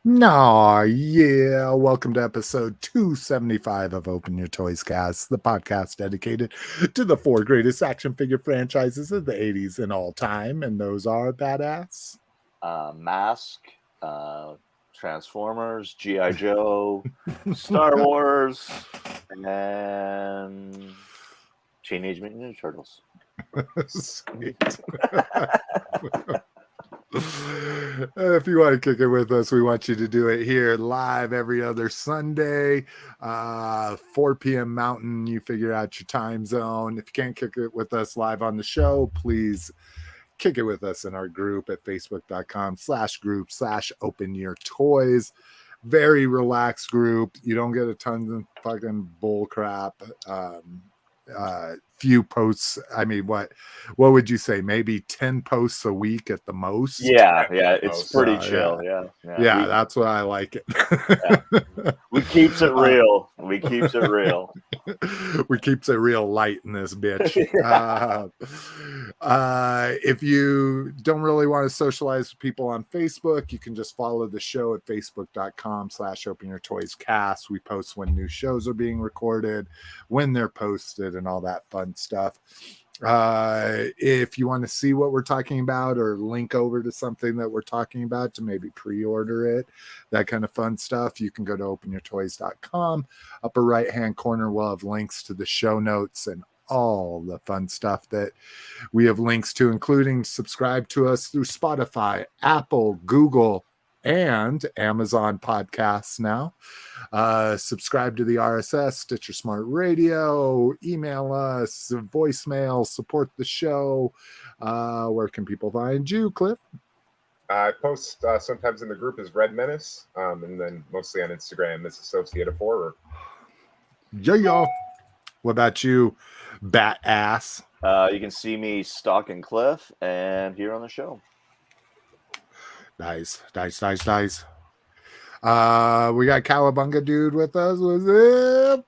No, yeah. Welcome to episode 275 of Open Your Toys Cast, the podcast dedicated to the four greatest action figure franchises of the 80s and all time. And those are badass. Mask, Transformers, G.I. Joe, Star Wars, and Teenage Mutant Ninja Turtles. Sweet. If you want to kick it with us, we want you to do it here live every other Sunday, 4 p.m. Mountain. You figure out your time zone. If you can't kick it with us live on the show, please kick it with us in our group at facebook.com/group/openyourtoys. Very relaxed group. You don't get a ton of fucking bull crap. Few posts. I mean, what would you say? Maybe 10 posts a week at the most. Yeah, it's pretty chill. Yeah, that's what I like it. We keeps it real. We keeps it real. We keeps it real light in this bitch. If you don't really want to socialize with people on Facebook, you can just follow the show at facebook.com/openyourtoyscast. We post when new shows are being recorded, when they're posted, and all that fun stuff. If you want to see what we're talking about or link over to something that we're talking about to maybe pre-order it, that kind of fun stuff, you can go to openyourtoys.com. Upper right hand corner will have links to the show notes and all the fun stuff that we have links to, including subscribe to us through Spotify, Apple, Google, and Amazon podcasts now. Subscribe to the RSS, Stitcher Smart Radio, email us, voicemail, support the show. Where can people find you, Cliff? I post sometimes in the group as Red Menace, and then mostly on Instagram as Associated Horror. Yeah. What about you, Bat Ass? You can see me stalking Cliff and here on the show. Nice. We got Cowabunga Dude with us. What's up?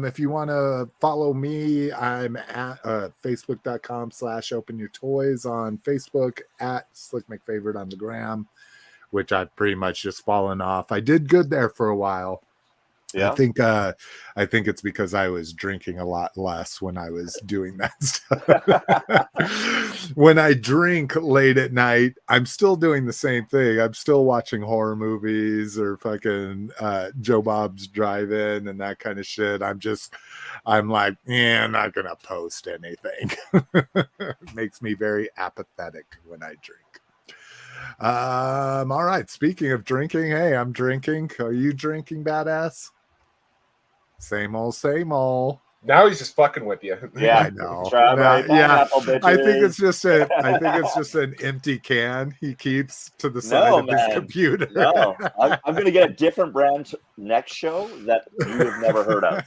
If you want to follow me, I'm at facebook.com/openyourtoys on Facebook, at Slick McFavorite on the gram, which I've pretty much just fallen off. I did good there for a while. Yeah. I think it's because I was drinking a lot less when I was doing that stuff. When I drink late at night, I'm still doing the same thing. I'm still watching horror movies or fucking Joe Bob's Drive-In and that kind of shit. I'm like, I'm not gonna post anything. It makes me very apathetic when I drink. All right. Speaking of drinking, hey, I'm drinking. Are you drinking, badass? Same old. Now he's just fucking with you. Yeah, I know. Yeah, I think it's just an empty can he keeps to the side of his computer. No, I'm gonna get a different brand next show that you have never heard of.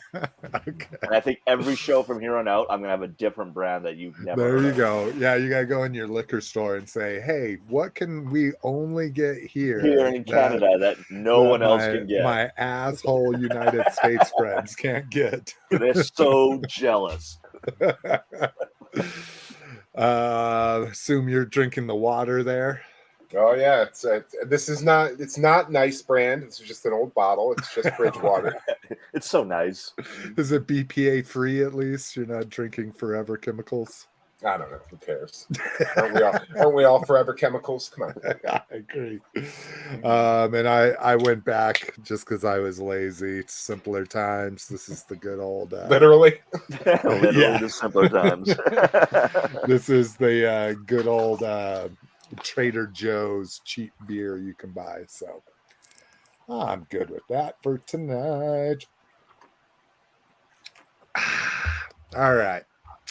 Okay. And I think every show from here on out, I'm gonna have a different brand that you've never. There you go. Yeah, you gotta go in your liquor store and say, "Hey, what can we only get here in Canada that no one else can get? My asshole United States friends can't get." They're so jealous. Assume you're drinking the water there. Oh yeah, it's not nice brand. It's just an old bottle. It's just fridge water. It's so nice. Is it BPA free at least? You're not drinking forever chemicals? I don't know. Who cares? Aren't we all forever chemicals? Come on. I agree. And I went back just because I was lazy. It's simpler times. This is the good old literally the simpler times. This is the good old Trader Joe's cheap beer you can buy. So I'm good with that for tonight. All right.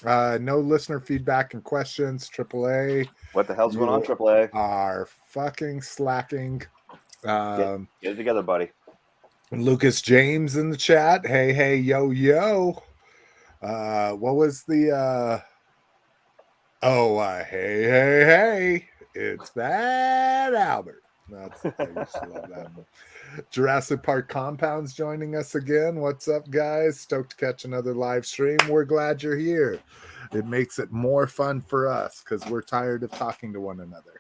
No listener feedback and questions. AAA. What the hell's going on, AAA? Are fucking slacking. Get it together, buddy. Lucas James in the chat. Hey, yo. What was the hey. It's Bad Albert. That's I used to love that one. Jurassic Park Compounds joining us again. What's up, guys? Stoked to catch another live stream. We're glad you're here. It makes it more fun for us because we're tired of talking to one another.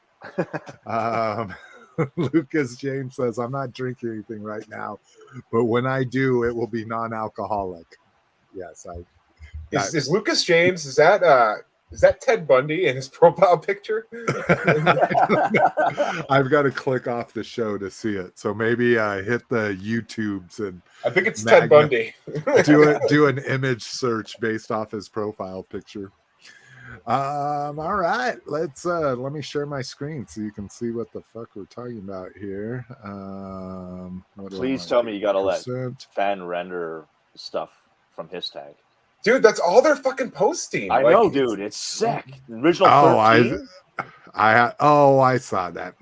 Lucas James says, I'm not drinking anything right now, but when I do, it will be non-alcoholic. Yes, is Lucas James, is that Ted Bundy in his profile picture? I've got to click off the show to see it. So maybe hit the YouTubes and I think it's Ted Bundy. do an image search based off his profile picture. All right, let me share my screen so you can see what the fuck we're talking about here. Please tell me you gotta let fan render stuff from his tag. Dude, that's all they're fucking posting. I know, dude. It's sick. The original 13? I saw that.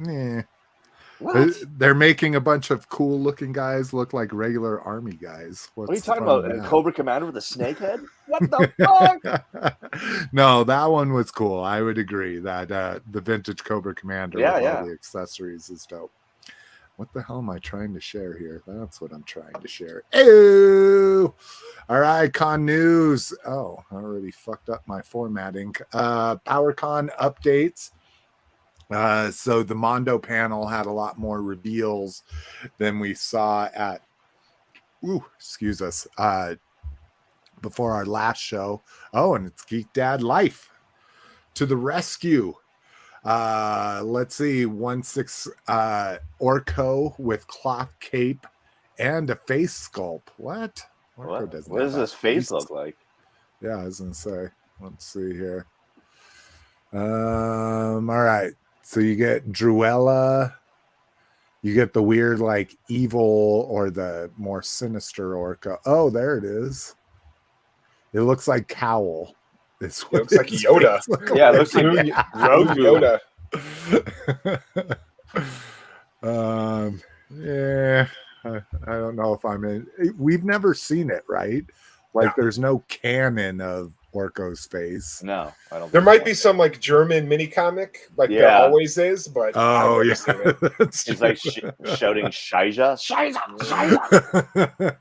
What? They're making a bunch of cool looking guys look like regular army guys. What are you talking about? A Cobra Commander with a snake head? What the fuck? No, that one was cool. I would agree that the vintage Cobra Commander with all the accessories is dope. What the hell am I trying to share here? That's what I'm trying to share. Ew! All right, con news. Oh, I already fucked up my formatting. PowerCon updates. So the Mondo panel had a lot more reveals than we saw at, excuse us, before our last show. Oh, and it's Geek Dad Life to the rescue. Let's see, 1/6 Orko with cloth cape and a face sculpt. What? What does this face look like? Yeah, I was gonna say. Let's see here. All right. So you get Druella. You get the weird, like, evil or the more sinister Orko. Oh, there it is. It looks like Cowl. It looks like Yoda. Yeah, it looks like Yoda. Yeah, I don't know if I'm in. We've never seen it, right? Like, there's no canon of Orko's face. No, I don't. There might be some like German mini comic, like there always is, but I've never seen it. It's like shouting "Shaija, Shaija."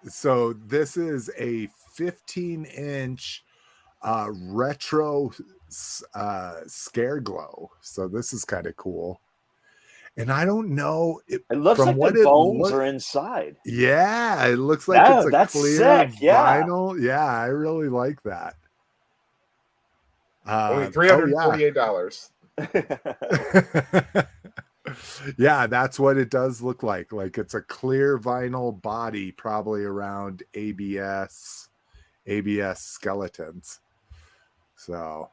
So this is a 15-inch retro scare glow. So this is kind of cool. And I don't know. It looks like the bones are inside. Yeah, it looks like it's a clear sick. vinyl. Yeah, I really like that. Only $348. Yeah, that's what it does look like. Like, it's a clear vinyl body, probably around ABS skeletons. So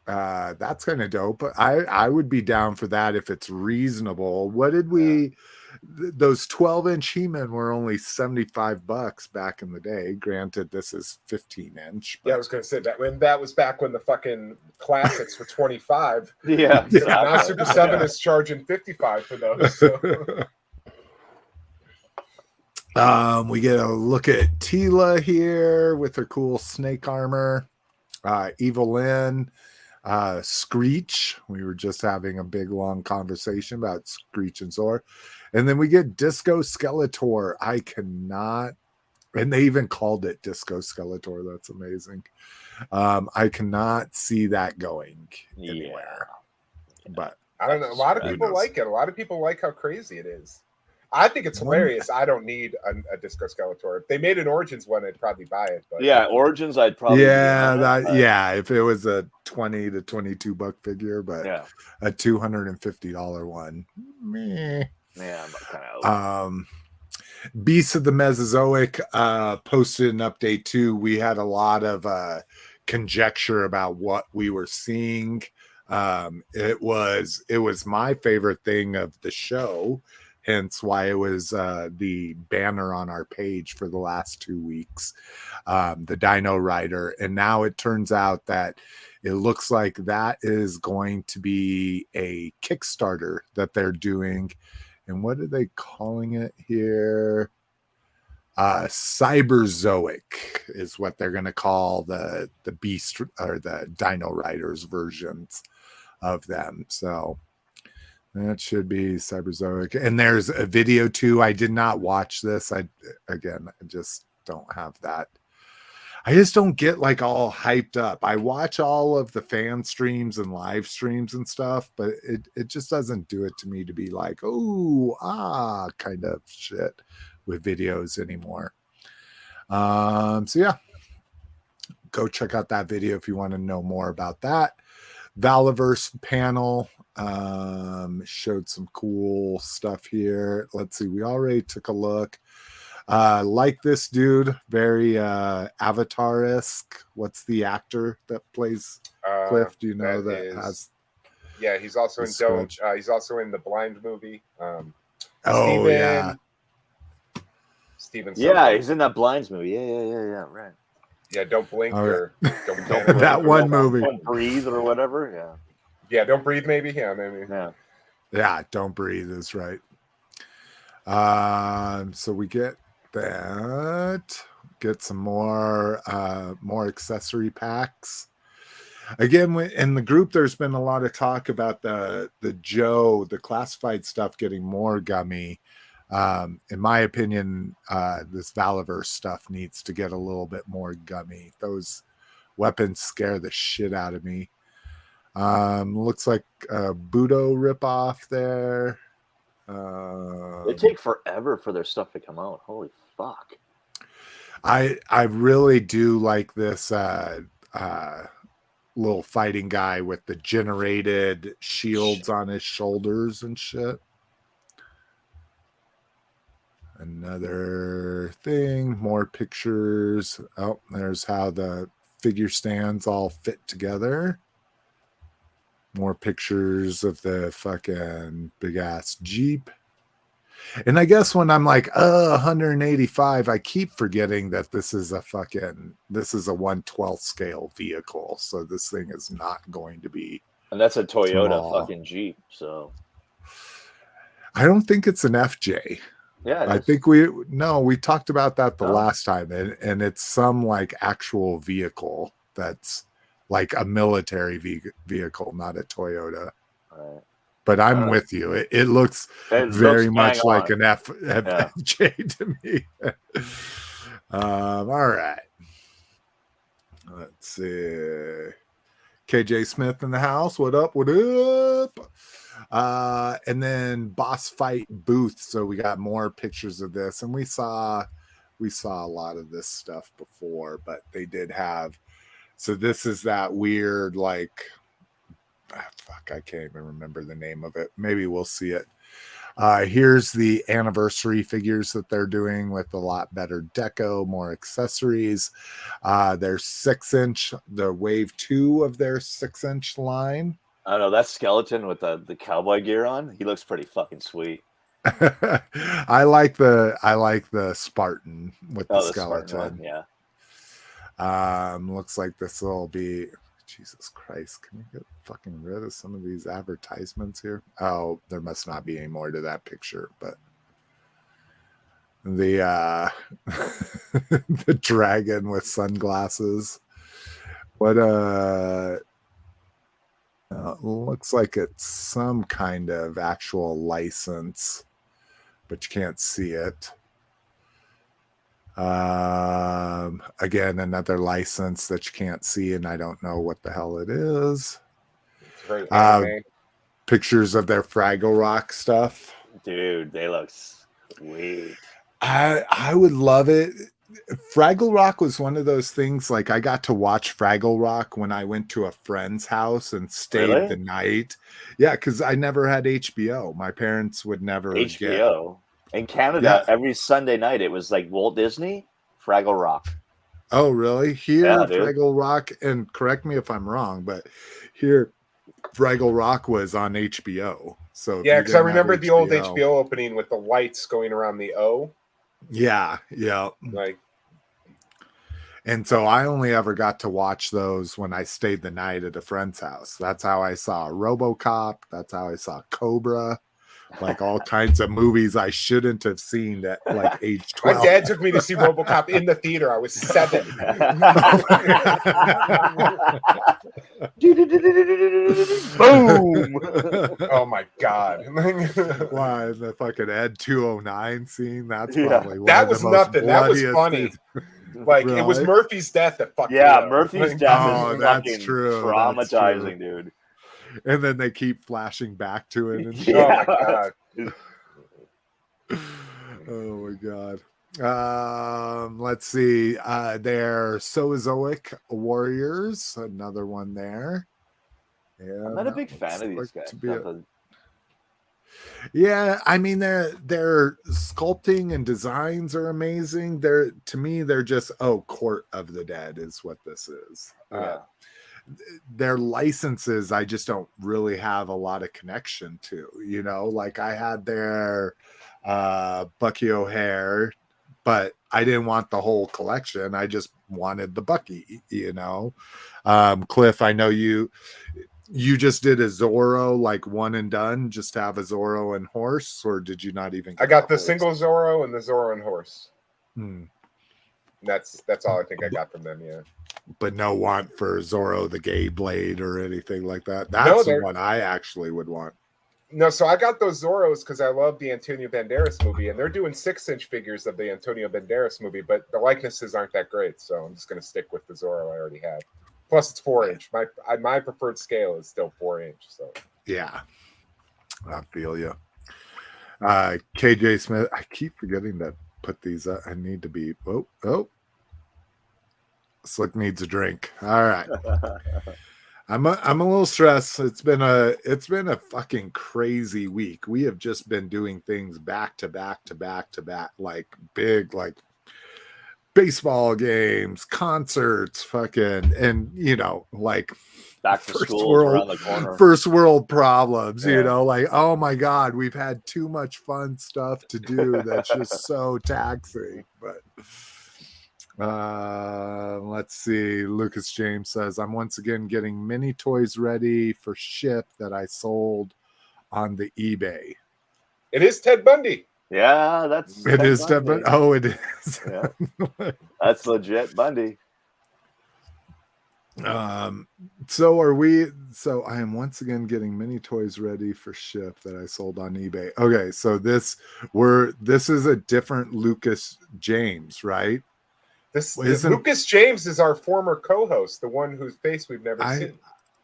that's kind of dope. I would be down for that if it's reasonable. What did we those 12-inch He-Men were only $75 back in the day. Granted, this is 15-inch. Yeah, I was gonna say that was back when the fucking classics were 25. Yeah. Now Super 7 is charging 55 for those. So. We get a look at Tila here with her cool snake armor. Evil Lynn. Screech. We were just having a big long conversation about Screech and Zor. And then we get Disco Skeletor. I cannot, and they even called it Disco Skeletor. That's amazing. I cannot see that going anywhere. But I don't know. A lot of people like it. A lot of people like how crazy it is. I think it's hilarious. I don't need a Disco Skeletor. If they made an Origins one, I'd probably buy it. But yeah, Origins, I'd probably. If it was a $20 to $22 figure, but a $250 one, meh. Yeah, I'm kind of. Beasts of the Mesozoic posted an update too. We had a lot of conjecture about what we were seeing. It was my favorite thing of the show. Hence why it was the banner on our page for the last 2 weeks, the Dino Rider. And now it turns out that it looks like that is going to be a Kickstarter that they're doing. And what are they calling it here? Cyberzoic is what they're going to call the Beast or the Dino Riders versions of them. So that should be Cyberzoic. And there's a video too. I did not watch this. I just don't have that. I just don't get like all hyped up. I watch all of the fan streams and live streams and stuff, but it just doesn't do it to me to be like, kind of shit with videos anymore. So yeah, go check out that video if you want to know more about that. Valaverse panel showed some cool stuff here. Let's see, we already took a look. Like this dude, very Avatar-esque. What's the actor that plays Cliff? Do you know that has? Yeah, he's also in Don't. He's also in the Blind movie. Yeah. Steven. Yeah, he's in that Blinds movie. Yeah. Right. Yeah, Don't Blink or don't that one movie. Don't Breathe or whatever. Yeah. Yeah, Don't Breathe. Maybe. Yeah, maybe. Yeah, Don't Breathe is right. So we get that. Get some more accessory packs. Again, in the group, there's been a lot of talk about the classified stuff getting more gummy. In my opinion, this Valaverse stuff needs to get a little bit more gummy. Those weapons scare the shit out of me. Looks like a Budo ripoff there. They take forever for their stuff to come out. Holy fuck. I really do like this little fighting guy with the generated shields on his shoulders and shit. Another thing, more pictures. Oh, there's how the figure stands all fit together. More pictures of the fucking big ass Jeep. And I guess when I'm like, 185, I keep forgetting that this is a 1/12 scale vehicle. So this thing is not going to be. And that's a Toyota small. Fucking Jeep. So I don't think it's an FJ. Yeah. I think we talked about that the last time. And it's some like actual vehicle that's like a military vehicle, not a Toyota. Right. But I'm with you. It looks very much like an FJ to me. All right. Let's see. KJ Smith in the house. What up? What up? And then boss fight booth. So we got more pictures of this, and we saw a lot of this stuff before, but they did have. So this is that weird, like, I can't even remember the name of it. Maybe we'll see it. Here's the anniversary figures that they're doing with a lot better deco, more accessories. Their 6-inch, the Wave 2 of their 6-inch line. I don't know, that skeleton with the cowboy gear on, he looks pretty fucking sweet. I like the Spartan with the skeleton. Spartan one, yeah. Looks like this will be. Jesus Christ, can we get fucking rid of some of these advertisements here? Oh, there must not be any more to that picture, but the the dragon with sunglasses. What looks like it's some kind of actual license, but you can't see it. Again, another license that you can't see, and I don't know what the hell it is. It's very anime. Pictures of their Fraggle Rock stuff. Dude, they look sweet. I would love it. Fraggle Rock was one of those things, like I got to watch Fraggle Rock when I went to a friend's house and stayed the night. Yeah, because I never had HBO. My parents would never HBO. In Canada, every Sunday night, it was like Walt Disney, Fraggle Rock. Oh, really? Here, Fraggle Rock, and correct me if I'm wrong, but here, Fraggle Rock was on HBO. So yeah, because I remember the old HBO opening with the lights going around the O. Yeah. Like, and so I only ever got to watch those when I stayed the night at a friend's house. That's how I saw RoboCop. That's how I saw Cobra. Like all kinds of movies I shouldn't have seen at like age 12. My dad took me to see RoboCop in the theater. I was 7. Boom! Oh my god! Why the fucking Ed 209 scene? That's probably that was nothing. That was funny. Like it was Murphy's death that fucked. Yeah, Murphy's death is that's fucking true. traumatizing, dude. And then they keep flashing back to it. And Oh my god. Oh my god. Let's see. They're Mesozoic Warriors. Another one there. Yeah, I'm not a big fan of these guys. Yeah, I mean their sculpting and designs are amazing. They're just Court of the Dead is what this is. Their licenses I just don't really have a lot of connection to, you know, like I had their Bucky O'Hare, but I didn't want the whole collection. I just wanted the Bucky, you know. Cliff, I know you just did a Zorro like one and done, just to have a Zorro and horse, or did you not even? I got the single Zorro and the Zorro and horse. That's all I think I got from them. Yeah, but no want for Zorro the Gay Blade or anything like that. That's the one I actually would want. No, so I got those Zorros because I love the Antonio Banderas movie, and they're doing 6-inch figures of the Antonio Banderas movie, but the likenesses aren't that great, so I'm just going to stick with the Zorro I already have. Plus, it's 4-inch. My preferred scale is still 4-inch. So yeah, I feel you. KJ Smith. I keep forgetting to put these up. I need to be. Oh. Slick needs a drink. All right. I'm a little stressed. It's been a fucking crazy week. We have just been doing things back to back, like big, like baseball games, concerts, fucking, and you know, like back to school around the corner. First world problems, you know, like, oh my God, we've had too much fun stuff to do that's just so taxing. But let's see. Lucas James says, I'm once again getting mini toys ready for ship that I sold on the eBay. It is Ted Bundy. Yeah, it is Ted Bundy. Oh, it is. Yeah. That's legit Bundy. So I am once again getting mini toys ready for ship that I sold on eBay. Okay, so this is a different Lucas James, right? Lucas James is our former co-host, the one whose face we've never seen.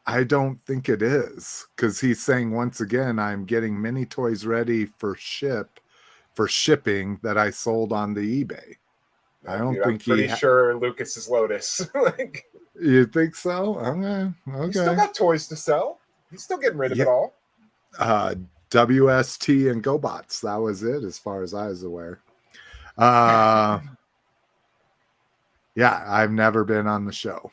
I don't think it is, because he's saying once again, I'm getting mini toys ready for shipping that I sold on the eBay. I'm pretty sure Lucas is Lotus. You think so? Okay. He's still got toys to sell. He's still getting rid of it all. WST and GoBots. That was it, as far as I was aware. Yeah, I've never been on the show.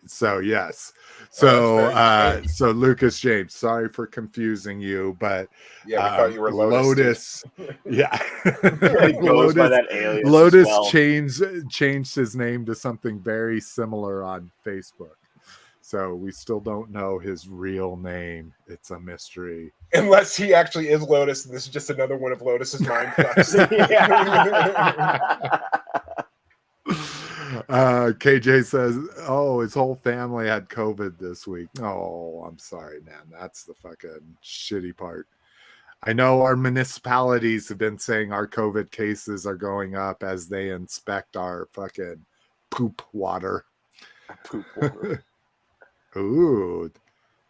So yes. So so Lucas James, sorry for confusing you, but yeah, we thought you were Lotus. Yeah. Lotus Lotus changed his name to something very similar on Facebook. So we still don't know his real name. It's a mystery. Unless he actually is Lotus, and this is just another one of Lotus's mind fucks. KJ says, oh, his whole family had COVID this week. Oh, I'm sorry, man. That's the fucking shitty part. I know our municipalities have been saying our COVID cases are going up as they inspect our fucking poop water. Ooh.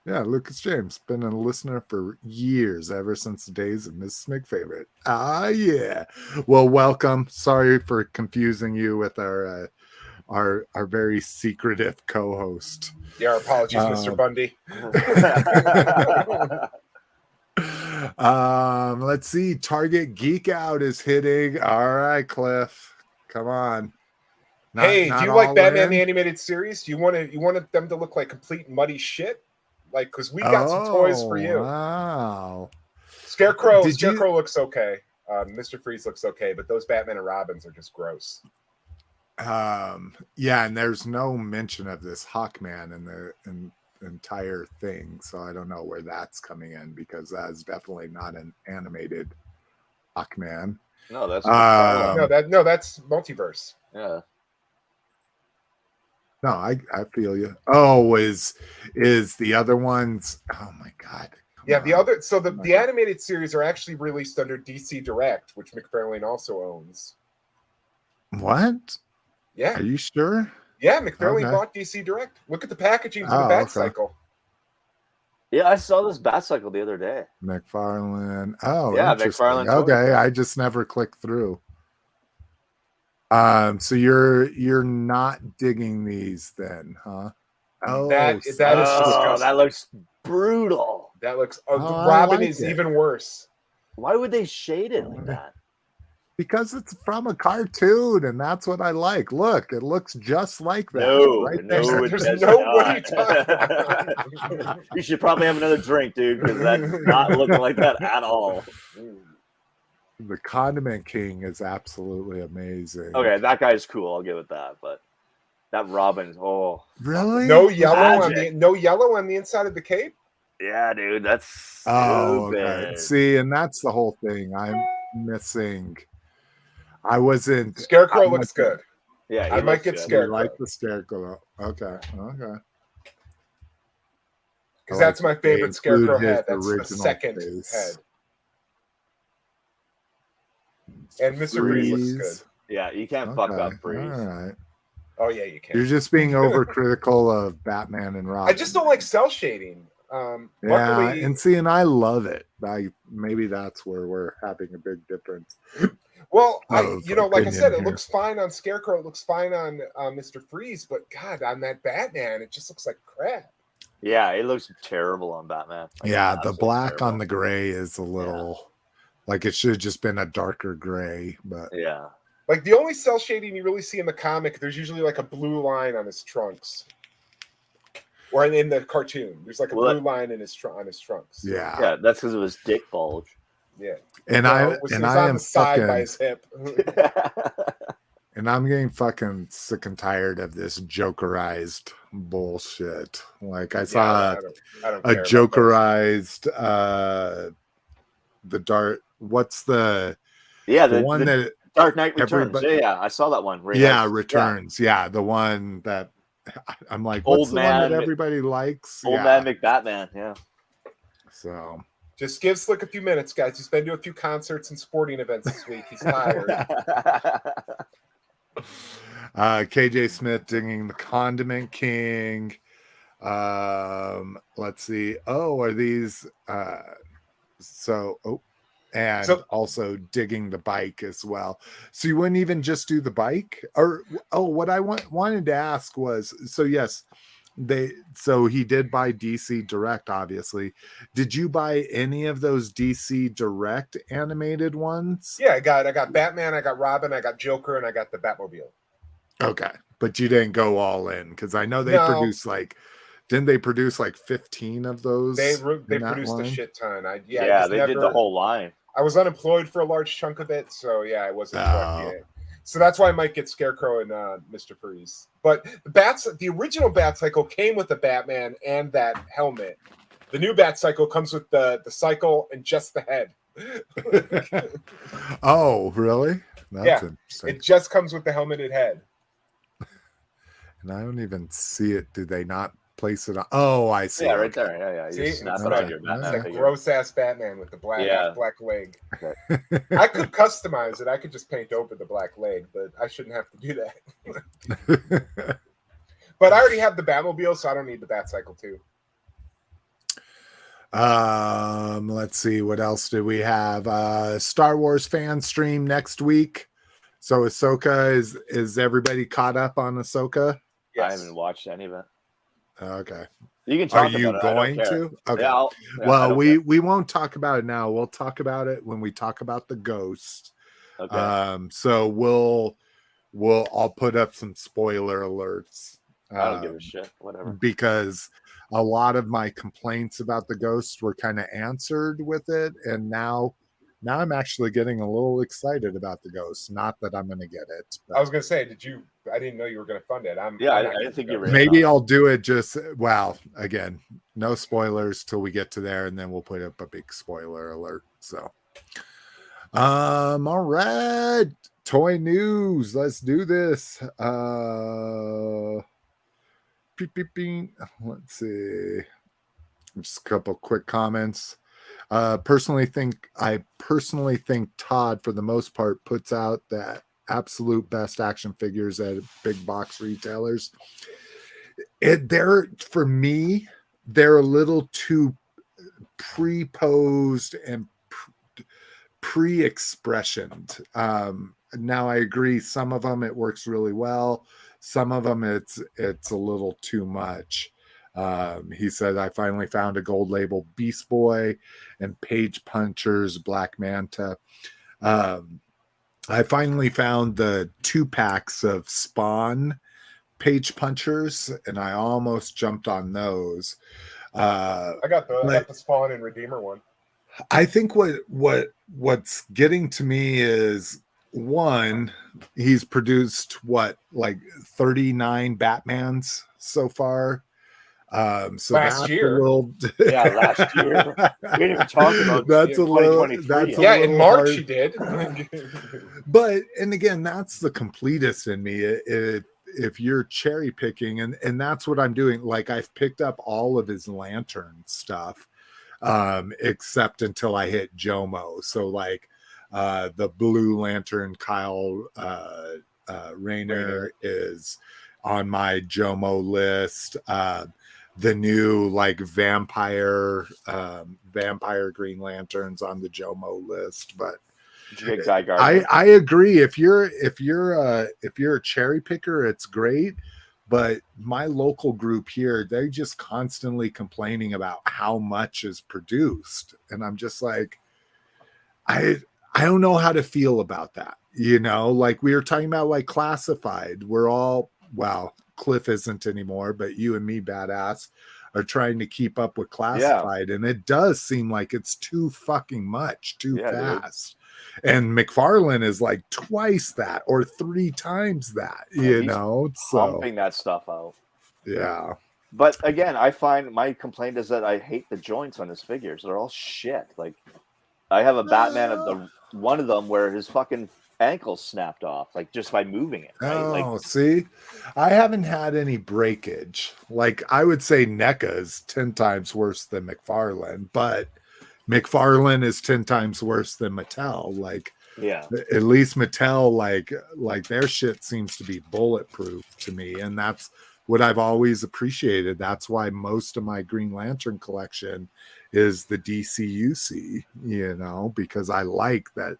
Yeah, Lucas James, been a listener for years, ever since the days of Mrs. McFavorite. Ah, yeah. Well, welcome. Sorry for confusing you with our very secretive co-host. Yeah, our apologies, Mr. Bundy. Let's see. Target Geek Out is hitting. All right, Cliff. Come on. Do you like Batman the Animated Series? Do you want them to look like complete muddy shit? Like, because we got some toys for you. Wow. Scarecrow looks okay. Mr. Freeze looks okay, but those Batman and Robins are just gross. Yeah, and there's no mention of this Hawkman in the entire thing, so I don't know where that's coming in, because that's definitely not an animated Hawkman. No, that's that's multiverse. Yeah. No, I feel you. Oh, is the other ones? Oh my God. Yeah, the animated series are actually released under DC Direct, which McFarlane also owns. What? Yeah. Are you sure? Yeah, McFarlane Okay. bought DC Direct. Look at the packaging for the Bat Cycle. Yeah, I saw this Bat Cycle the other day. McFarlane. Oh, Yeah, interesting. McFarlane Okay, Toys. I just never clicked through. So you're not digging these then, huh? Oh, That is Oh, disgusting. that looks brutal. That looks. I Robin like is it. even worse. Why would they shade it like that? Because it's from a cartoon, and that's what I like. Look, it looks just like that. No, right no, there. it There's does no not. what are you talking about? You should probably have another drink, dude, because that's not looking like that at all. The Condiment King is absolutely amazing. Okay, that guy's cool. I'll give it that. But that Robin's Really? No yellow Magic. on the inside of the cape. yeah, dude, that's stupid. Oh, okay. See, and that's the whole thing. I'm missing. I wasn't. Scarecrow looks good. Yeah, I might get good. Scarecrow. I like the Scarecrow. Okay. Because that's my favorite Scarecrow head. That's the original second face. head. And Mr. Freeze looks good. Yeah, you can't fuck up Freeze. All right. Oh yeah, you can. You're just being overcritical of Batman and Robin. I just don't like cell shading. Yeah, Luckily, and I love it. Maybe that's where we're having a big difference. well, of like I said, it here. looks fine on Scarecrow. It looks fine on Mr. Freeze, but God, on that Batman, it just looks like crap. Yeah, it looks terrible on Batman. Like, Yeah, the absolutely black terrible. on the gray is a little like it should have just been a darker gray, but Yeah. Like the only cell shading you really see in the comic, there's usually like a blue line on his trunks, or in the cartoon, there's like a blue line in on his trunks. yeah. Yeah, that's because of his dick bulge. Yeah, And it was I on am the side fucking, by his hip. and I'm getting fucking sick and tired of this jokerized bullshit. Like I saw I don't a care about jokerized the dark. What's the one that Dark Knight Returns? Yeah, I saw that one. Returns. Yeah, the one that I'm like, what's the one that everybody likes? Old Man McBatman. Yeah. So just give Slick a few minutes, guys. He's been to a few concerts and sporting events this week. He's tired. KJ Smith digging the Condiment King. Let's see. Oh, are these also digging the bike as well. So you wouldn't even just do the bike? Or what I wanted to ask was, so yes, he did buy DC Direct, obviously. Did you buy any of those DC Direct animated ones? Yeah, I got Batman, I got Robin, I got Joker, and I got the Batmobile. Okay, but you didn't go all in because I know they produced didn't they produce 15 of those? They produced a shit ton. They did the whole line. I was unemployed for a large chunk of it, so yeah, I wasn't collecting it. So that's why I might get Scarecrow and Mr. Freeze. But the original Bat Cycle came with the Batman and that helmet. The new Bat Cycle comes with the cycle and just the head. Oh, really? That's interesting. It just comes with the helmeted head. And I don't even see it. Did they not place it on? Oh, I see. Yeah, right there. Yeah. You see? snap it on your Batman. It's a gross ass Batman with the black leg. Okay. I could customize it. I could just paint over the black leg, but I shouldn't have to do that. But I already have the Batmobile, so I don't need the Bat Cycle too. Let's see, what else do we have? Star Wars Fanstream next week. So Ashoka, is everybody caught up on Ahsoka? Yes. I haven't watched any of it. Okay. You can talk Are you about going it. to? Okay. Yeah, well, we won't talk about it now. We'll talk about it when we talk about the Ghost. Okay. So I'll put up some spoiler alerts. I don't give a shit. Whatever. Because a lot of my complaints about the Ghost were kind of answered with it, and now I'm actually getting a little excited about the Ghost. Not that I'm going to get it. I was going to say, I didn't know you were going to fund it. I didn't think you were. Maybe I'll do it again, no spoilers till we get to there, and then we'll put up a big spoiler alert. So, all right, toy news. Let's do this. Let's see. Just a couple quick comments. I personally think Todd, for the most part, puts out that absolute best action figures at big box retailers. For me, they're a little too pre-posed and pre-expressioned. Now I agree, some of them it works really well, some of them it's a little too much. He said, I finally found a gold label Beast Boy and Page Punchers Black Manta. I finally found the 2 packs of Spawn Page Punchers, and I almost jumped on those. I got the Spawn and Redeemer one. I think what's getting to me is, one, he's produced like 39 Batmans so far. So last year. Last year. We didn't even talk about that's a little. In March he did. But and again, that's the completist in me. If you're cherry picking, and that's what I'm doing. Like, I've picked up all of his Lantern stuff, except until I hit Jomo. So like the Blue Lantern Kyle Rayner is on my Jomo list. The new like vampire Green Lanterns on the Jomo list. But I agree. If you're a cherry picker, it's great. But my local group here, they're just constantly complaining about how much is produced, and I'm just like, I don't know how to feel about that. You know, like we were talking about, like Classified. We're all, well, Cliff isn't anymore, but you and me, badass, are trying to keep up with Classified, and it does seem like it's too fucking much, too fast. Dude. And McFarlane is like twice that or 3 times that, you know, pumping that stuff out. Yeah. But again, I find my complaint is that I hate the joints on his figures. They're all shit. Like, I have a Batman of one of them where his fucking ankle snapped off, like just by moving it. Right? Oh, see, I haven't had any breakage. Like, I would say NECA is 10 times worse than McFarlane, but McFarlane is 10 times worse than Mattel. Like, at least Mattel, like their shit seems to be bulletproof to me, and that's what I've always appreciated. That's why most of my Green Lantern collection is the DCUC, you know, because I like that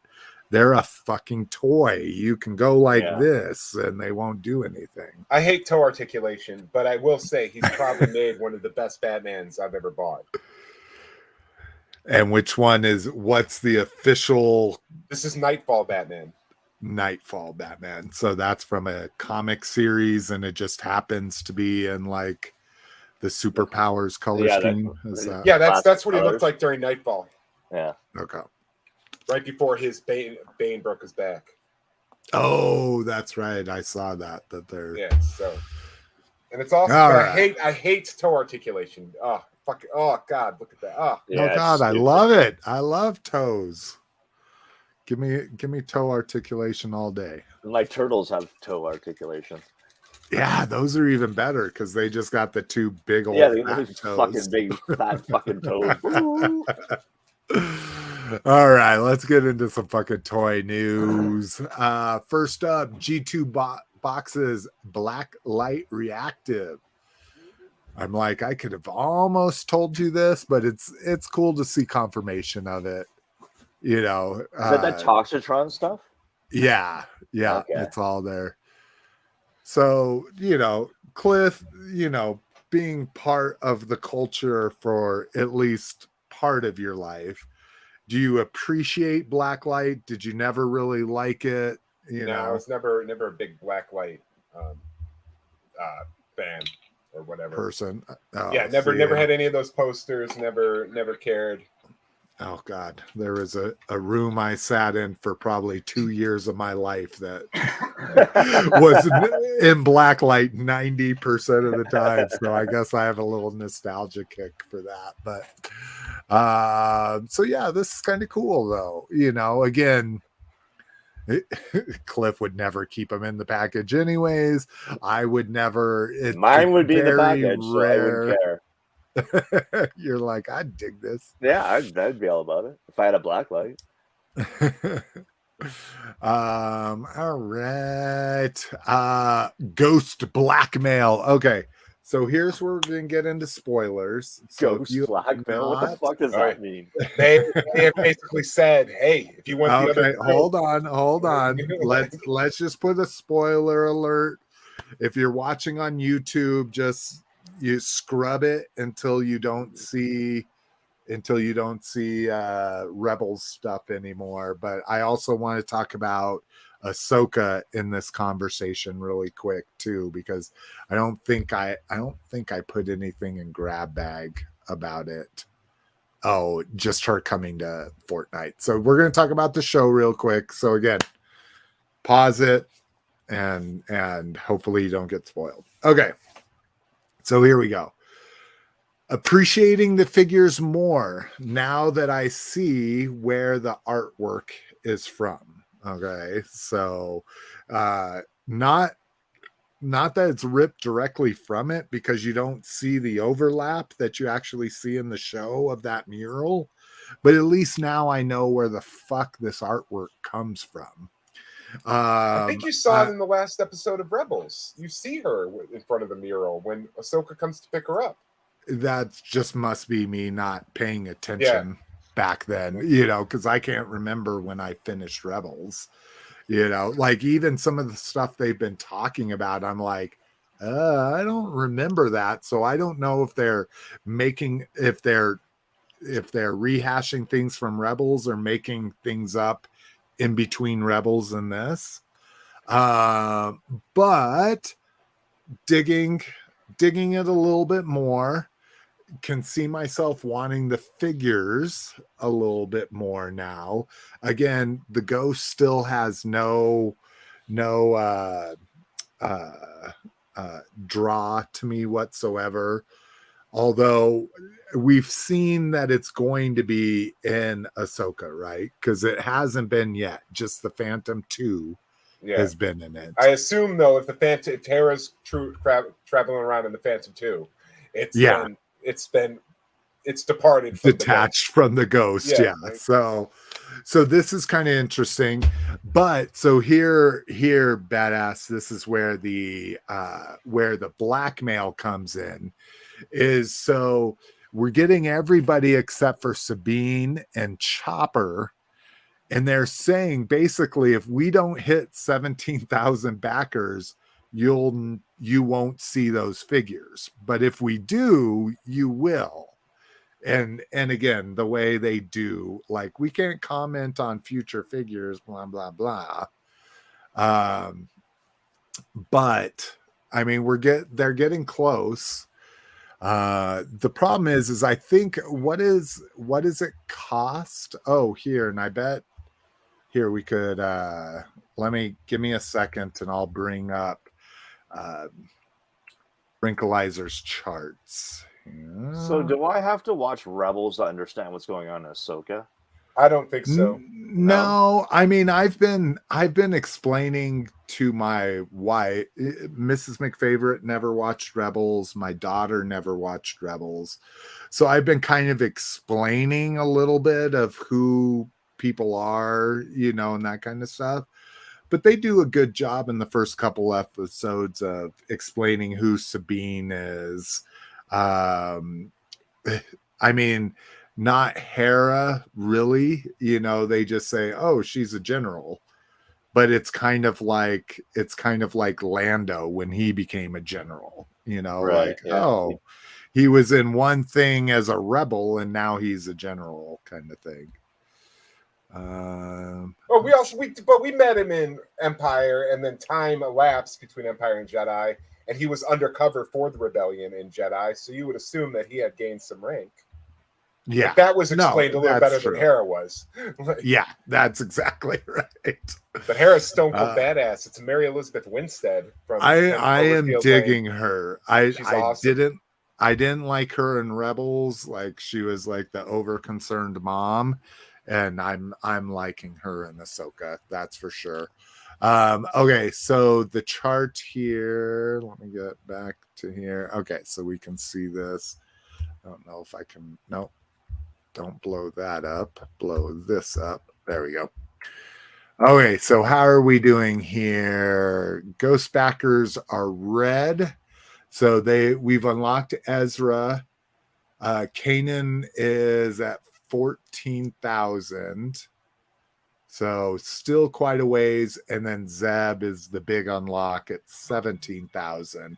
they're a fucking toy. You can go like this and they won't do anything. I hate toe articulation, but I will say he's probably made one of the best Batmans I've ever bought. And what's the official? This is Nightfall Batman. Nightfall Batman. So that's from a comic series, and it just happens to be in like the Superpowers color scheme. That's what he looked like during Nightfall. Yeah. Okay. Right before his Bane broke his back. Oh, that's right. I saw that they're so, and it's awesome. Right. I hate toe articulation. Oh, fuck. Oh God, look at that. Oh God, I love it. I love toes. Give me toe articulation all day. My turtles have toe articulation. Yeah, those are even better because they just got the 2 big old fat toes. Fucking big fat fucking toes. All right, let's get into some fucking toy news. First up, G2 boxes Blacklight Reactive. I'm like, I could have almost told you this, but it's cool to see confirmation of it. You know, is that Toxitron stuff? Yeah, okay. It's all there. So, you know, Cliff, you know, being part of the culture for at least part of your life, do you appreciate Blacklight? Did you never really like it? You know, I was never a big Blacklight fan or whatever person. Never had any of those posters. Never cared. Oh God, there was a room I sat in for probably 2 years of my life that was in Blacklight 90% of the time. So I guess I have a little nostalgia kick for that. But so yeah, this is kind of cool though. You know, again, Cliff would never keep them in the package anyways. I would never. Mine would be in the package, so I wouldn't care. You're like, I'd dig this. Yeah, I'd be all about it if I had a Blacklight. All right. Ghost Blackmail. Okay. So here's where we're gonna get into spoilers. So if Ghost you Blackmail? What the not fuck does All right. that mean? They have basically said, "Hey, if you want the okay, other hold on. Let's just put a spoiler alert. If you're watching on YouTube, just you scrub it until you don't see Rebels stuff anymore. But I also want to talk about Ahsoka in this conversation really quick too, because I don't think I put anything in grab bag about it. Oh, just her coming to Fortnite. So we're going to talk about the show real quick. So again, pause it and hopefully you don't get spoiled. Okay. So here we go. Appreciating the figures more now that I see where the artwork is from. Okay. So not that it's ripped directly from it, because you don't see the overlap that you actually see in the show of that mural, but at least now I know where the fuck this artwork comes from. I think you saw it in the last episode of Rebels. You see her in front of the mural when Ahsoka comes to pick her up. That just must be me not paying attention back then, because I can't remember when I finished Rebels. Like even some of the stuff they've been talking about, I'm like, I don't remember that. So I don't know if they're rehashing things from Rebels or making things up in between Rebels and this. But digging it a little bit more, can see myself wanting the figures a little bit more now. Again, the ghost still has no draw to me whatsoever, although we've seen that it's going to be in Ahsoka, right? Because it hasn't been yet. Just the Phantom 2 has been in it. I assume though, if Tara's traveling around in the Phantom 2, it's departed from detached from the ghost. Yeah. So this is kind of interesting. But so here, badass, this is where the blackmail comes in, is so we're getting everybody except for Sabine and Chopper. And they're saying basically, if we don't hit 17,000 backers, you won't see those figures. But if we do, you will. And again, the way they do, like, we can't comment on future figures, blah blah blah. But I mean, they're getting close. The problem is I think what does it cost? Oh, here, and I bet here we could give me a second and I'll bring up Wrinkleizer's charts. So do I have to watch Rebels to understand what's going on in Ahsoka? I don't think so. No, I mean, I've been explaining to my wife. Mrs. McFavorite never watched Rebels. My daughter never watched Rebels. So I've been kind of explaining a little bit of who people are, and that kind of stuff. But they do a good job in the first couple episodes of explaining who Sabine is. I mean, not Hera, really. They just say, "Oh, she's a general," but it's kind of like Lando when he became a general. Oh, he was in one thing as a rebel, and now he's a general, kind of thing. We met him in Empire, and then time elapsed between Empire and Jedi, and he was undercover for the rebellion in Jedi. So you would assume that he had gained some rank. Yeah, but that was explained a little better than Hera was. Yeah, that's exactly right. But Hera's stone cold badass. It's Mary Elizabeth Winstead from. I am digging her. She's awesome. I didn't like her in Rebels. Like, she was like the over-concerned mom, and I'm liking her in Ahsoka. That's for sure. Okay, so the chart here. Let me get back to here. Okay, so we can see this. I don't know if I can. Nope. Don't blow that up. Blow this up. There we go. Okay, so how are we doing here? Ghost backers are red. So we've unlocked Ezra. Kanan is at 14,000. So still quite a ways. And then Zeb is the big unlock at 17,000.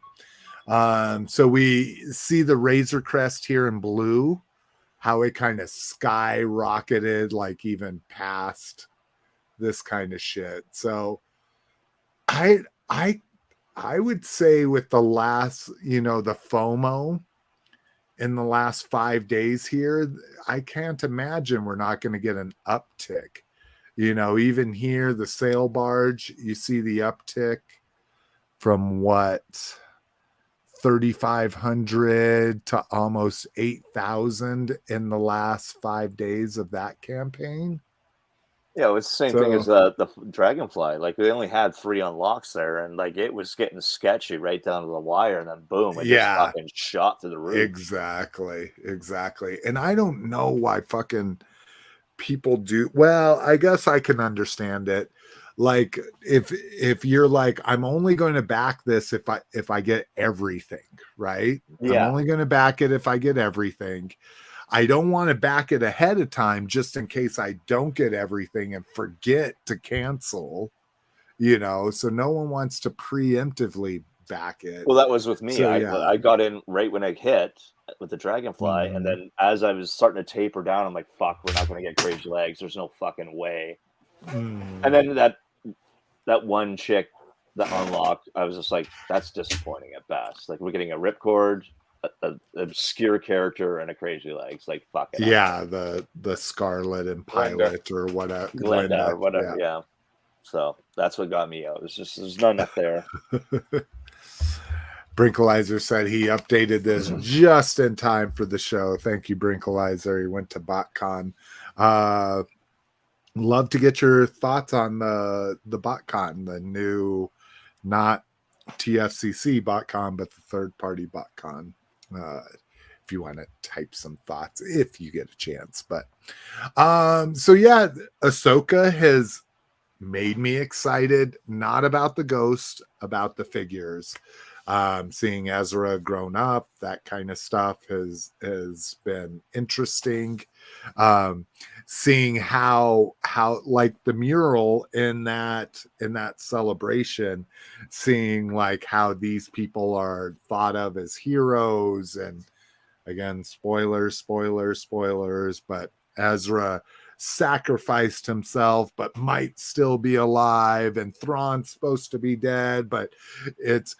So we see the Razor Crest here in blue, how it kind of skyrocketed, like even past this kind of shit. So I would say with the last, the FOMO in the last 5 days here, I can't imagine we're not going to get an uptick. Even here, the sail barge, you see the uptick from what, 3,500 to almost 8,000 in the last 5 days of that campaign. Yeah, it's the same thing as the Dragonfly. Like, we only had 3 unlocks there, and like it was getting sketchy right down to the wire, and then boom, it just fucking shot to the roof. Exactly. And I don't know why fucking people do. Well, I guess I can understand it. Like, if you're like, I'm only going to back this if I get everything, right? Yeah. I'm only going to back it if I get everything. I don't want to back it ahead of time just in case I don't get everything and forget to cancel, so no one wants to preemptively back it. Well, that was with me. So, I got in right when I hit with the Dragonfly, and then as I was starting to taper down, I'm like, fuck, we're not going to get crazy legs. There's no fucking way. And then that one chick that unlocked, I was just like, that's disappointing at best. Like, we're getting a ripcord, an obscure character, and a crazy legs. Like, fuck it. Yeah, the Scarlet and Pilot or whatever. Glenda or whatever. Yeah. So that's what got me out. There's not enough there. Brinkalizer said he updated this just in time for the show. Thank you, Brinkalizer. He went to BotCon. Love to get your thoughts on the BotCon, the new, not TFCC BotCon, but the third-party BotCon. If you want to type some thoughts, if you get a chance. But so yeah, Ashoka has made me excited, not about the ghost, about the figures. Seeing Ezra grown up, that kind of stuff has been interesting. Seeing how like the mural in that celebration, seeing like how these people are thought of as heroes, and again, spoilers, but Ezra sacrificed himself but might still be alive, and Thrawn's supposed to be dead, but it's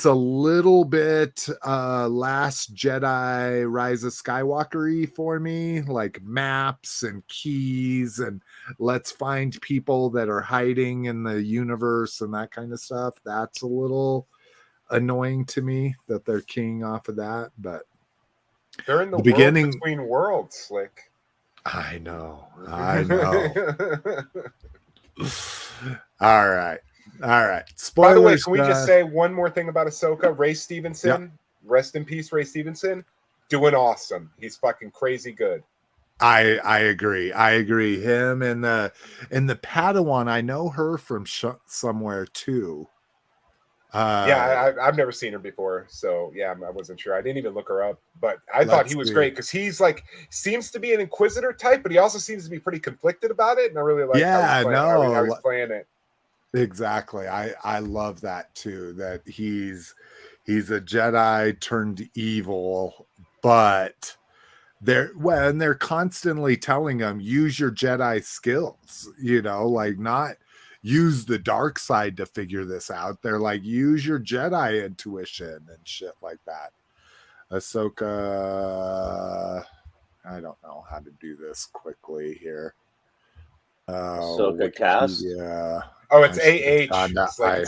a little bit Last Jedi Rise of Skywalker-y for me, like maps and keys and let's find people that are hiding in the universe and that kind of stuff. That's a little annoying to me that they're keying off of that, but they're in the beginning between worlds, Slick. I know. All right. Spoilers. By the way, can we just say one more thing about Ahsoka? Ray Stevenson, rest in peace, Ray Stevenson, doing awesome. He's fucking crazy good. I agree. Him and the Padawan, I know her from somewhere too. I've never seen her before, so yeah, I wasn't sure. I didn't even look her up, but I thought he was great because he's like seems to be an Inquisitor type, but he also seems to be pretty conflicted about it, and I really like how he's playing it. Exactly. I love that too, that he's a Jedi turned evil, but they're constantly telling him use your Jedi skills, like not use the dark side to figure this out. They're like, use your Jedi intuition and shit like that. Ahsoka, I don't know how to do this quickly here. Ahsoka cast? Yeah. Oh, it's AH.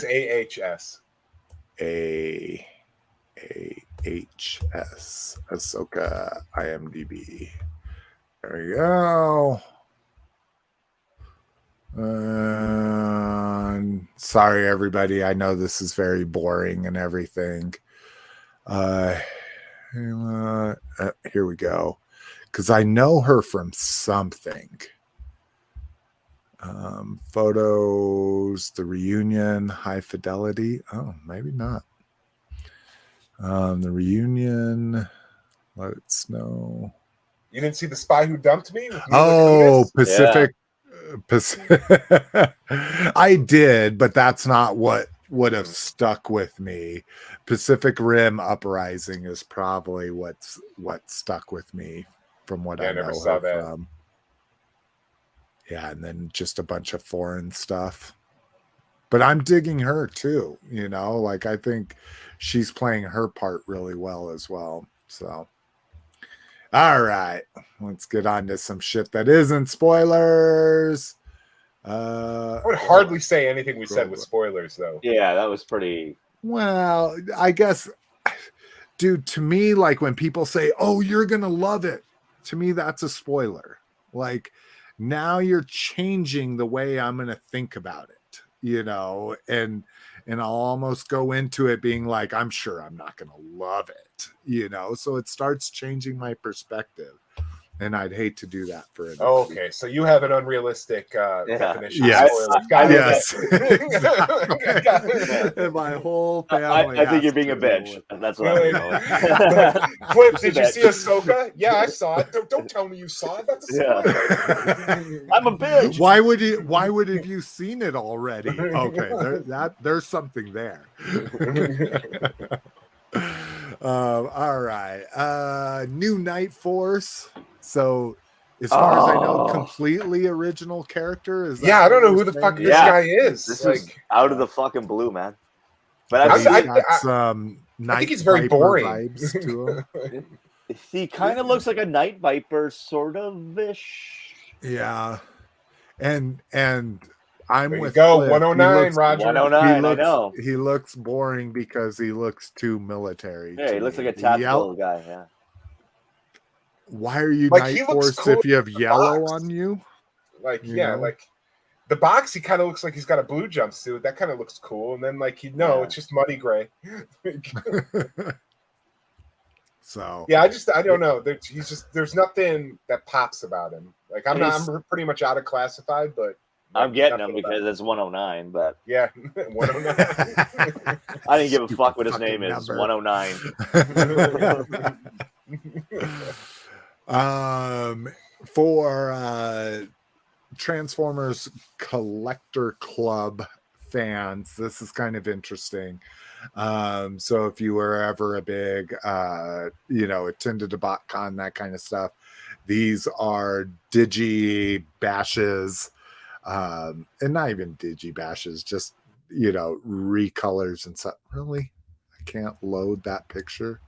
It's AHS. AHS. Ahsoka IMDb. There we go. Sorry, everybody. I know this is very boring and everything. Here we go. Because I know her from something. Photos, the reunion, high fidelity. Oh, maybe not. The reunion, let it snow. You didn't see The Spy Who Dumped Me with Mila Oh, Kunis? Pacific. I did, but that's not what would have stuck with me. Pacific Rim Uprising is probably what stuck with me from what I never know saw her that. from. Yeah, and then just a bunch of foreign stuff. But I'm digging her too, you know, like I think she's playing her part really well as well. So all right, let's get on to some shit that isn't spoilers. I would hardly say anything we said with spoilers, though. Yeah, that was pretty. Well, I guess, dude, to me, like when people say, oh, you're going to love it, to me, that's a spoiler. Like now you're changing the way I'm going to think about it, you know, and I'll almost go into it being like, I'm sure I'm not going to love it, you know, so it starts changing my perspective. And I'd hate to do that for it. Okay, so you have an unrealistic definition. Yes. Yes. And my whole family. I think you're being a bitch. That's what I'm going. Cliff, did you see Ashoka? Yeah, I saw it. Don't tell me you saw it. That's a spoiler. I'm a bitch. Why would have you seen it already? Okay, there's something there. All right. New Night Force. So as far as I know, completely original character. Is that I don't know who the fuck this guy is. This is out of the fucking blue, man. But I think he's very boring. Vibes to him. He kind of looks like a Night Viper, sort of ish. Yeah, and I'm with go Cliff. 109, Roger. 109. I know he looks boring because he looks too military. Yeah, he looks like a tactical guy. Yeah. Why are you like, Night Force cool if you have yellow on you? Like, like the box, he kind of looks like he's got a blue jumpsuit. That kind of looks cool. And then, like, it's just muddy gray. So I don't know. There's nothing that pops about him. Like, I'm pretty much out of classified, but I'm getting him because it's 109. But 109. I didn't give a fuck what his name is. 109. For Transformers Collector Club fans, this is kind of interesting. So if you were ever a big attended to BotCon, that kind of stuff, these are digi bashes, and not even digi bashes, just recolors and stuff. Really, I can't load that picture.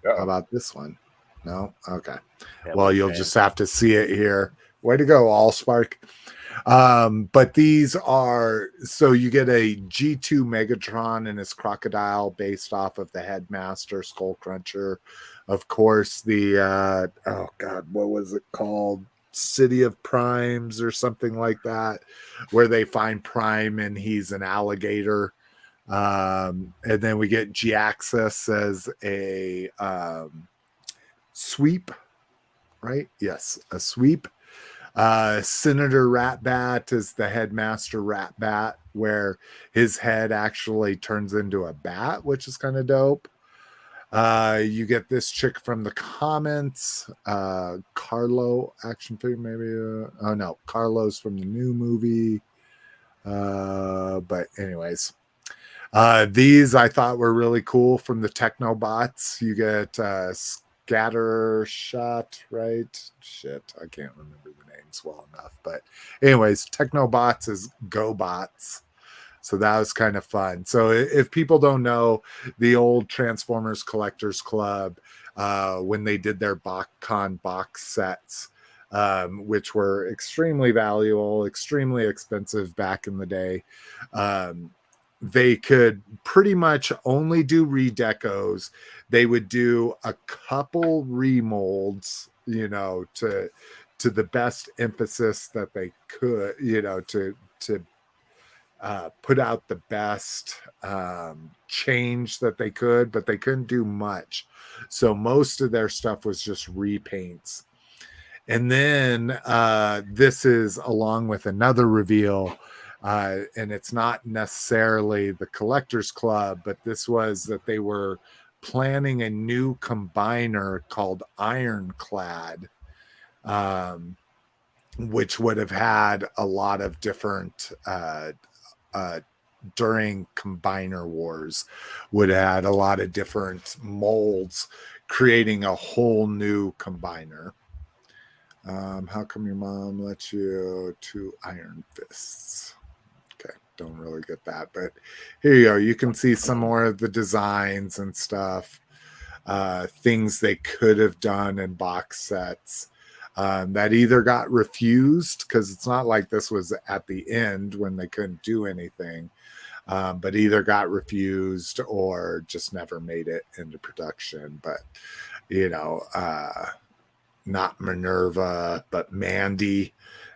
How about this one? No? Okay. Yeah, well, you'll just have to see it here. Way to go, Allspark. But these are, so you get a G2 Megatron and his crocodile based off of the Headmaster Skull Cruncher. Of course, the, what was it called? City of Primes or something like that, where they find Prime and he's an alligator. And then we get G-Axis as a sweep, right? Yes, a sweep. Senator Ratbat is the Headmaster Ratbat, where his head actually turns into a bat, which is kind of dope. You get this chick from the comments, Carlo action figure, maybe. Carlo's from the new movie. But anyways, these I thought were really cool from the Technobots. You get Scatter Shot, right? Shit, I can't remember the names well enough. But anyways, Technobots is GoBots. So that was kind of fun. So if people don't know, the old Transformers Collectors Club, when they did their BotCon box sets, which were extremely valuable, extremely expensive back in the day, they could pretty much only do redecos. They would do a couple remolds, to the best emphasis that they could, to put out the best change that they could, but they couldn't do much. So most of their stuff was just repaints. And then this is along with another reveal, and it's not necessarily the Collectors Club, but this was that they were planning a new combiner called Ironclad, which would have had a lot of different during Combiner Wars, would have had a lot of different molds, creating a whole new combiner. How come your mom let you to Iron Fists? Okay, don't really get that, but here you go. You can see some more of the designs and stuff, things they could have done in box sets that either got refused, because it's not like this was at the end when they couldn't do anything, but either got refused or just never made it into production. But, you know, not Minerva, but Mandy,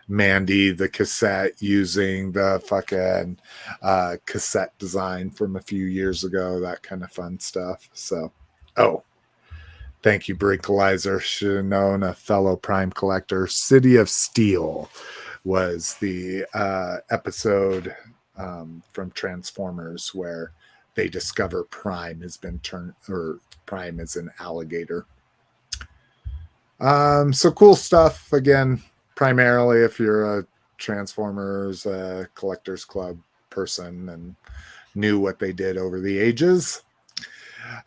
the cassette using the fucking cassette design from a few years ago, that kind of fun stuff. So, thank you, Brinkalizer. Should have known, a fellow Prime collector. City of Steel was the episode from Transformers where they discover Prime has been turned, or Prime is an alligator. So cool stuff. Again, primarily if you're a Transformers Collectors Club person and knew what they did over the ages.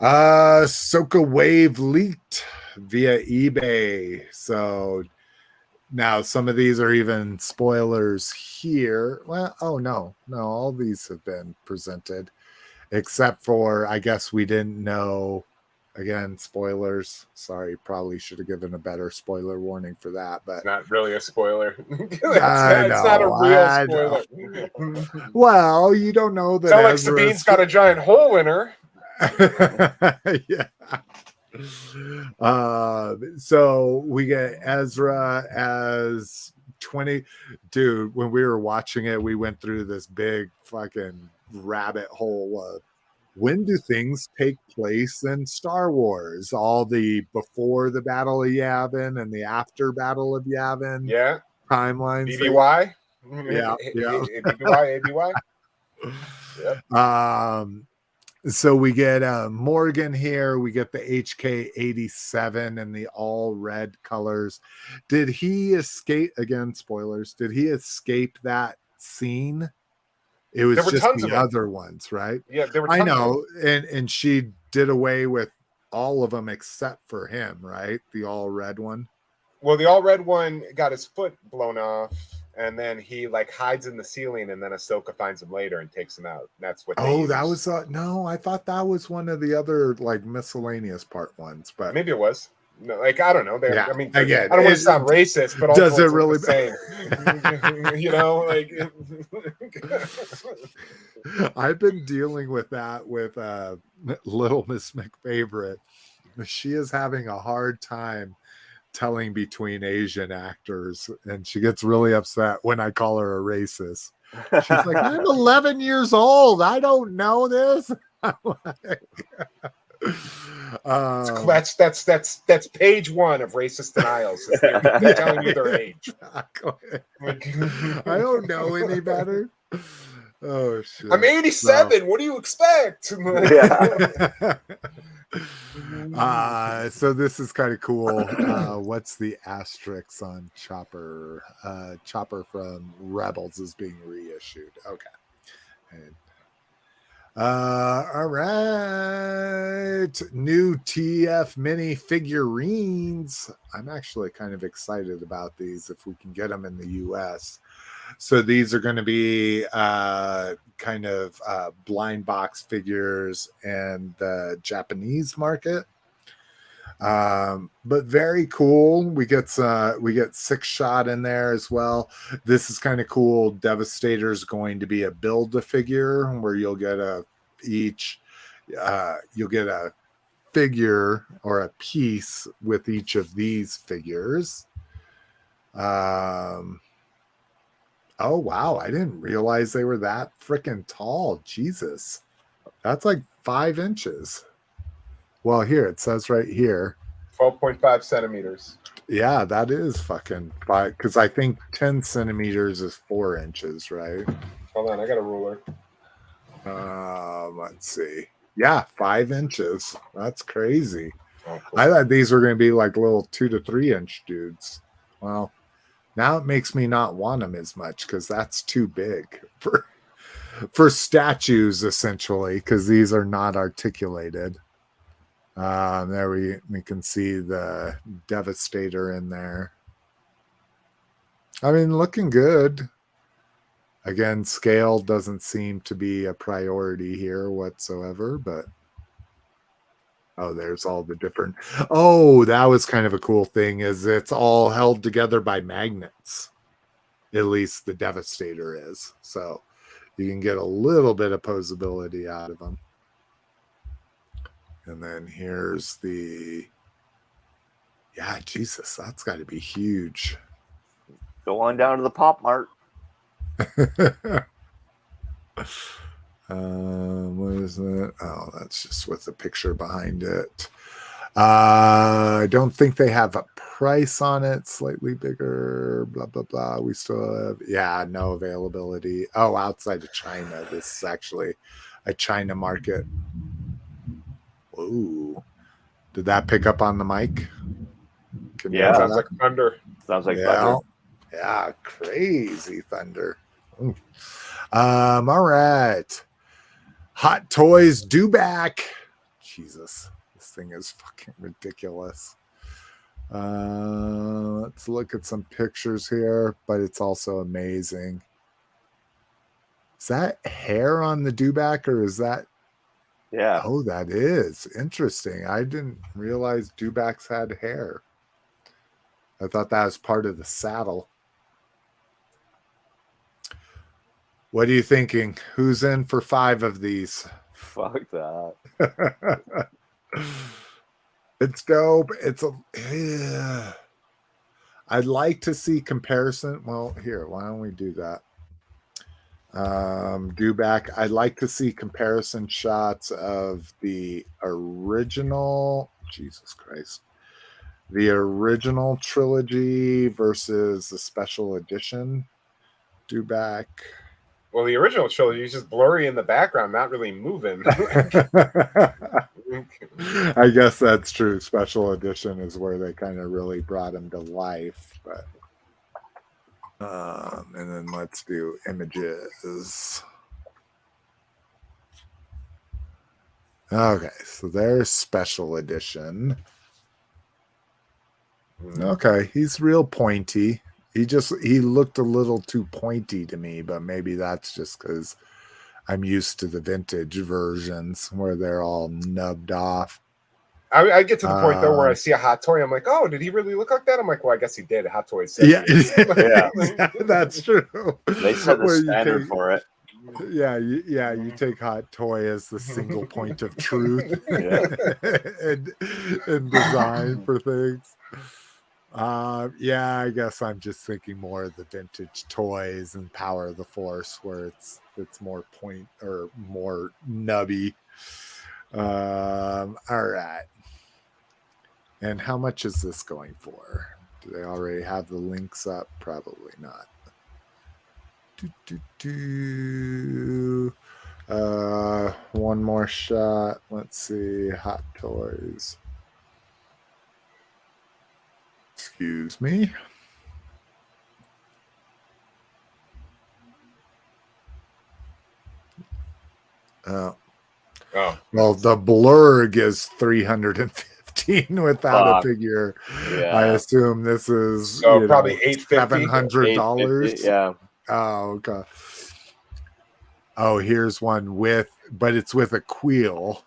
Soka Wave leaked via eBay. So now some of these are even spoilers here. Well, no, all these have been presented except for, I guess we didn't know. Again, spoilers. Sorry, probably should have given a better spoiler warning for that. But it's not really a spoiler. It's not a real spoiler. Well, you don't know that. It's not like Sabine's got a giant hole in her. Yeah. So we get Ezra as 20. Dude, when we were watching it, we went through this big fucking rabbit hole of, when do things take place in Star Wars? All the before the Battle of Yavin and the after Battle of Yavin. Yeah. Timelines. BBY. Yeah. BBY, ABY. Yep. So we get Morgan here. We get the HK-87 in the all red colors. Did he escape? Again, spoilers. Did he escape that scene? It was just the other ones, right? Yeah, there were tons. I know, and she did away with all of them except for him, right? The all red one. Well, the all red one got his foot blown off, and then he like hides in the ceiling, and then Ahsoka finds him later and takes him out. That's what. That was no. I thought that was one of the other like miscellaneous part ones, but maybe it was. No, like I don't know. Yeah. I mean, again, I don't want to sound racist, but does it really? You know, like I've been dealing with that with Little Miss McFavorite. She is having a hard time telling between Asian actors, and she gets really upset when I call her a racist. She's like, "I'm 11 years old. I don't know this." That's page one of racist denials. They're telling you their age. I don't know any better. Oh shit! I'm 87. So, what do you expect? So this is kind of cool. What's the asterisk on Chopper? Chopper from Rebels is being reissued. Okay. And, all right. New TF Mini Figirines. I'm actually kind of excited about these if we can get them in the US. So these are going to be kind of blind box figures in the Japanese market. But very cool. We get 6-shot in there as well. This is kind of cool. Devastator's going to be a build-a-figure where you'll get a figure or a piece with each of these figures. Oh wow, I didn't realize they were that freaking tall. Jesus. That's like 5 inches. Well, here it says right here 12.5 centimeters. Yeah, that is fucking 5, because I think 10 centimeters is 4 inches, right? Hold on, I got a ruler. Let's see. Yeah, 5 inches. That's crazy. Oh, cool. I thought these were going to be like little 2 to 3 inch dudes. Well, now it makes me not want them as much because that's too big for statues, essentially, because these are not articulated. There we can see the Devastator in there. I mean, looking good. Again, scale doesn't seem to be a priority here whatsoever, but oh, there's all the different. Oh, that was kind of a cool thing, is it's all held together by magnets. At least the Devastator is. So you can get a little bit of posability out of them. And then here's the, yeah, Jesus, that's got to be huge. Go on down to the Pop Mart. What is that? Oh, that's just with the picture behind it. I don't think they have a price on it. Slightly bigger, blah, blah, blah. We still have, yeah, no availability. Oh, outside of China. This is actually a China market. Ooh. Did that pick up on the mic? Yeah. Sounds like thunder. Sounds like thunder. Yeah, crazy thunder. Ooh. All right. Hot Toys Dewback. Jesus, this thing is fucking ridiculous. Let's look at some pictures here, but it's also amazing. Is that hair on the Dewback, or is that? Yeah. Oh, that is interesting. I didn't realize Dewbacks had hair. I thought that was part of the saddle. What are you thinking? Who's in for 5 of these? Fuck that. It's dope. It's a. Yeah. I'd like to see comparison. Well, here, why don't we do that? Dewback. I'd like to see comparison shots of the original. Jesus Christ. The original trilogy versus the special edition Dewback. Well, the original trilogy is just blurry in the background, not really moving. I guess that's true. Special edition is where they kind of really brought him to life. But and then let's do images. Okay, so there's special edition. Okay, he's real pointy. He looked a little too pointy to me, but maybe that's just because I'm used to the vintage versions where they're all nubbed off. I get to the point though where I see a Hot Toy, I'm like, oh, did he really look like that? I'm like, well, I guess he did. Hot Toy said yeah, that's true. They set the standard for it. Yeah, you take Hot Toy as the single point of truth in design for things. Yeah, I guess I'm just thinking more of the vintage toys and Power of the Force, where it's more point or more nubby. All right. And how much is this going for? Do they already have the links up? Probably not. One more shot. Let's see. Hot Toys. Excuse me. Well, the Blurg is 315 without a figure. Yeah. I assume this is probably $700. Yeah. Oh, okay. Oh, here's one but it's with a Queel,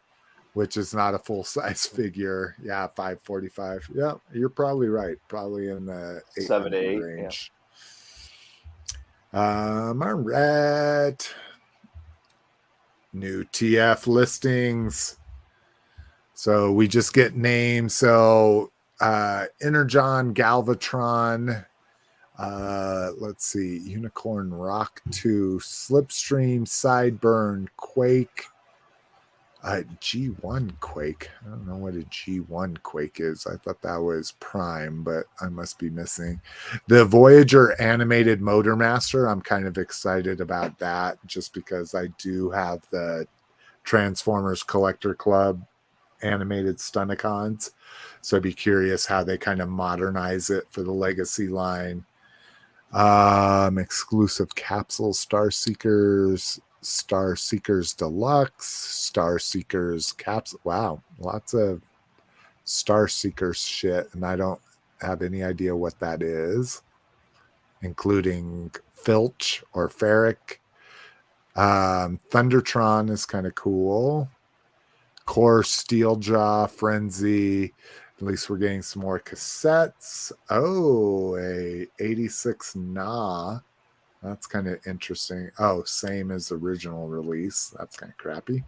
which is not a full size figure. Yeah, 545. Yeah, you're probably right. Probably in the 7 to 8 range. Yeah. All right. New TF listings. So we just get names. So Energon, Galvatron. Let's see. Unicorn Rock 2, Slipstream, Sideburn, Quake, G1 Quake. I don't know what a G1 Quake is. I thought that was Prime, but I must be missing. The Voyager animated Motor Master. I'm kind of excited about that just because I do have the Transformers Collector Club animated Stunticons. So I'd be curious how they kind of modernize it for the Legacy line. Exclusive capsules, Star Seekers Deluxe, Star Seekers capsule. Wow, lots of Star Seekers shit, and I don't have any idea what that is, including Filch or Ferric. Thundertron is kind of cool. Core Steeljaw, Frenzy. At least we're getting some more cassettes. Oh, a 86 Nah. That's kind of interesting. Oh, same as original release. That's kind of crappy.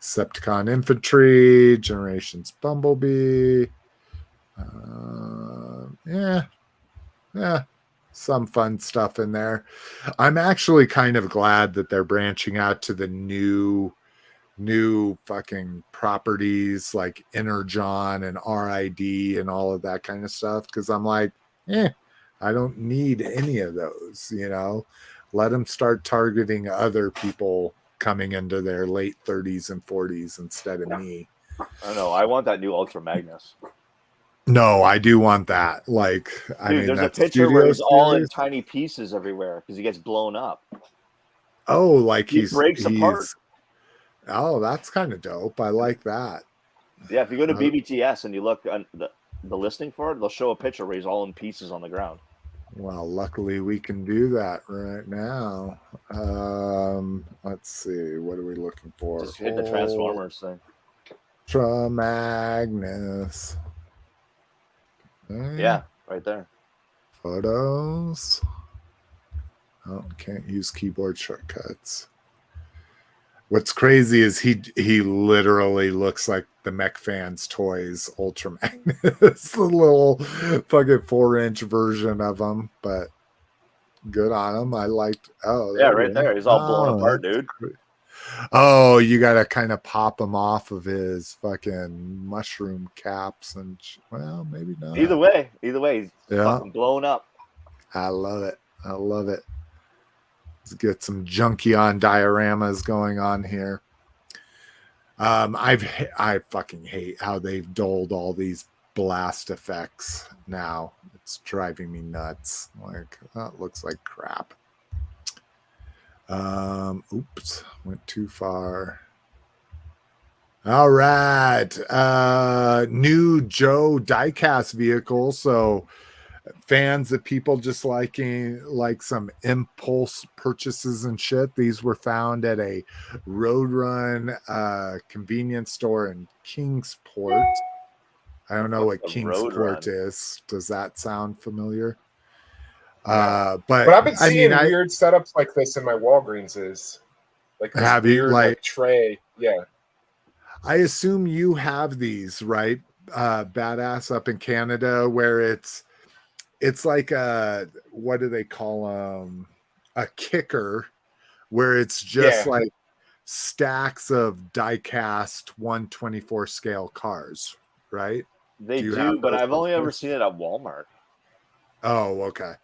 Septicon Infantry, Generations Bumblebee. Yeah, some fun stuff in there. I'm actually kind of glad that they're branching out to the new fucking properties like Energon and RID and all of that kind of stuff, because I'm like, I don't need any of those, let them start targeting other people coming into their late 30s and 40s instead of me. I don't know. I want that new Ultra Magnus. No, I do want that. Like, dude, I mean, there's a that's picture where he's Studio all in Series. tiny pieces everywhere because he gets blown up. Oh, like he breaks apart. Oh, that's kind of dope. I like that. Yeah, if you go to BBTS and you look on the listing for it, they'll show a picture where he's all in pieces on the ground. Well, luckily we can do that right now. Let's see. What are we looking for? Just hit the Transformers thing. Ultra Magnus. Yeah, right there. Photos. Oh, can't use keyboard shortcuts. What's crazy is he literally looks like the Mech Fans Toys Ultra Magnus, the little fucking 4-inch version of him, but good on him. I liked. Oh, yeah, right there. He's all blown apart, dude. Oh, you gotta kind of pop him off of his fucking mushroom caps, and well, maybe not. Either way, he's fucking blown up. I love it. Let's get some Junkion dioramas going on here. I fucking hate how they've doled all these blast effects now. It's driving me nuts. Like, that looks like crap. Oops, went too far. All right. New Joe Diecast vehicle. So fans of people just liking like some impulse purchases and shit. These were found at a Road Run convenience store in Kingsport. I don't know what Kingsport is. Does that sound familiar? No. But I've been seeing weird setups like this in my Walgreens's. Like this have weird you, like tray. Yeah. I assume you have these, right? Badass up in Canada, where it's like a, what do they call them? A kicker, where it's just like stacks of die-cast 1/24 scale cars, right? They do, but I've only ever seen it at Walmart. Oh, okay.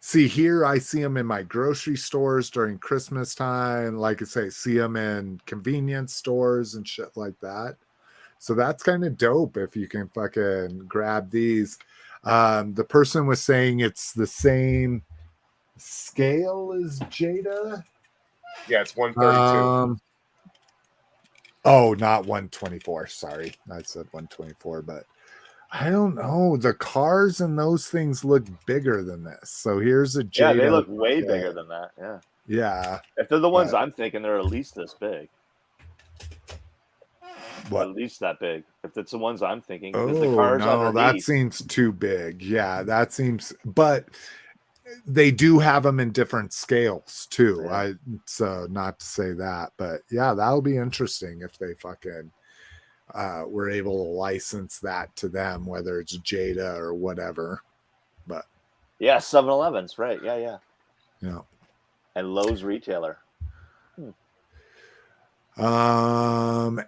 See, here I see them in my grocery stores during Christmas time. Like I say, see them in convenience stores and shit like that. So that's kind of dope if you can fucking grab these. The person was saying it's the same scale as Jada. Yeah, it's 132. Oh, not 124. Sorry, I said 124, but I don't know. The cars and those things look bigger than this. So here's a Jada. Yeah, they look way bigger than that. Yeah. Yeah. If they're the ones I'm thinking, they're at least this big. What? At least that big. If it's the ones I'm thinking, oh the cars no, underneath. That seems too big. Yeah, that seems. But they do have them in different scales too. Yeah. So not to say that, but yeah, that'll be interesting if they fucking were able to license that to them, whether it's Jada or whatever. But yeah, 7-Elevens, right? Yeah. Yeah. And Lowe's retailer. And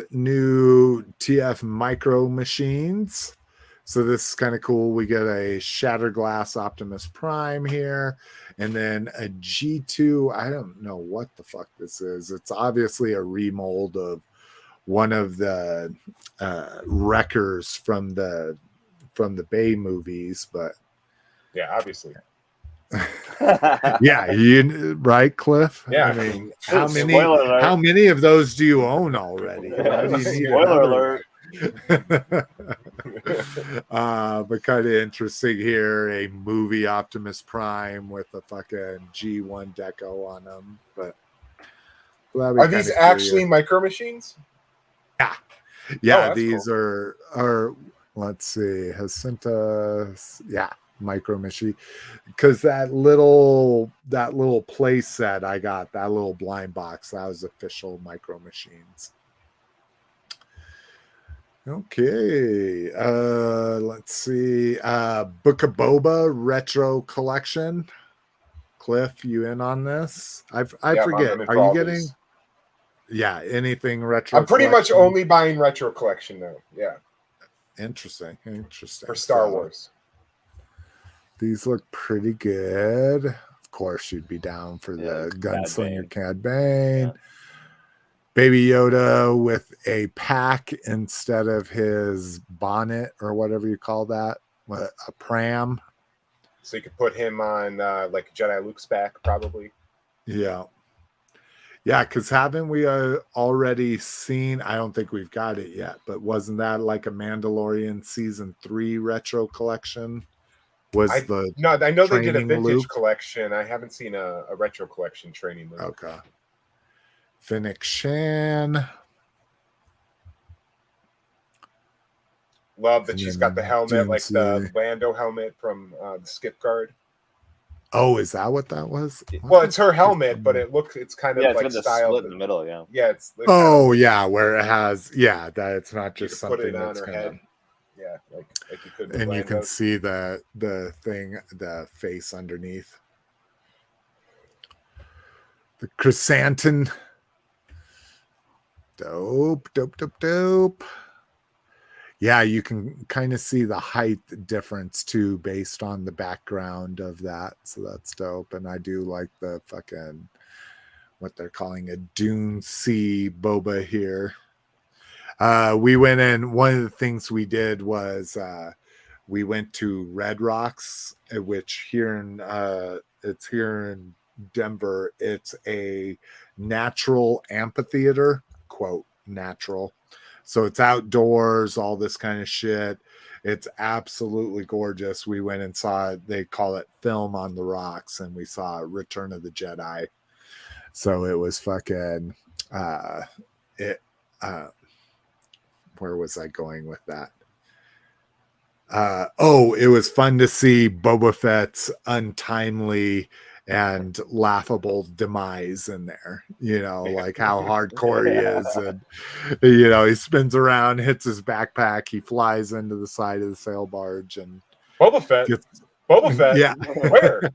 new TF micro machines. So this is kind of cool. We get a Shatterglass Optimus Prime here, and then a G2. I don't know what the fuck this is. It's obviously a remold of one of the wreckers from the Bay movies, but Yeah, obviously. Yeah, you right, Cliff. Yeah. I mean, Spoiler alert. how many of those do you own already? Why do you need Spoiler another alert. but kind of interesting here, a movie Optimus Prime with a fucking G1 deco on them. But Are these actually micro machines? Yeah, that's these cool. are let's see, Jacinta, yeah, micro machine, because that little play set I got, that little blind box, that was official micro machines. Okay, let's see, Book of Boba retro collection. Cliff, you in on this? I forget. Are you getting anything retro? I'm pretty much only buying retro collection though. Yeah. Interesting. For Star Wars. These look pretty good. Of course, you'd be down for the Gunslinger Cad Bane. Yeah. Baby Yoda with a pack instead of his bonnet or whatever you call that, a pram. So you could put him on like Jedi Luke's back, probably. Yeah. Yeah, because haven't we already seen, I don't think we've got it yet, but wasn't that like a Mandalorian season 3 retro collection? I know they did a vintage Luke collection. I haven't seen a retro collection training Luke. Okay. Fennec Shan. Love that she's got the helmet, like the Lando helmet from the Skip Guard. Oh, is that what that was? Well, it's her helmet, but it's kind of like it's got styled the split in the middle. Yeah. Yeah, it's where it has that it's not just something put it on that's her gonna, head. Yeah, like you could. And you can see the thing, the face underneath. The chrysanthemum. Dope. Yeah, you can kind of see the height difference too based on the background of that. So that's dope. And I do like the fucking what they're calling a Dune Sea Boba here. We went in, one of the things we did was we went to Red Rocks, which it's here in Denver. It's a natural amphitheater, quote, natural. So it's outdoors, all this kind of shit. It's absolutely gorgeous. We went and saw it. They call it Film on the Rocks, and we saw Return of the Jedi. So it was fucking where was I going with that? It was fun to see Boba Fett's untimely and laughable demise in there, like how hardcore he is. And, he spins around, hits his backpack, he flies into the side of the sail barge and Boba Fett. Yeah. Where?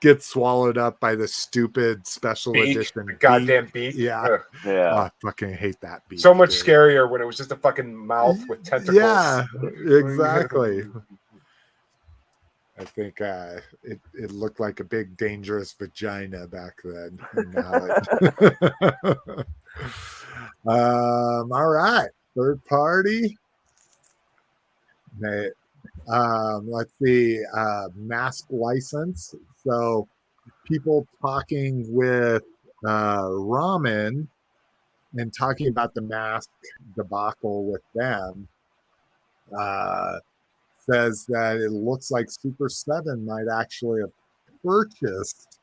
Gets swallowed up by the stupid special edition the goddamn beak. Yeah. I fucking hate that beak. So much scarier when it was just a fucking mouth with tentacles. Yeah, exactly. I think it looked like a big dangerous vagina back then. All right, third party. Let's see, mask license. So people talking with Ramen and talking about the mask debacle with them. Says that it looks like Super 7 might actually have purchased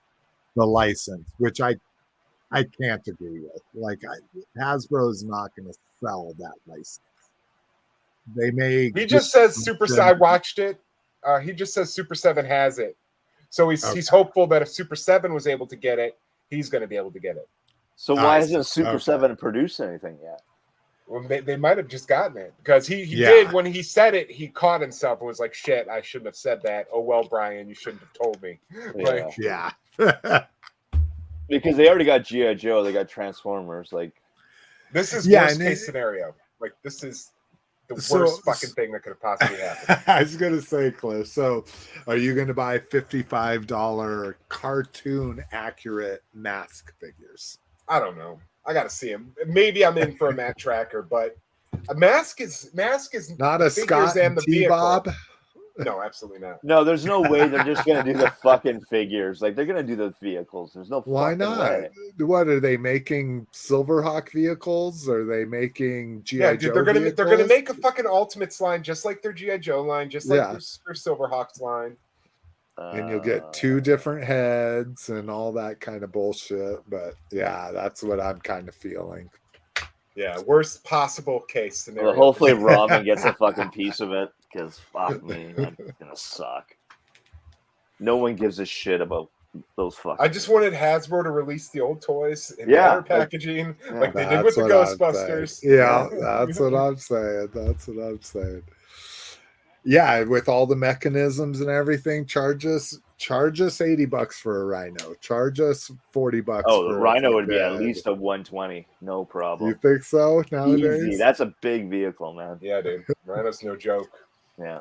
the license, which I can't agree with. Like, Hasbro is not going to sell that license. They may. He just says Super 7. I watched it. He just says Super 7 has it, so he's hopeful that if Super 7 was able to get it, he's going to be able to get it. So why hasn't Super 7 produced anything yet? Well, they might have just gotten it because he did when he said it. He caught himself and was like, "Shit, I shouldn't have said that." Oh well, Brian, you shouldn't have told me. Yeah. Because they already got G.I. Joe, they got Transformers. Like, this is Yeah, worst and case it- scenario. Like, this is the So- worst fucking thing that could have possibly happened. I was gonna say, Cliff. So, are you gonna buy $55 cartoon accurate mask figures? I don't know. I gotta see him. Maybe I'm in for a Matt Tracker, but a mask is Not the a figures Scott and the vehicle. T-Bob. No, absolutely not. no, there's no way they're just gonna do the fucking figures. Like, they're gonna do the vehicles. There's no Why fucking not? way. What are they making? Silverhawk vehicles? Are they making GI Yeah, Joe? dude, they're gonna vehicles? make a fucking Ultimates line just like their GI Joe line, just like Yeah. their Silverhawks line. And you'll get 2 different heads and all that kind of bullshit. But yeah, that's what I'm kind of feeling. Yeah, worst possible case scenario. Well, hopefully Robin gets a fucking piece of it, because fuck me, that's gonna suck. No one gives a shit about those fucking. I just wanted Hasbro to release the old toys in Yeah, better packaging, yeah. like they did with the That's what I'm Ghostbusters. saying. Yeah, that's what I'm saying. That's what I'm saying. Yeah, with all the mechanisms and everything, charge us $80 for a Rhino. Charge us $40. Oh, the for Rhino a would be at bed. least a 120, no problem. You think so nowadays? Easy. That's a big vehicle, man. Yeah, dude. Rhino's no joke. Yeah.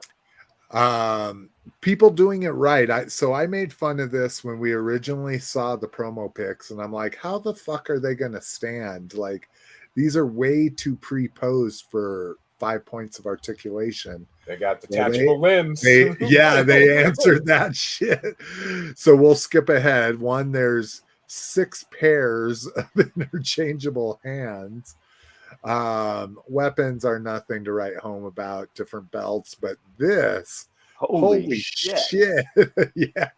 People doing it right. So I made fun of this when we originally saw the promo pics, and I'm like, how the fuck are they gonna stand? Like, these are way too pre-posed for 5 points of articulation. They got detachable limbs. They answered that shit. So we'll skip ahead. One, there's 6 pairs of interchangeable hands. Weapons are nothing to write home about, different belts, but this, holy shit. Yeah.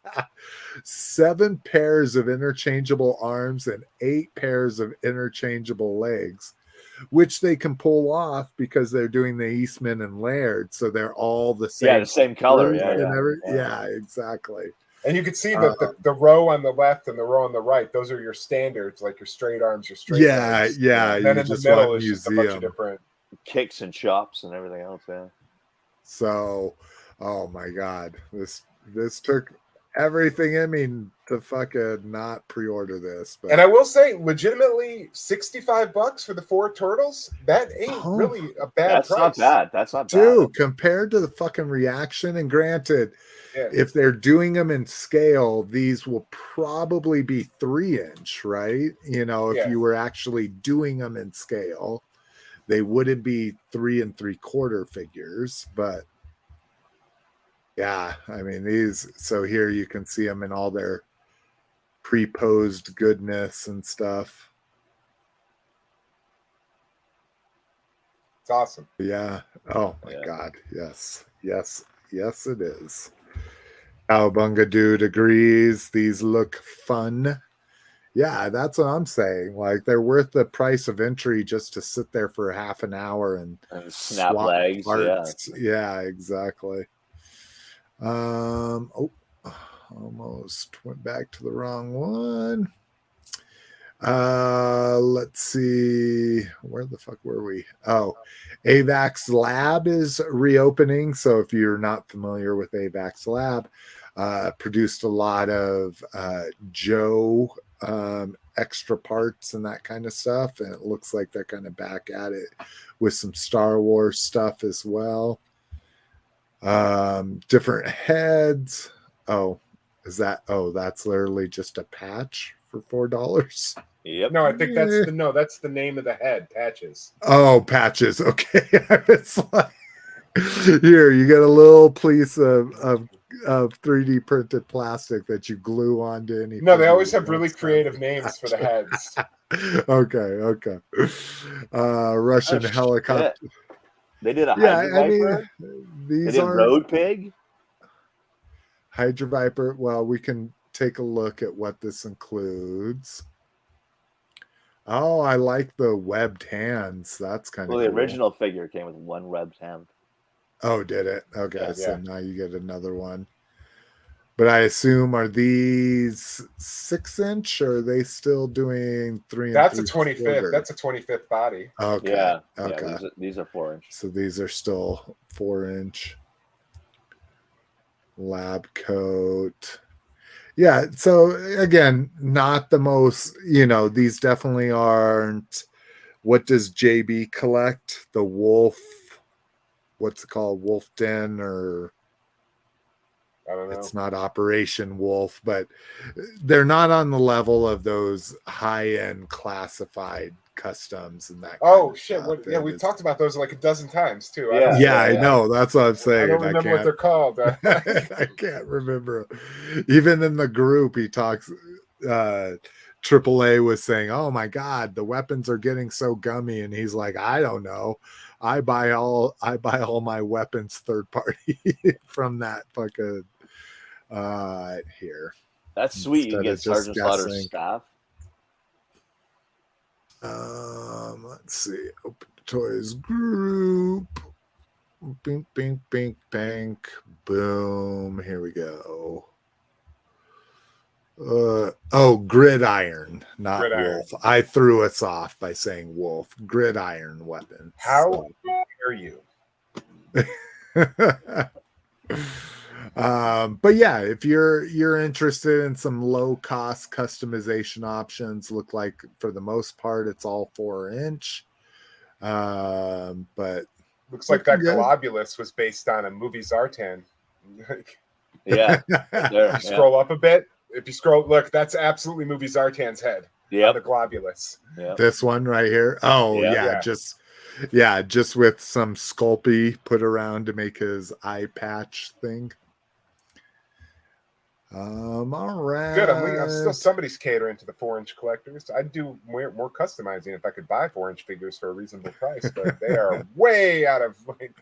7 pairs of interchangeable arms and 8 pairs of interchangeable legs, which they can pull off because they're doing the Eastman and Laird, so they're all the same. Yeah, the same color. Yeah, Exactly. And you can see the row on the left and the row on the right. Those are your standards, like your straight arms, your straight legs. Yeah. And then in the middle is just a bunch of different kicks and chops and everything else. Yeah. So, oh my god, this took everything in me to fucking not pre-order this. But and I will say, legitimately, $65 for the 4 turtles. That ain't really a bad price. Not bad. That's not bad. Dude, compared to the fucking reaction, and granted, if they're doing them in scale, these will probably be 3-inch, right? You know, if you were actually doing them in scale, they wouldn't be 3 3/4 figures, but yeah, I mean, these, so here you can see them in all their pre-posed goodness and stuff. It's awesome. Yeah. Oh my god. Yes, it is. Cowabunga Dude agrees. These look fun. Yeah, that's what I'm saying. Like, they're worth the price of entry just to sit there for half an hour and snap legs. parts. Yeah, exactly. Almost went back to the wrong one. Let's see, where the fuck were we? Oh, Avacs Lab is reopening. So if you're not familiar with Avacs Lab, produced a lot of Joe extra parts and that kind of stuff, and it looks like they're kind of back at it with some Star Wars stuff as well. Different heads. That's literally just a patch for $4. Yep. No, I think that's the name of the head, patches. Oh, patches. Okay. It's like, here you get a little piece of 3D printed plastic that you glue onto any. No, they always have really creative names for the heads. Okay. Russian helicopter. Shit. They did a Hydra Viper. These they did are Road Pig. Hydra Viper. Well, we can take a look at what this includes. Oh, I like the webbed hands. That's kind of the cool. original figure came with one webbed hand. Oh, did it? Okay, so now you get another one. But I assume, are these 6-inch, or are they still doing 3? That's a 25th. That's a 25th body. Okay. Yeah. Okay. Yeah, these are 4-inch. So these are still 4-inch. Lab coat. Yeah, so again, not the most, these definitely aren't. What does JB collect? The wolf, what's it called? Wolf Den, or I don't know. it's not Operation Wolf, but they're not on the level of those high-end classified customs and that. Oh shit! Stuff. Yeah, we've talked about those like a dozen times too. I know. That's what I'm saying. I don't remember what they're called. I can't remember. Even in the group, he talks. AAA was saying, "Oh my God, the weapons are getting so gummy," and he's like, "I don't know. I buy all my weapons third party from that fucking here." That's sweet. You get Sergeant Slaughter's staff. Let's see. Open Toys group. Bink, bink, bink, bank. Boom. Here we go. Gridiron, not Gridiron. wolf. I threw us off by saying wolf. Gridiron weapons. How dare you? But yeah, if you're interested in some low cost customization options, look like for the most part it's all 4-inch. But looks like that Globulus was based on a movie Zartan. Yeah. You scroll up a bit. If you scroll, look, that's absolutely movie Zartan's head. Yeah. The Globulus. Yep. This one right here. Oh yeah. Just with some Sculpey put around to make his eye patch thing. All right. Good. I'm still somebody's catering to the 4-inch collectors. I'd do more customizing if I could buy 4-inch figures for a reasonable price, but they are way out of.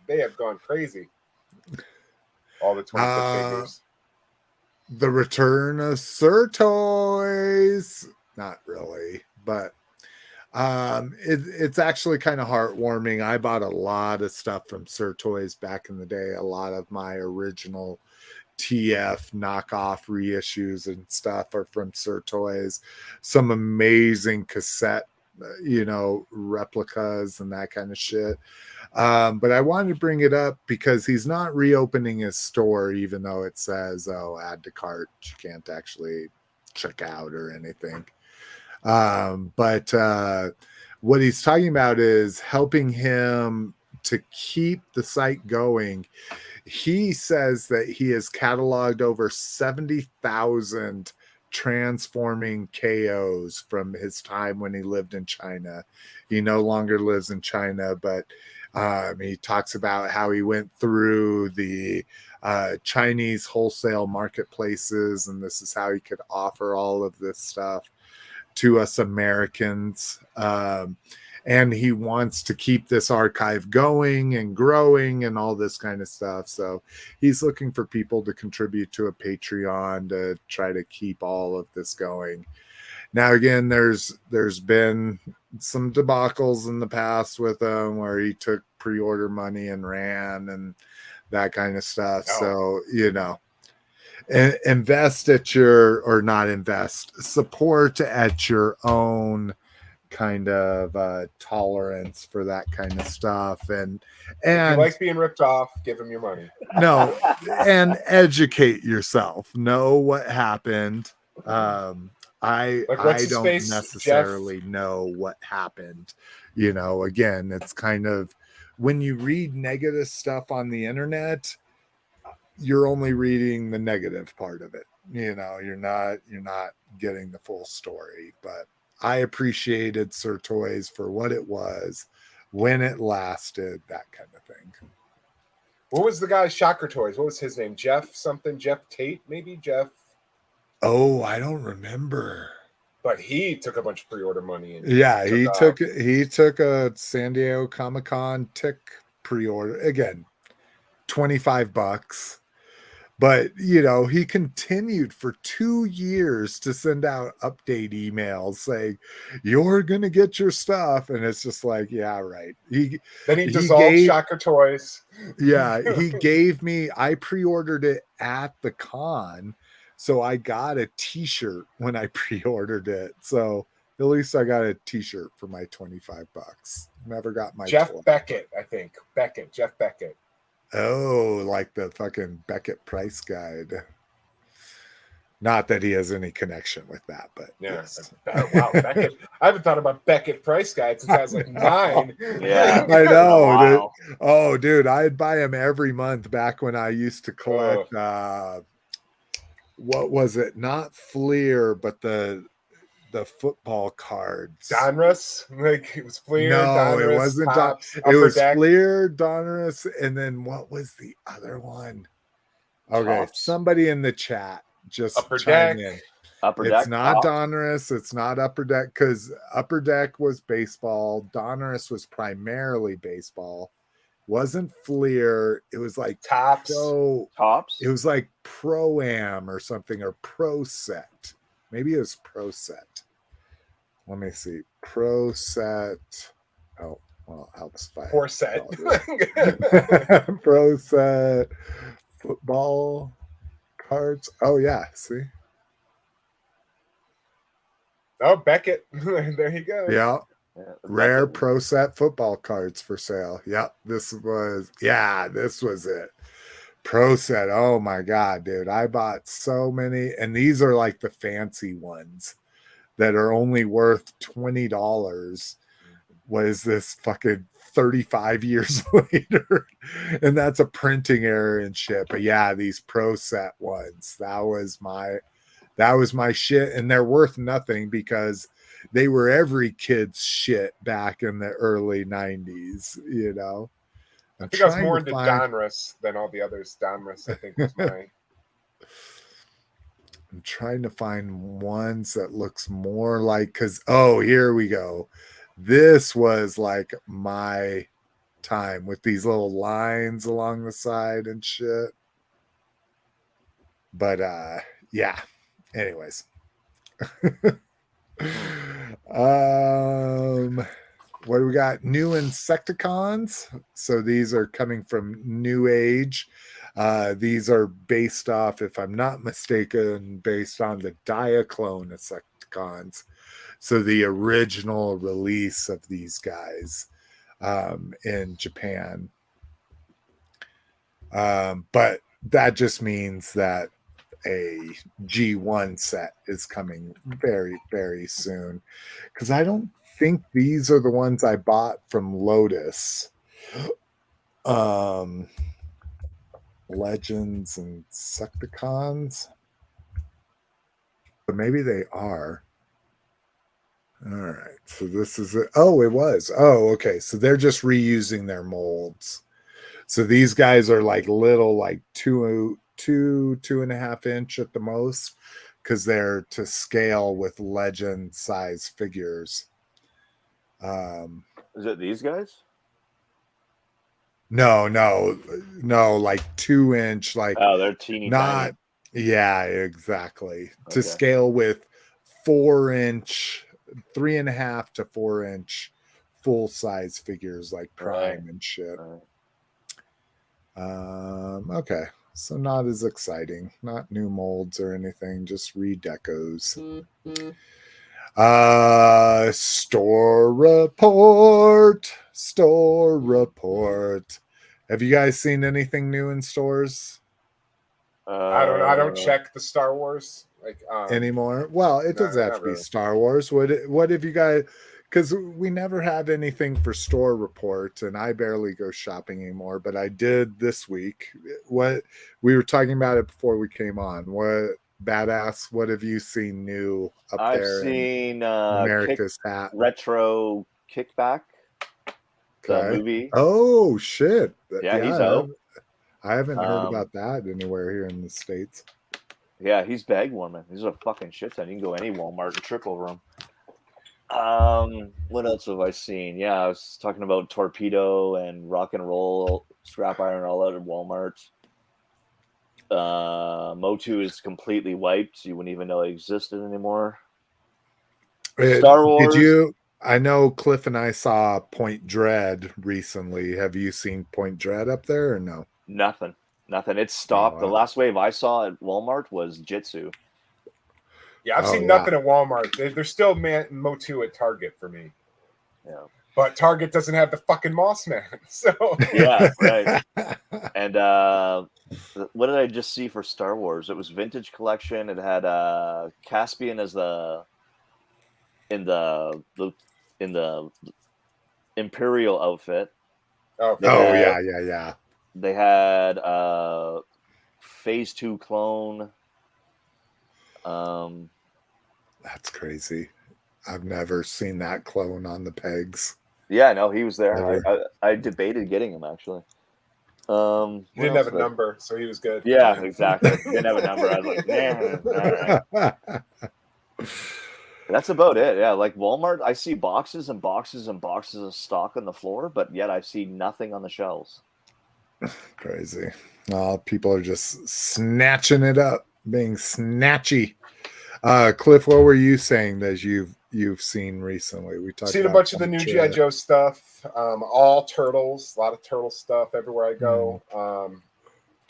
They have gone crazy. All the 20-foot figures. The Return of SirToys. Not really, but it's actually kind of heartwarming. I bought a lot of stuff from SirToys back in the day. A lot of my original TF knockoff reissues and stuff are from SirToys. Some amazing cassette, replicas and that kind of shit. But I wanted to bring it up because he's not reopening his store, even though it says, add to cart. You can't actually check out or anything. But what he's talking about is helping him to keep the site going. He says that he has cataloged over 70,000 transforming KOs from his time when he lived in China. He no longer lives in China, but he talks about how he went through the Chinese wholesale marketplaces, and this is how he could offer all of this stuff to us Americans. And he wants to keep this archive going and growing and all this kind of stuff. So he's looking for people to contribute to a Patreon to try to keep all of this going. Now, again, there's been some debacles in the past with him where he took pre-order money and ran and that kind of stuff. So, support at your own kind of tolerance for that kind of stuff. And if you like being ripped off, give him your money. No, and educate yourself. Know what happened. I don't necessarily know what happened. Again, it's kind of when you read negative stuff on the internet, you're only reading the negative part of it. You're not getting the full story. But I appreciated SirToys for what it was, when it lasted, that kind of thing. What was the guy, Shocker Toys? What was his name? Jeff something? Jeff Tate, maybe? Jeff? Oh, I don't remember. But he took a bunch of pre-order money. And he took a San Diego Comic-Con tick pre-order. Again, $25. But, he continued for 2 years to send out update emails saying, you're going to get your stuff. And it's just like, yeah, right. Then he dissolved Shocker Toys. Yeah, he gave me, I pre-ordered it at the con. So I got a t-shirt when I pre-ordered it. So at least I got a t-shirt for my $25. Never got my Jeff toy. Beckett, I think. Jeff Beckett. Oh, like the fucking Beckett price guide. Not that he has any connection with that, but Yeah. yes. Wow, Beckett. I haven't thought about Beckett price guide since I was like 9. Yeah. I know. Wow. Oh, dude, I'd buy him every month back when I used to collect. What was it? Not Fleer, but the football cards. Donruss, like it was Fleer. No, Donruss, it wasn't. Tops, It Upper was Deck. Fleer, Donruss, and then what was the other one? Okay, Tops? somebody in the chat just Upper chime Deck. in. Upper It's Deck. not Tops? Donruss. It's not Upper Deck because Upper Deck was baseball. Donruss was primarily baseball. Wasn't Fleer. It was like Tops. Tops. It was like Pro-Am or something, or Pro Set. Maybe it was Pro Set. Let me see. Pro Set. Oh, well, helps fight. Four set. Pro Set. Football cards. Oh, yeah. See? Oh, Beckett. There you go. Yeah. Yeah, Rare Beckett. Pro Set football cards for sale. Yep. This was it. Pro Set. Oh my God, dude. I bought so many. And these are like the fancy ones that are only worth $20. What is this fucking 35 years later? And that's a printing error and shit. But yeah, these Pro Set ones. That was my shit. And they're worth nothing because they were every kid's shit back in the early 90s, you know. I think I was more into Donruss than all the others. Donruss, I think, was my. I'm trying to find ones that looks more like, because here we go. This was like my time with these little lines along the side and shit. But yeah. Anyways. What do we got? New Insecticons. So these are coming from New Age. These are based off, if I'm not mistaken, based on the Diaclone Insecticons. So the original release of these guys in Japan. But that just means that a G1 set is coming very, very soon. Because I don't think these are the ones I bought from Lotus. Legends and Insecticons. But maybe they are. All right. So this is it. Oh, it was. Oh, okay. So they're just reusing their molds. So these guys are like little, like 2.5 inch at the most, because they're to scale with legend size figures. Is it these guys? No, like 2 inch, like they're teeny not tiny. Yeah, exactly. Okay. To scale with 4 inch, 3.5 to 4 inch full size figures like Prime and shit. Okay. So not as exciting, not new molds or anything, just redecos. Mm-hmm. Store report. Have you guys seen anything new in stores? I don't know. I don't check the Star Wars like anymore. Well, it doesn't have to be Star Wars. What have you guys? Because we never had anything for store report, and I barely go shopping anymore. But I did this week. What we were talking about it before we came on. What badass? What have you seen new up there? I've seen America's Hat Retro Kickback. The movie. Oh shit! Yeah, he's out. I haven't heard about that anywhere here in the States. Yeah, he's bag warming. These are fucking shit ton. You can go any Walmart and trip over them. What else have I seen? Yeah, I was talking about Torpedo and Rock and Roll, Scrap Iron, all out at Walmart. Motu is completely wiped. You wouldn't even know it existed anymore. Star Wars. Did you? I know Cliff and I saw Point Dread recently. Have you seen Point Dread up there or no? Nothing. It stopped. Oh, wow. The last wave I saw at Walmart was Jitsu. Yeah, I've seen nothing at Walmart. They're still Motu at Target for me. Yeah. But Target doesn't have the fucking Moss Man. So Yeah, right. And what did I just see for Star Wars? It was Vintage Collection. It had Caspian as in the Imperial outfit. oh yeah. They had Phase 2 clone. That's crazy. I've never seen that clone on the pegs. Yeah, no, he was there. Never. I debated getting him actually. He didn't have a number, so he was good. Yeah, exactly. He didn't have a number. I was like, man, all right. That's about it. Yeah, like Walmart, I see boxes and boxes and boxes of stock on the floor, but yet I see nothing on the shelves. Crazy. People are just snatching it up, being snatchy. Cliff, what were you saying that you've seen recently? We talked seen a bunch of the new G.I. Joe stuff. All turtles, a lot of turtle stuff everywhere I go.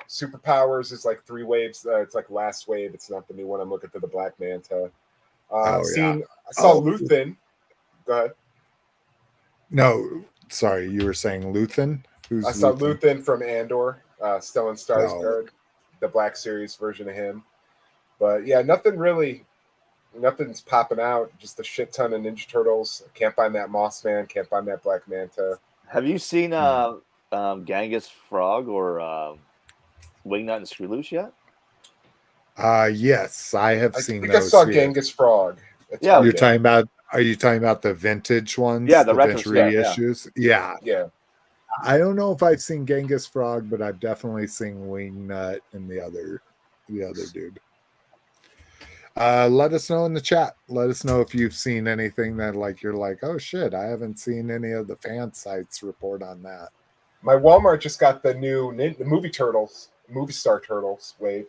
Superpowers is like 3 waves. It's like last wave. It's not the new one. I'm looking for the Black Manta. I saw Luthen. Go ahead. No, sorry, you were saying Luthen? I saw Luthen from Andor, Stellan Skarsgård, the Black Series version of him. But yeah, nothing's popping out. Just a shit ton of Ninja Turtles. Can't find that Moss Man. Can't find that Black Manta. Have you seen Genghis Frog or Wingnut and Screwloose yet? Yes, I have seen those. I think I saw Genghis Frog. Yeah, you're talking about. Are you talking about the vintage ones? Yeah, the vintage retro reissues. Yeah. I don't know if I've seen Genghis Frog, but I've definitely seen Wingnut and the other dude. Let us know in the chat. Let us know if you've seen anything that you're like, oh shit, I haven't seen any of the fan sites report on that. My Walmart just got the new movie Star Turtles wave.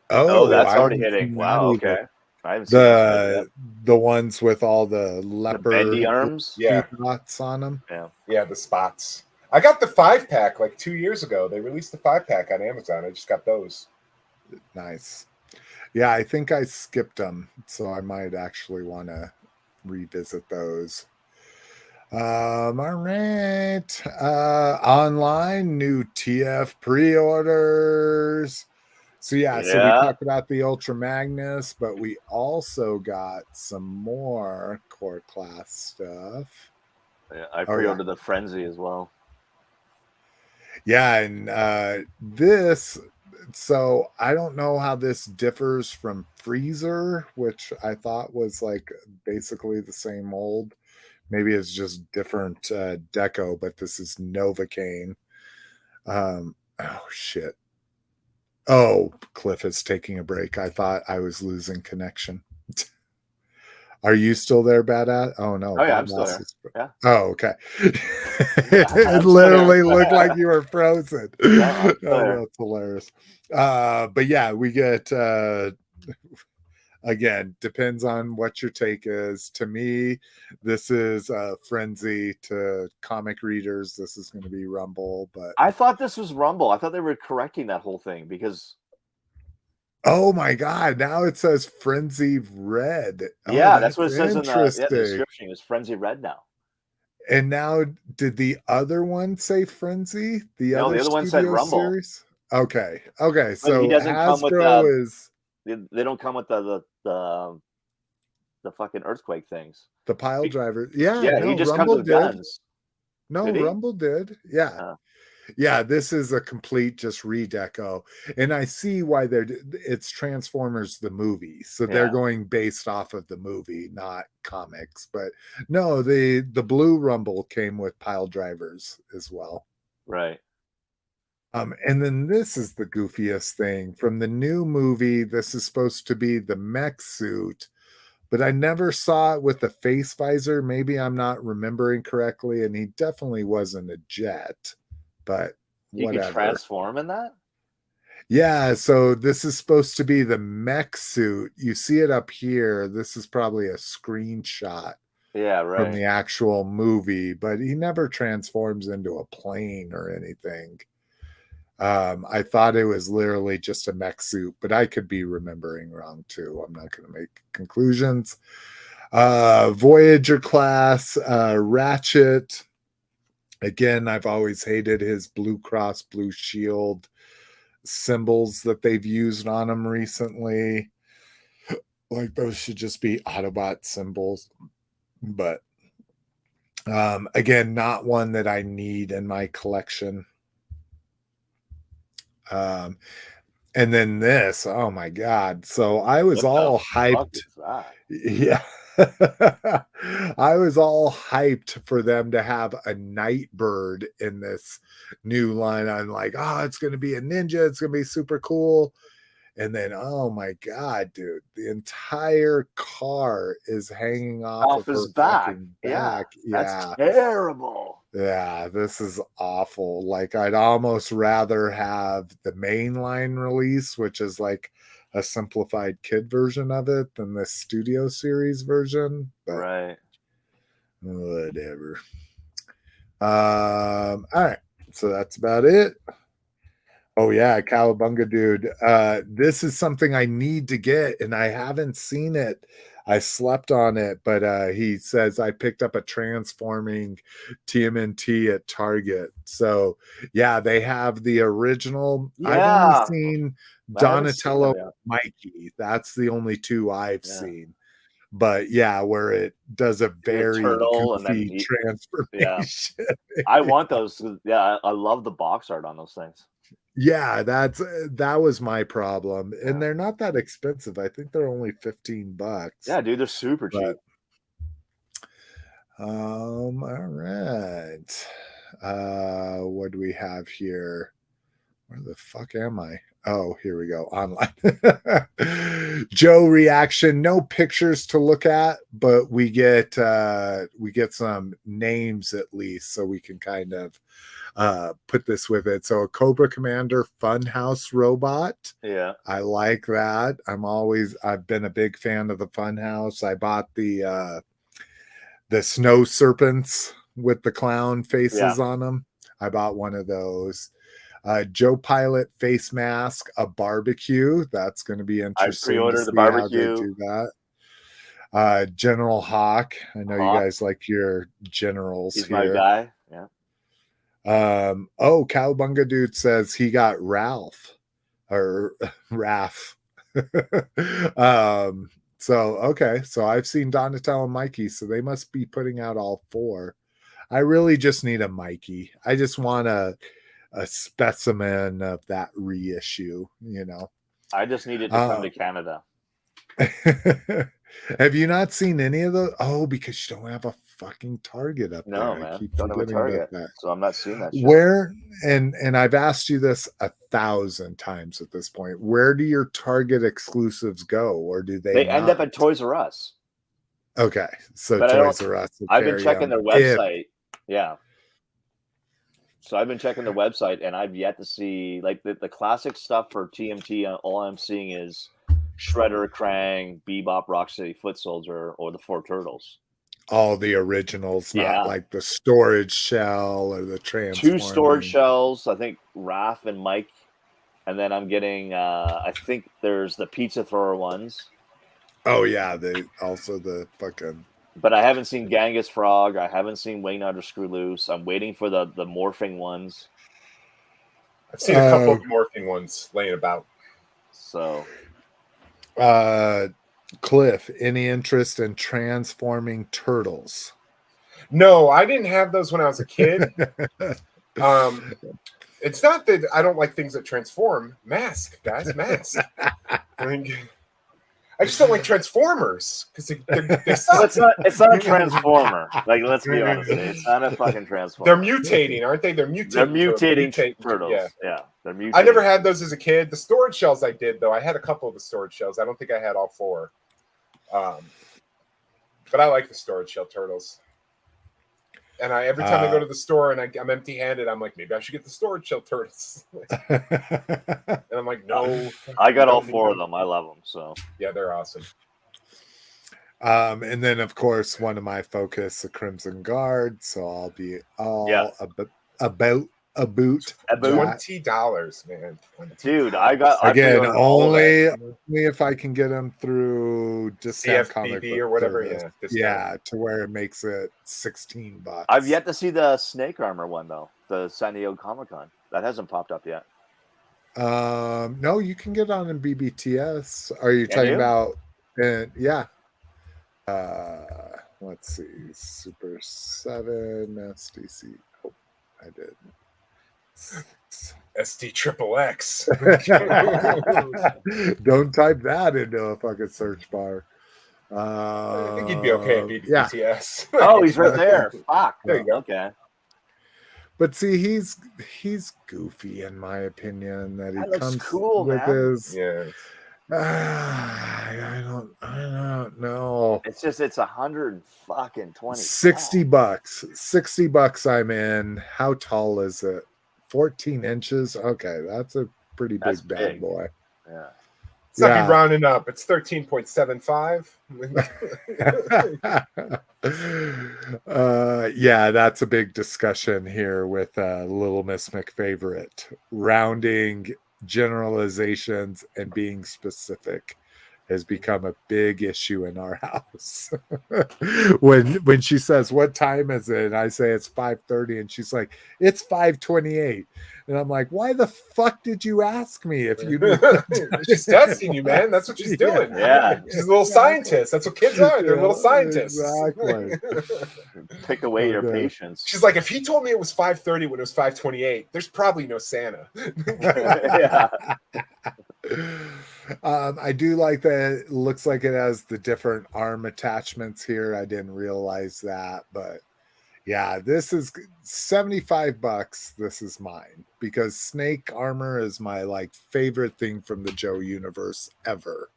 Oh, that's already hitting. Wow, okay. I haven't seen the ones with all the leopard bendy arms, spots on them. Yeah, the spots. I got the 5-pack like 2 years ago. They released the 5-pack on Amazon. I just got those. Nice. Yeah, I think I skipped them, so I might actually want to revisit those. All right. Online new TF pre-orders. So so we talked about the Ultra Magnus, but we also got some more core class stuff. Yeah, I pre-ordered the Frenzy as well. Yeah, and this, so I don't know how this differs from Freezer, which I thought was like basically the same mold. Maybe it's just different deco, but this is Novocaine. Oh shit. Oh, Cliff is taking a break. I thought I was losing connection. Are you still there, Badass? Oh no. Oh yeah, I'm still there. Yeah. Oh, okay. It literally looked like you were frozen. Yeah, that's hilarious. But yeah, we get again, depends on what your take is. To me, this is Frenzy. To comic readers, this is going to be Rumble. But I thought this was Rumble. I thought they were correcting that whole thing because. Oh my God! Now it says Frenzy Red. Yeah, that's what it says in the description. It's Frenzy Red now. And now, did the other one say Frenzy? The other one said Rumble. Series? Okay. So he doesn't come with they don't come with the fucking earthquake things. The pile driver. Yeah. Yeah, he just comes with guns. No, Rumble did. Yeah. Yeah, this is a complete just redeco, and I see why it's Transformers the movie, so they're going based off of the movie, not comics. But no, the blue Rumble came with pile drivers as well, right? And then this is the goofiest thing from the new movie. This is supposed to be the mech suit, but I never saw it with the face visor. Maybe I'm not remembering correctly, and he definitely wasn't a jet. But you whatever. Can transform in that? Yeah, so this is supposed to be the mech suit. You see it up here. This is probably a screenshot from the actual movie, but he never transforms into a plane or anything. I thought it was literally just a mech suit, but I could be remembering wrong too. I'm not going to make conclusions. Voyager class, Ratchet. Again, I've always hated his Blue Cross Blue Shield symbols that they've used on him recently. Like those should just be Autobot symbols. But again, not one that I need in my collection. And then this, oh my God. So I was all hyped. Yeah. I was all hyped for them to have a Nightbird in this new line. I'm like, oh, it's going to be a ninja. It's going to be super cool. And then, oh my God, dude, the entire car is hanging off of his her back. back. That's terrible. Yeah, this is awful. Like, I'd almost rather have the mainline release, which is like a simplified kid version of it, than the studio series version. But right. Whatever. All right. So that's about it. Oh yeah, Cowabunga dude. This is something I need to get, and I haven't seen it. I slept on it, but he says I picked up a transforming TMNT at Target. So yeah, they have the original. Yeah. I've only seen Donatello and Mikey. That's the only two I've seen. But yeah, where it does a very goofy transformation. Yeah. I want those. Yeah, I love the box art on those things. Yeah, that was my problem. And they're not that expensive. I think they're only $15. Yeah, dude, they're super cheap. All right. What do we have here? Where the fuck am I? Oh, here we go. Online. Joe reaction. No pictures to look at, but we get some names at least, so we can kind of put this with it. So a Cobra Commander Funhouse robot. Yeah, I like that. I've been a big fan of the Funhouse. I bought the snow serpents with the clown faces on them. I bought one of those. Joe Pilot face mask, a barbecue. That's going to be interesting. I pre-ordered the barbecue. How they do that. General Hawk. I know you guys like your generals. He's here. My guy. Yeah. Cowabunga dude says he got Ralph or Raph. So I've seen Donatello and Mikey, so they must be putting out all four. I really just need a Mikey. I just want a specimen of that reissue, you know. I just need it to come to Canada. Have you not seen any of those? Oh, because you don't have a fucking Target up there. No, man. Don't have a Target, so I'm not seeing that shit. Where, and I've asked you this 1,000 times at this point, where do your Target exclusives go, or do they end up at Toys R Us? Okay, so but Toys R Us. I've been checking their website. Yeah. So I've been checking the website, and I've yet to see like the classic stuff for TMT. All I'm seeing is Shredder, Krang, Bebop, Rocksteady, Foot Soldier, or the Four Turtles. All the originals, not like the storage shell or the transforming. 2 storage shells. I think Raph and Mike, and then I'm getting. I think there's the pizza thrower ones. Oh yeah, also the fucking. But I haven't seen Genghis Frog. I haven't seen Wingnut or Screw Loose. I'm waiting for the morphing ones. I've seen a couple of morphing ones laying about. So, Cliff, any interest in transforming turtles? No, I didn't have those when I was a kid. It's not that I don't like things that transform. Mask, guys, mask. I just don't like Transformers because they suck. It's not a Transformer. Like, let's be honest, it's not a fucking Transformer. They're mutating, aren't they? They're mutating turtles. Yeah, they're mutating. I never had those as a kid. The storage shells I did though. I had a couple of the storage shells. I don't think I had all 4. But I like the storage shell turtles. And every time I go to the store and I'm empty-handed, I'm like, maybe I should get the storage shell turtles. And I'm like, no. I got all 4 of them. I love them. So yeah, they're awesome. And then of course one of my focus, the Crimson Guard. So I'll be all about a boot. $20, man. Dude, I Again, pre-ordered all of it. only if I can get them through discount comic CFBB book or whatever. service. Yeah, To where it makes it $16. I've yet to see the Snake Armor one though. The San Diego Comic-Con. That hasn't popped up yet. No, you can get on in BBTS. Are you Can talking you? about? Yeah. Let's see. Super 7 SDC. Oh, I did. SDXXX. Don't type that into a fucking search bar. I think he'd be okay at BBTS. Yeah. Oh, he's right there. Fuck. There you go. Okay. But see, he's goofy in my opinion. That he comes cool, with man. his. Yeah. I don't know. It's just it's 120. $60. $60 I'm in. How tall is it? 14 inches. Okay, that's a pretty big bad boy. Yeah. It's not be rounding up. It's 13.75. Yeah, that's a big discussion here with Little Miss McFavorite. Rounding generalizations and being specific has become a big issue in our house. when she says, "What time is it?" and I say it's 5:30, and she's like, "It's 5:28." And I'm like, "Why the fuck did you ask me if you knew?" She's testing you, man. That's what she's doing. Yeah. She's a little scientist. That's what kids are. They're little scientists. Exactly. Pick away your patience. She's like, if he told me it was 5:30 when it was 5:28, there's probably no Santa. Yeah. I do like that it looks like it has the different arm attachments here. I didn't realize that, but yeah, this is $75. This is mine because snake armor is my favorite thing from the Joe universe ever,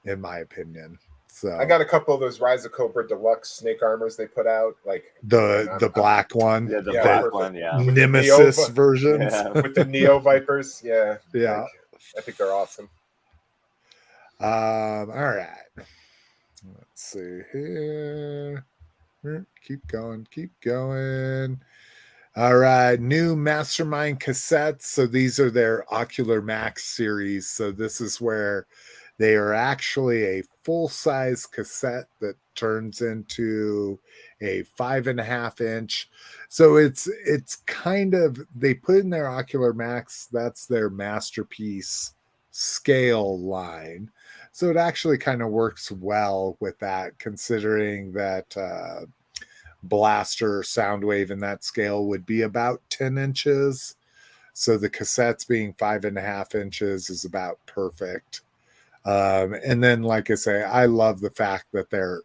in my opinion. So I got a couple of those Rise of Cobra Deluxe snake armors they put out, like the black one, yeah, the black one, yeah, Nemesis versions with the Neo Vipers, yeah. Like, I think they're awesome. All right, let's see here. Keep going. All right, new Mastermind cassettes. So these are their Ocular Max series. So this is where they are actually a full-size cassette that turns into a 5.5 inch. So it's kind of, they put in their Ocular Max, that's their masterpiece scale line. So it actually kind of works well with that, considering that Blaster Soundwave in that scale would be about 10 inches. So the cassettes being 5.5 inches is about perfect. And then, like I say, I love the fact that they're,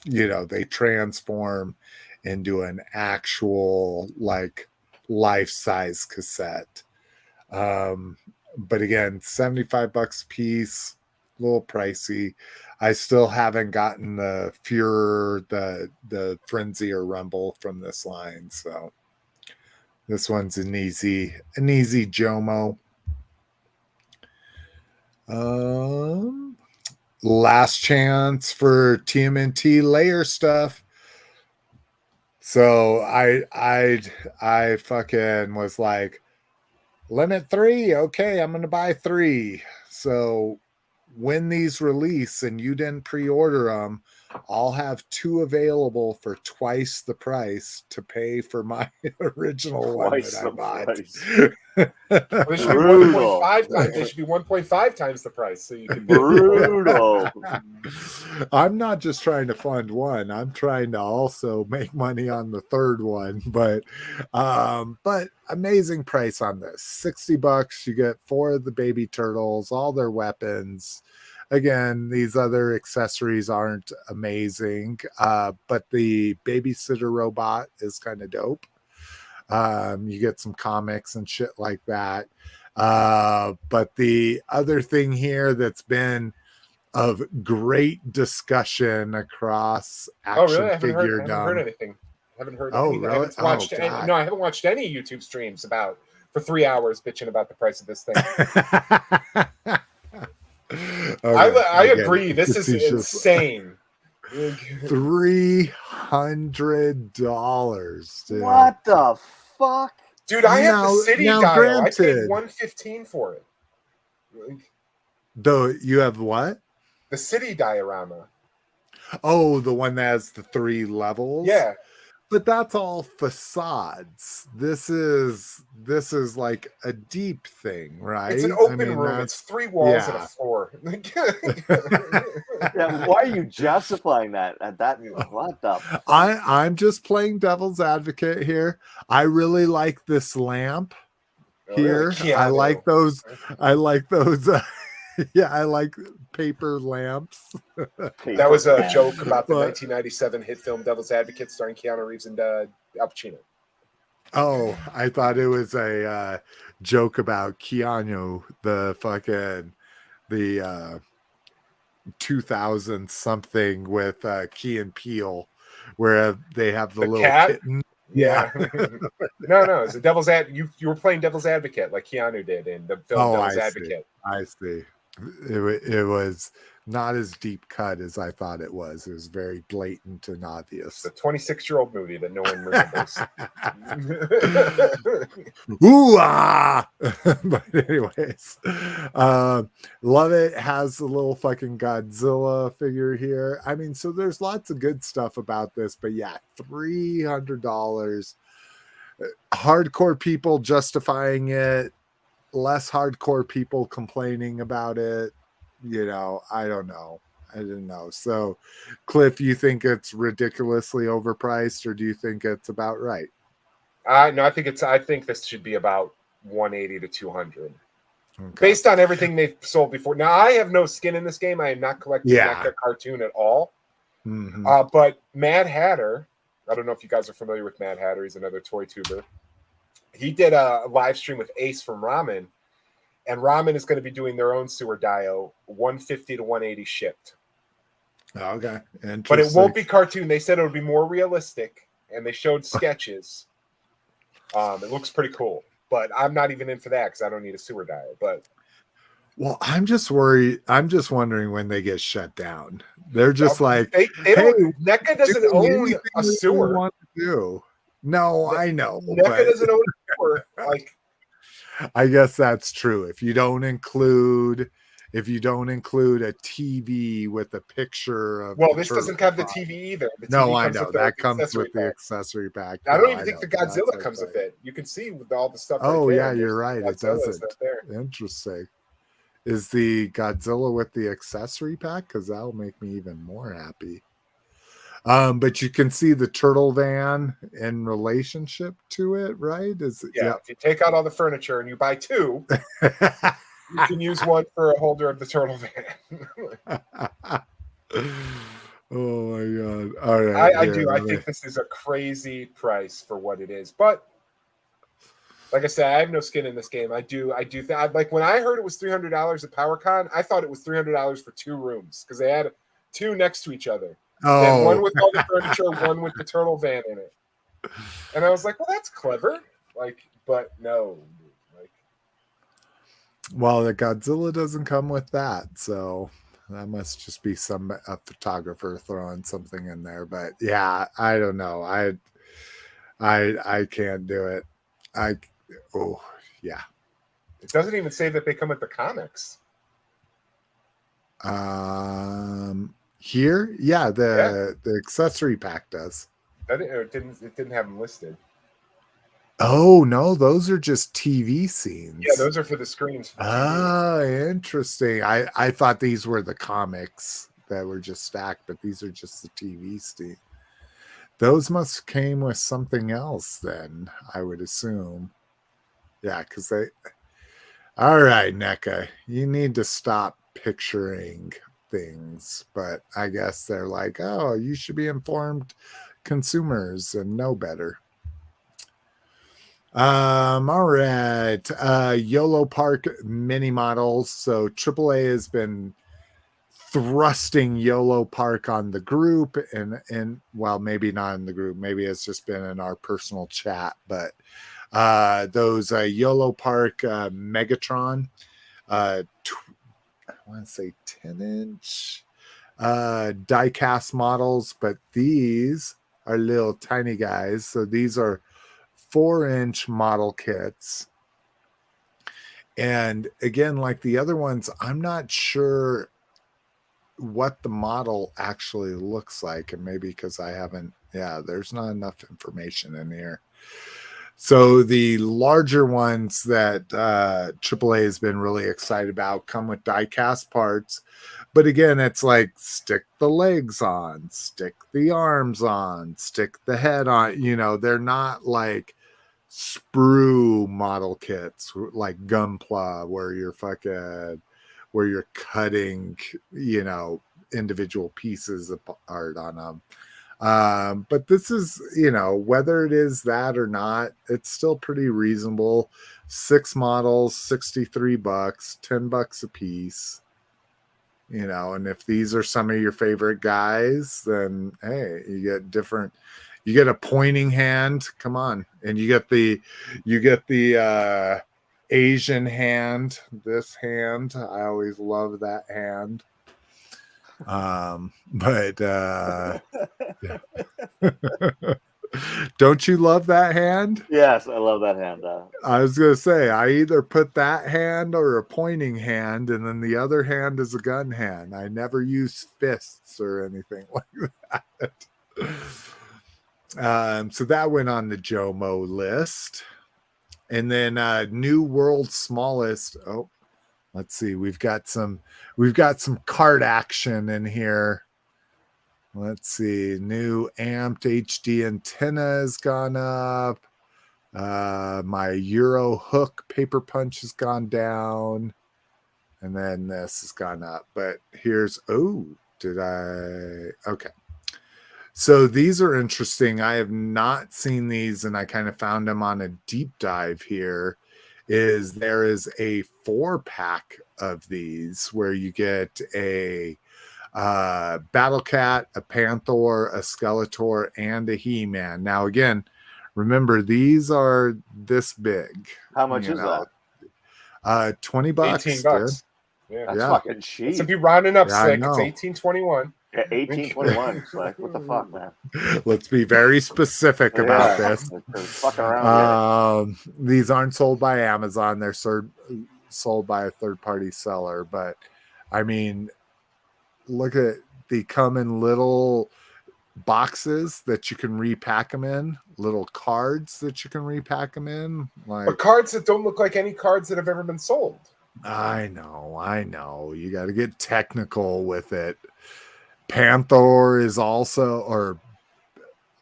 they transform into an actual life-size cassette. But again, $75 a piece, a little pricey. I still haven't gotten the Furor, the Frenzy or Rumble from this line. So this one's an easy Jomo. Last chance for TMNT Lair stuff. So I fucking was like, limit 3. Okay, I'm gonna buy 3. So when these release and you didn't pre-order them, I'll have 2 available for twice the price to pay for my original one that I bought. They should be 1.5 times. They should be 1.5 times the price. So you can brutal. I'm not just trying to fund one. I'm trying to also make money on the third one. But amazing price on this. $60. You get 4 of the baby turtles, all their weapons. Again, these other accessories aren't amazing, but the babysitter robot is kind of dope. You get some comics and shit like that. But the other thing here that's been of great discussion across action figure I haven't heard anything. I haven't heard anything. Really? I haven't watched any YouTube streams for 3 hours bitching about the price of this thing. Okay, I agree. This is insane. $300. Dude. What the fuck? Dude, I have the city dial. Granted, I paid $115 for it. Though you have what? The city diorama. Oh, the one that has the 3 levels. Yeah. But that's all facades. This is like a deep thing, right? It's an open room. It's 3 walls and a floor. Yeah, why are you justifying that? What the fuck? I'm just playing devil's advocate here. I really like this lamp here. Really? I like those. Yeah, I like paper lamps. That was a joke about the 1997 hit film Devil's Advocate starring Keanu Reeves and Al Pacino. Oh, I thought it was a joke about Keanu, the 2000 something with Key and Peele, where they have the little cat? kitten. Yeah. No, it's a Devil's Advocate. You were playing Devil's Advocate like Keanu did in the film Devil's Advocate. I see. It was not as deep cut as I thought it was. It was very blatant and obvious. It's a 26-year-old movie that no one remembers. Ooh, ah! But anyways, love it. Has a little fucking Godzilla figure here. I mean, so there's lots of good stuff about this, but yeah, $300. Hardcore people justifying it. Less hardcore people complaining about it. I don't know. I didn't know. So, Cliff, you think it's ridiculously overpriced, or do you think it's about right? No, I think this should be about 180 to 200, based on everything they've sold before. Now, I have no skin in this game. I am not collecting that cartoon at all. Mm-hmm. But Mad Hatter, I don't know if you guys are familiar with Mad Hatter. He's another toy tuber. He did a live stream with Ace from Ramen, and Ramen is going to be doing their own sewer dio, 150 to 180 shipped. Okay, but it won't be cartoon. They said it would be more realistic, and they showed sketches. It looks pretty cool, but I'm not even in for that because I don't need a sewer dio. But well, I'm just worried. I'm just wondering when they get shut down. They're just like, they don't. NECA doesn't own a sewer. Want to do. No, I know. NECA doesn't own a sewer. Like, I guess that's true. If you don't include a TV with a picture of, this doesn't have the TV either. The TV I know that comes with the accessory pack. I don't even think the Godzilla comes with it. You can see with all the stuff. Oh right yeah, you're right. It doesn't. Interesting. Is the Godzilla with the accessory pack? Because that'll make me even more happy. But you can see the turtle van in relationship to it, right? If you take out all the furniture and you buy 2, you can use one for a holder of the turtle van. Oh my god! All right, I think this is a crazy price for what it is, but like I said, I have no skin in this game. I do. Like when I heard it was $300 at PowerCon, I thought it was $300 for 2 rooms because they had 2 next to each other. Then one with all the furniture, one with the turtle van in it. And I was like, well, that's clever. But no. Well, the Godzilla doesn't come with that, so that must just be a photographer throwing something in there. But yeah, I don't know. I can't do it. Yeah. It doesn't even say that they come with the comics. Here, the accessory pack does. It didn't have them listed. Oh no, those are just TV scenes. Yeah, those are for the screens. Interesting. I thought these were the comics that were just stacked, but these are just the TV scenes. Those must came with something else then, I would assume. Yeah, because all right, NECA, you need to stop picturing things, but I guess they're like, oh, you should be informed consumers and know better. All right. YOLO Park mini models. So AAA has been thrusting YOLO Park on the group and well, maybe not in the group, maybe it's just been in our personal chat, but those YOLO Park Megatron I want to say 10-inch die-cast models, but these are little tiny guys. So these are 4-inch model kits. And again, like the other ones, I'm not sure what the model actually looks like. And maybe because I haven't, there's not enough information in here. So the larger ones that AAA has been really excited about come with die-cast parts. But again, it's like stick the legs on, stick the arms on, stick the head on. You know, they're not like sprue model kits like Gunpla where you're cutting, you know, individual pieces apart on them. But this is, you know, whether it is that or not, it's still pretty reasonable. 6 models, $63, $10 a piece. You know, and if these are some of your favorite guys, then hey, you get a pointing hand. Come on. And you get the Asian hand, this hand. I always love that hand. But don't you love that hand? Yes, I love that hand. I was gonna say I either put that hand or a pointing hand, and then the other hand is a gun hand. I never use fists or anything like that. So that went on the JOMO list. And then New World's Smallest. Oh, let's see. We've got some card action in here. Let's see. New amped HD antenna has gone up. My Euro hook paper punch has gone down. And then this has gone up. But here's, okay. So these are interesting. I have not seen these, and I kind of found them on a deep dive here. There is a 4-pack of these where you get a Battle Cat, a Panther, a Skeletor, and a He-Man. Now, again, remember, these are this big. How much is that? $20. $18. Yeah, that's fucking cheap. It's if you're rounding up, sick. It's $18.21. Yeah, $18.21. It's like, what the fuck, man? Let's be very specific about this. Fucking around these aren't sold by Amazon. They're sold by a third-party seller. But, I mean, look at, they come in little boxes that you can repack them in, little cards that you can repack them in. But cards that don't look like any cards that have ever been sold. I know. You got to get technical with it. Panther is also, or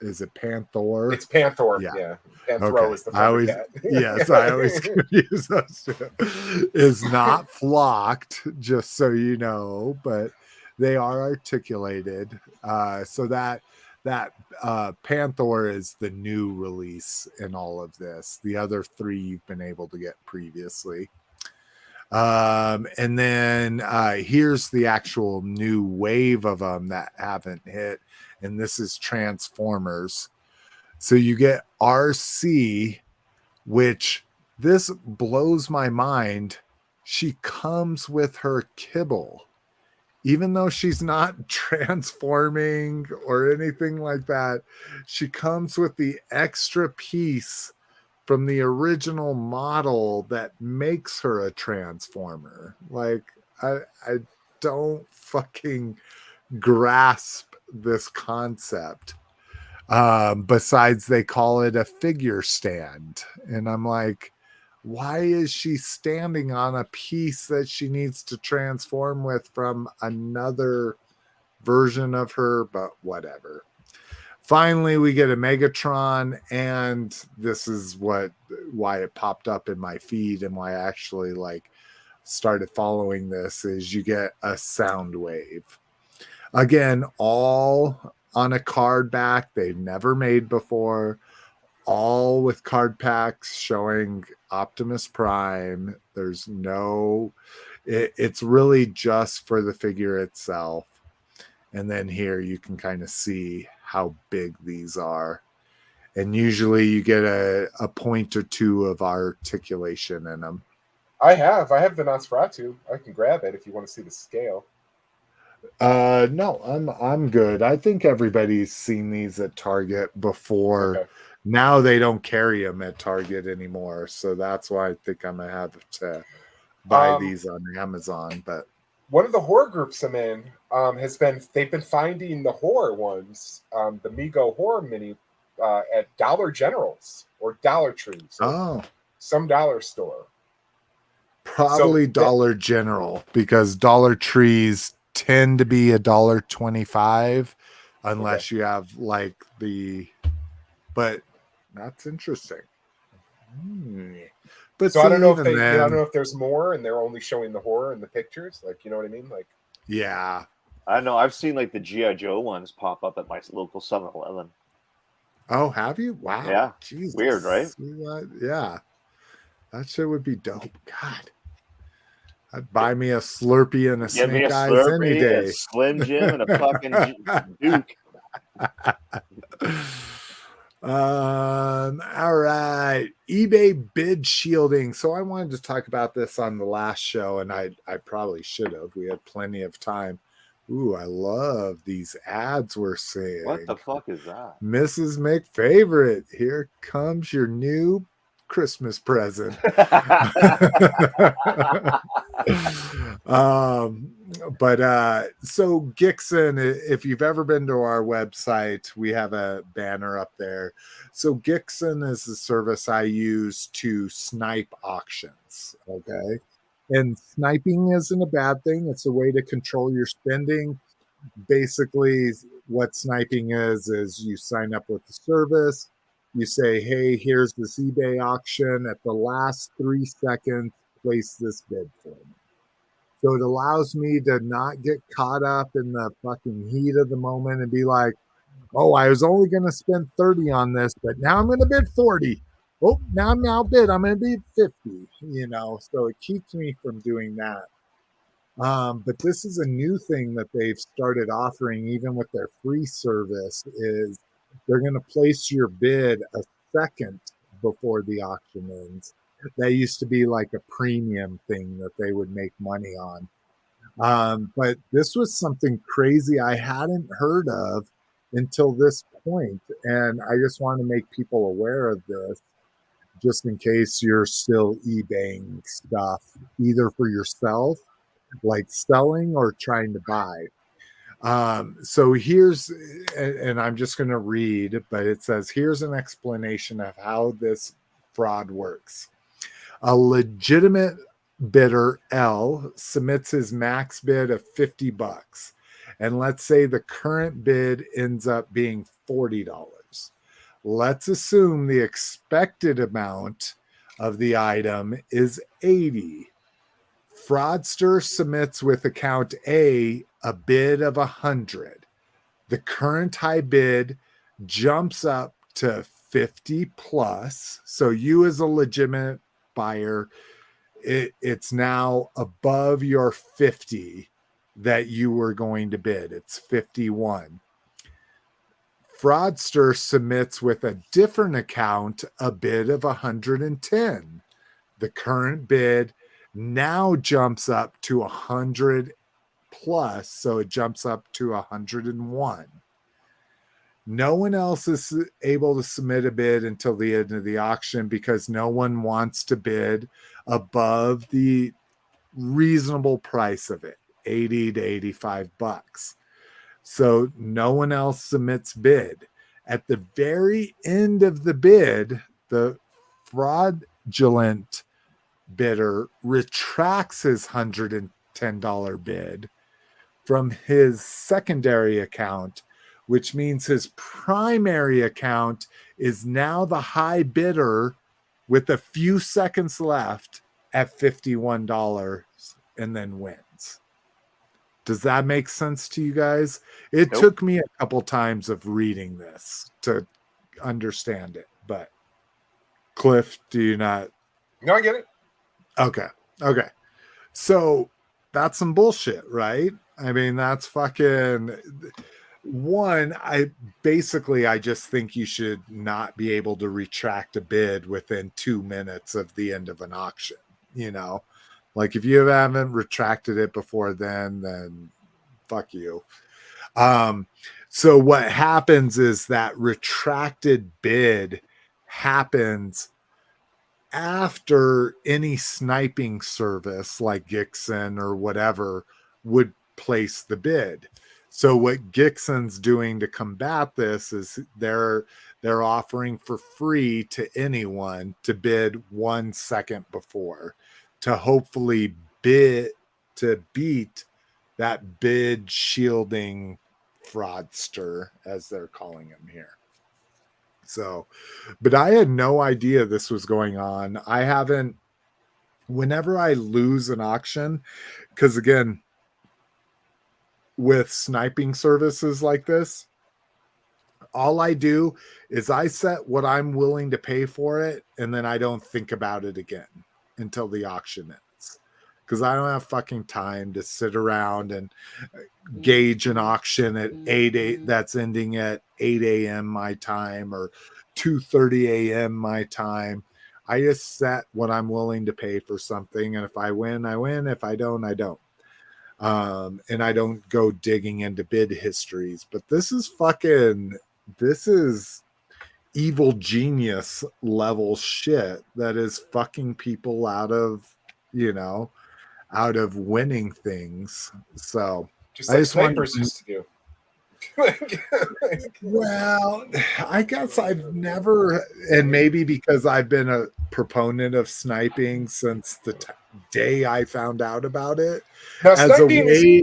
is it Panther? It's Panther. Yeah. Panther okay. is the cat. Yes, I always confuse those two. Is not flocked, just so you know, but they are articulated. So that Panther is the new release in all of this. The other 3 you've been able to get previously. And then here's the actual new wave of them that haven't hit, and this is Transformers. So you get RC, which this blows my mind. She comes with her kibble, even though she's not transforming or anything like that. She comes with the extra piece from the original model that makes her a Transformer. Like, I don't fucking grasp this concept. Besides, they call it a figure stand. And I'm like, why is she standing on a piece that she needs to transform with from another version of her? But whatever. Finally, we get a Megatron, and this is why it popped up in my feed and why I actually started following this, is you get a Soundwave. Again, all on a card back they've never made before, all with card packs showing Optimus Prime. There's it's really just for the figure itself. And then here you can kind of see how big these are. And usually you get a point or two of articulation in them. I have the Nosferatu. I can grab it if you want to see the scale. No, I'm good. I think everybody's seen these at Target before Now they don't carry them at Target anymore, so that's why I think I'm gonna have to buy these on Amazon. But one of the horror groups I'm in they've been finding the horror ones, the Mego horror mini at Dollar Generals or Dollar Trees. Oh, some dollar store. Probably Dollar General, because Dollar Trees tend to be $1.25 unless you have like but that's interesting. But so I don't know if then, I don't know if there's more and they're only showing the horror in the pictures. Like, you know what I mean? Like, yeah. I know. I've seen like the G.I. Joe ones pop up at my local 7-Eleven. Oh, have you? Wow. Yeah. Jesus. Weird, right? Yeah. That shit would be dope. God. I'd buy me a Slurpee and a Snake Eyes any day. A Slim Jim and a fucking Duke. All right. eBay bid shielding. So I wanted to talk about this on the last show, and I probably should have. We had plenty of time. Ooh, I love these ads we're seeing. What the fuck is that? Mrs. McFavorite, here comes your new Christmas present. So Gixon, if you've ever been to our website, we have a banner up there. So Gixon is the service I use to snipe auctions. Okay. And sniping isn't a bad thing. It's a way to control your spending. Basically, what sniping is you sign up with the service. You say, hey, here's this eBay auction. At the last 3 seconds, place this bid for me. So it allows me to not get caught up in the fucking heat of the moment and be like, oh, I was only going to spend 30 on this, but now I'm going to bid 40. Oh, now I'm outbid. I'm going to bid 50, so it keeps me from doing that. But this is a new thing that they've started offering, even with their free service, is they're going to place your bid a second before the auction ends. That used to be like a premium thing that they would make money on. But this was something crazy I hadn't heard of until this point. And I just want to make people aware of this, just in case you're still eBaying stuff, either for yourself, like selling, or trying to buy. So here's, and I'm just going to read, but it says, here's an explanation of how this fraud works. A legitimate bidder, L, submits his max bid of $50. And let's say the current bid ends up being $40. Let's assume the expected amount of the item is $80. Fraudster submits with account A bid of $100. The current high bid jumps up to 50 plus. So you, as a legitimate buyer, it's now above your 50 that you were going to bid. It's 51. Fraudster submits with a different account a bid of 110. The current bid now jumps up to 100 plus, so it jumps up to 101. No one else is able to submit a bid until the end of the auction, because no one wants to bid above the reasonable price of it, 80 to $85. So no one else submits bid. At the very end of the bid, the fraudulent bidder retracts his $110 bid from his secondary account, which means his primary account is now the high bidder with a few seconds left at $51, and then wins. Does that make sense to you guys? It took me a couple times of reading this to understand it, but Cliff, do you not? No, I get it. Okay. So that's some bullshit, right? I mean, that's fucking one. I just think you should not be able to retract a bid within 2 minutes of the end of an auction. Like if you haven't retracted it before then fuck you. So what happens is that retracted bid happens after any sniping service like Gixxon or whatever would place the bid. So what Gixxon's doing to combat this is they're offering for free to anyone to bid 1 second before, to hopefully beat that bid shielding fraudster, as they're calling him here. So, but I had no idea this was going on. I haven't, whenever I lose an auction, because again, with sniping services like this, all I do is I set what I'm willing to pay for it, and then I don't think about it again until the auction ends, because I don't have fucking time to sit around and gauge an auction at 8 that's ending at 8 a.m. my time or 2:30 a.m. my time. I just set what I'm willing to pay for something, and if I win, I win. If I don't, I don't. And I don't go digging into bid histories. But this is evil genius level shit that is fucking people out of winning things. So just like snipers used to do. Well, I guess I've never, and maybe because I've been a proponent of sniping since the day I found out about it, now, as a way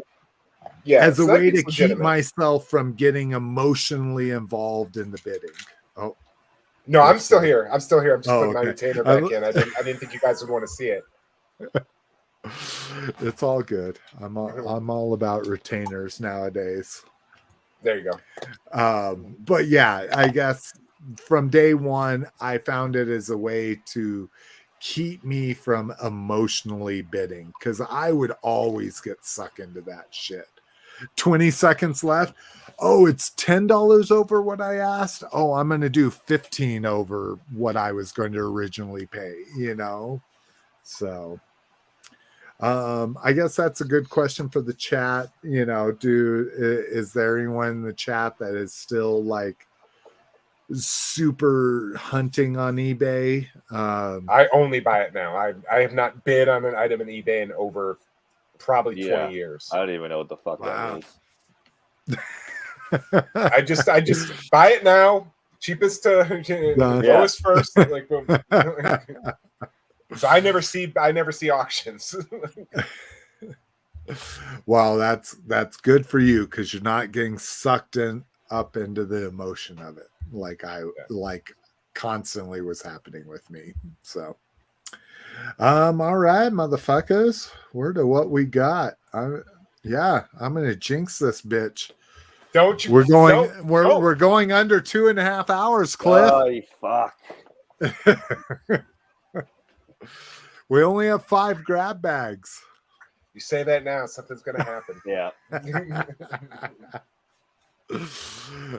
to legitimate. keep myself from getting emotionally involved in the bidding. Oh, no, I'm still here. I'm still here. I'm just putting my okay. retainer back in. I didn't think you guys would want to see it. It's all good. I'm all about retainers nowadays. There you go. But yeah, I guess from day one, I found it as a way to keep me from emotionally bidding, because I would always get sucked into that shit. 20 seconds left. Oh, it's $10 over what I asked. Oh, I'm going to do 15 over what I was going to originally pay, So I guess that's a good question for the chat. Is there anyone in the chat that is still like super hunting on eBay? I only buy it now. I have not bid on an item in eBay in over probably 20 years. I don't even know what the fuck that is. I just buy it now. Cheapest to lowest first. Like boom. So I never see auctions. Well, that's good for you, because you're not getting sucked up into the emotion of it like constantly was happening with me. So all right, motherfuckers, we're to what we got. I'm gonna jinx this bitch. Don't you? We're going under 2.5 hours, Cliff. Oh, you fuck. We only have 5 grab bags. You say that now, something's gonna happen. Yeah.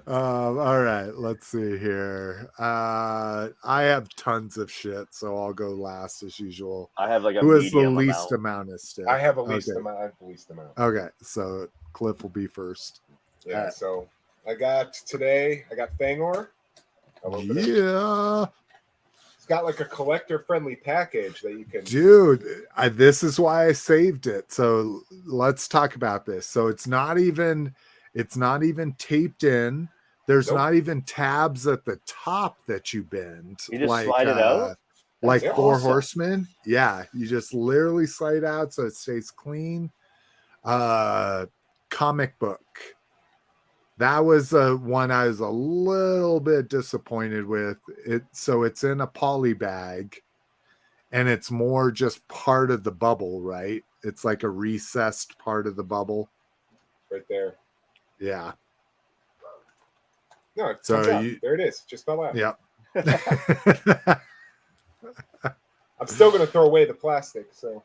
All right, let's see here. I have tons of shit, so I'll go last as usual. I have like a Who has the medium least amount of stuff? I have a least amount. I have the least amount. Okay, so Cliff will be first. Yeah. Right. So I got Fangor. Yeah. It's got like a collector-friendly package that you can. Dude, this is why I saved it. So let's talk about this. So it's not even taped in. There's not even tabs at the top that you bend. You just slide it out? Like Four Horsemen. Yeah, you just literally slide out so it stays clean. Comic book. That was one I was a little bit disappointed with. So it's in a poly bag, and it's more just part of the bubble, right? It's like a recessed part of the bubble. Right there. Yeah. No, it comes out. There it is. Just fell out. Yep. I'm still going to throw away the plastic, so.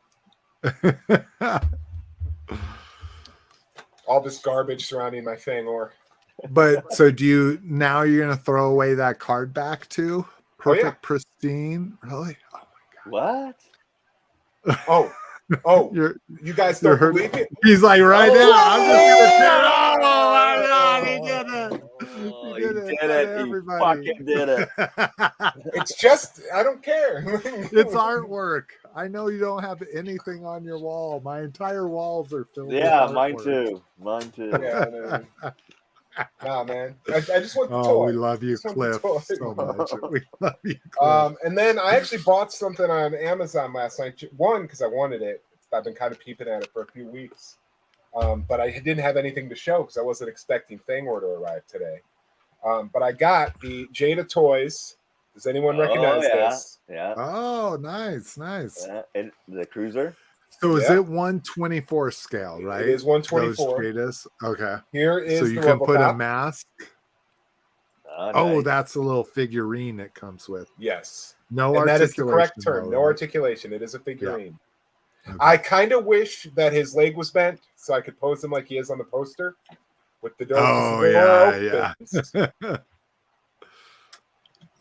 All this garbage surrounding my Fangor. But so you're going to throw away that card back too? Perfect, pristine. Really? Oh my God. What? Oh, you guys don't believe it? He's like, right now. I'm just going to say, oh my God, he did it. He did it. You fucking did it. It's just, I don't care. It's artwork. I know you don't have anything on your wall. My entire walls are filled with mine artwork. too. Mine too. Yeah, nah, man. I just want the toy. Oh, we love you, Cliff, so much. We love you, Cliff. And then I actually bought something on Amazon last night. One, because I wanted it. I've been kind of peeping at it for a few weeks. But I didn't have anything to show because I wasn't expecting Fangor to arrive today. But I got the Jada Toys. Does anyone recognize this? Yeah. Oh, nice. Yeah. And the cruiser. So is it 1/24 scale, right? It is 1/24. Okay. Here is so you the can put a RoboCop. mask. Oh, nice. That's a little figurine it comes with. Yes. No and that is the correct articulation, term. though, No right? articulation. It is a figurine. Yeah. Okay. I kind of wish that his leg was bent so I could pose him like he is on the poster with the door. Opens.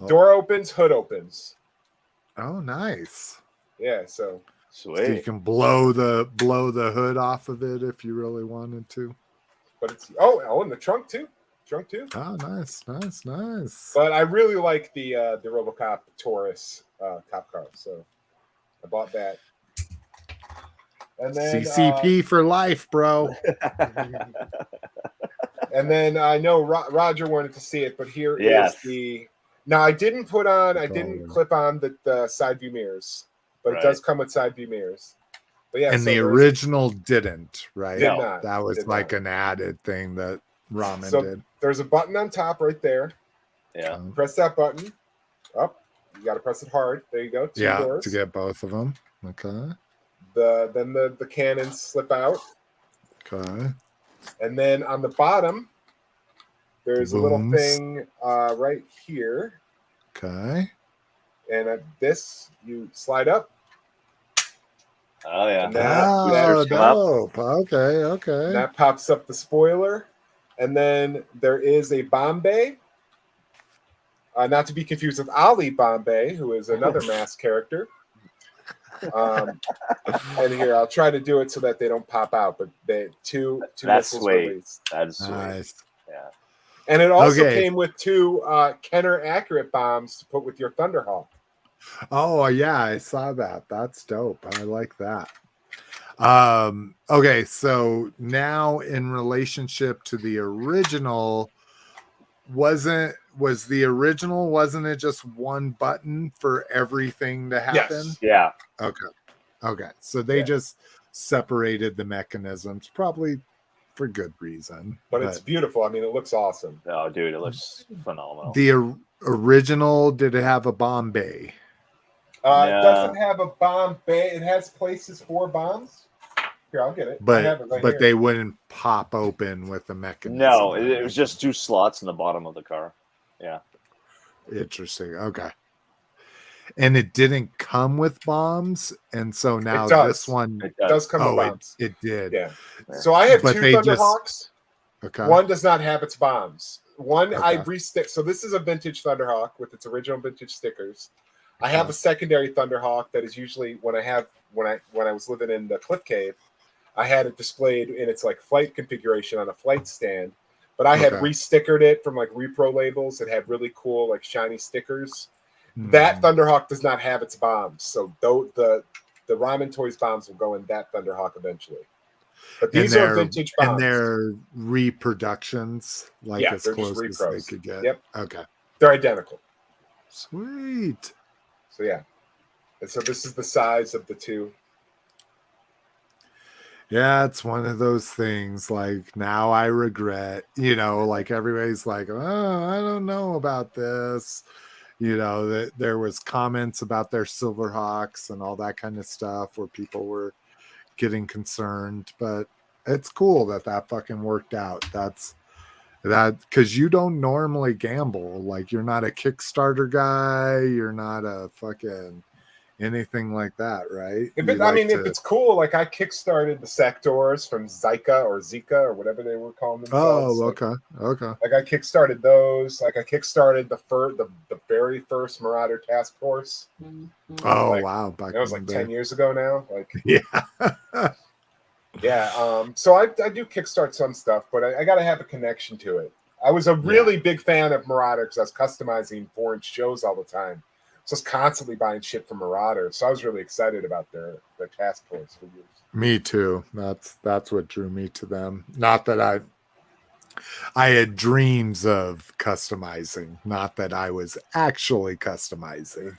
Door opens, hood opens. Oh, nice. Yeah, so sweet. So you can blow the hood off of it if you really wanted to. But it's and the trunk too. Oh, nice. But I really like the RoboCop Taurus cop car, so I bought that. And then CCP for life, bro. And then I know Roger wanted to see it, but here is the. Now I didn't clip on the side view mirrors, but it does come with side view mirrors. But yeah, and the original didn't, right? Did not. That was like an added thing that Ramen did. There's a button on top right there. Yeah. Press that button. Up. You got to press it hard. There you go. Two doors. To get both of them. Okay. Then the cannons slip out. Okay. And then on the bottom, there's a little thing right here. Okay. And this, you slide up. Oh, yeah. Dope. Okay. And that pops up the spoiler. And then there is a Bombay. Not to be confused with Ali Bombay, who is another mask character. And here, I'll try to do it so that they don't pop out. But two missiles released. That's sweet. Nice. Yeah. And it also came with two Kenner accurate bombs to put with your Thunderhawk. Oh, yeah, I saw that. That's dope. I like that. Okay, so now in relationship to the original, wasn't it just one button for everything to happen? Yes. Yeah. Okay. So they just separated the mechanisms, probably for good reason. But it's beautiful. I mean, it looks awesome. Oh, dude, it looks phenomenal. The original, did it have a bomb bay? It doesn't have a bomb bay. It has places for bombs. Here, I'll get it. But they wouldn't pop open with the mechanism. No, it was just two slots in the bottom of the car. Yeah. Interesting. Okay. And it didn't come with bombs, and so now this one does come with bombs. It did. Yeah. So I have two Thunderhawks. Okay. One does not have its bombs. One I restick. So this is a vintage Thunderhawk with its original vintage stickers. I have a secondary Thunderhawk that is usually when I was living in the Cliff Cave, I had it displayed in its like flight configuration on a flight stand. But I had restickered it from like repro labels. It had really cool like shiny stickers. That Thunderhawk does not have its bombs, so the Ramen Toys bombs will go in that Thunderhawk eventually. But these are vintage bombs, and they're reproductions, like as close as they could get. Yep. Okay. They're identical. Sweet. So yeah, and so this is the size of the two. Yeah, it's one of those things. Like now, I regret. Like everybody's like, "Oh, I don't know about this." That there was comments about their Silverhawks and all that kind of stuff where people were getting concerned, but it's cool that fucking worked out. That's because you don't normally gamble. Like you're not a Kickstarter guy. You're not a fucking anything like that, right? If it's cool, like I kickstarted the Sectors from Zika or whatever they were calling themselves. Oh, okay. Like I kickstarted those. Like I kickstarted the very first Marauder Task Force. Oh, wow! That was like 10 years ago now. Like yeah, yeah. So I do kickstart some stuff, but I got to have a connection to it. I was a really big fan of Marauder because I was customizing 4-inch shows all the time. So I was constantly buying shit from Marauder. So I was really excited about their task force figures. Me too. That's what drew me to them. Not that I had dreams of customizing, not that I was actually customizing.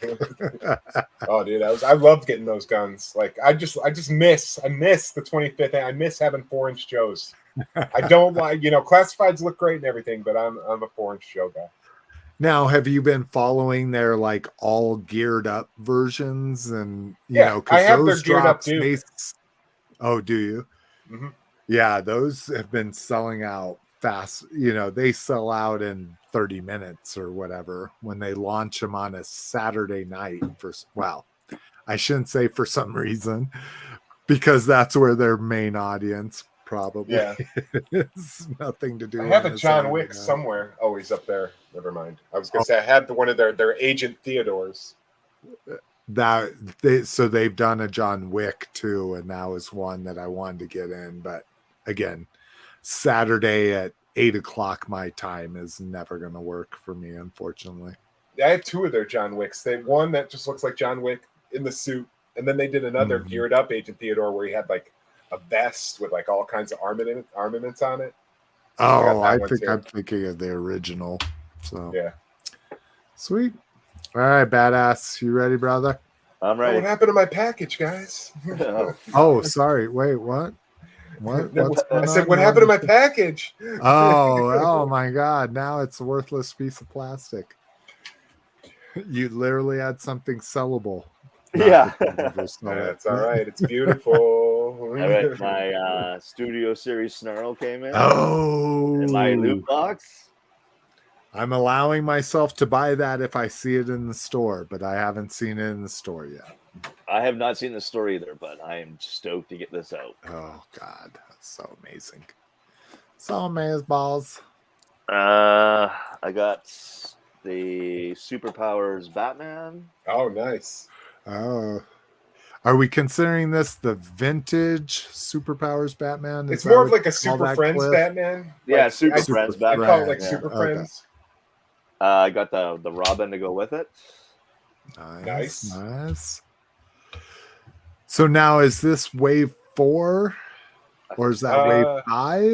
Oh, dude, I loved getting those guns. Like, I miss the 25th. I miss having 4-inch Joes. I don't like, classifieds look great and everything, but I'm a 4-inch Joe guy. Now, have you been following their like all geared up versions? And I have their geared up too. Oh, do you? Mm-hmm. Yeah, those have been selling out fast. They sell out in 30 minutes or whatever when they launch them on a Saturday night. I shouldn't say for some reason, because that's where their main audience probably is. Nothing to do. I have a John Wick somewhere. Oh, he's up there. Never mind. I was gonna say I had one of their Agent Theodores. So they've done a John Wick too, and that was one that I wanted to get in, but again, Saturday at 8:00 my time is never going to work for me, unfortunately. I have 2 of their John Wicks. They one that just looks like John Wick in the suit, and then they did another geared up Agent Theodore where he had like a vest with like all kinds of armaments on it. Oh, I think I'm thinking of the original. So yeah, sweet. All right, badass. You ready, brother? I'm ready. What happened to my package, guys? Oh, sorry. Wait, what? What? I said, what happened to my package? Oh my God. Now it's a worthless piece of plastic. You literally had something sellable. Yeah. That's all right. It's beautiful. All right. My Studio Series Snarl came in. Oh. In my loot box. I'm allowing myself to buy that if I see it in the store, but I haven't seen it in the store yet. I have not seen the store either, but I am stoked to get this out. Oh God, that's so amazing! So amazing balls. I got the Superpowers Batman. Oh, nice. Oh, are we considering this the vintage Superpowers Batman? It's more of like a Super Friends Batman. Yeah, Super Friends Batman. I call it like Super Friends. I got the Robin to go with it. Nice. So now is this wave 4 or is that wave 5? I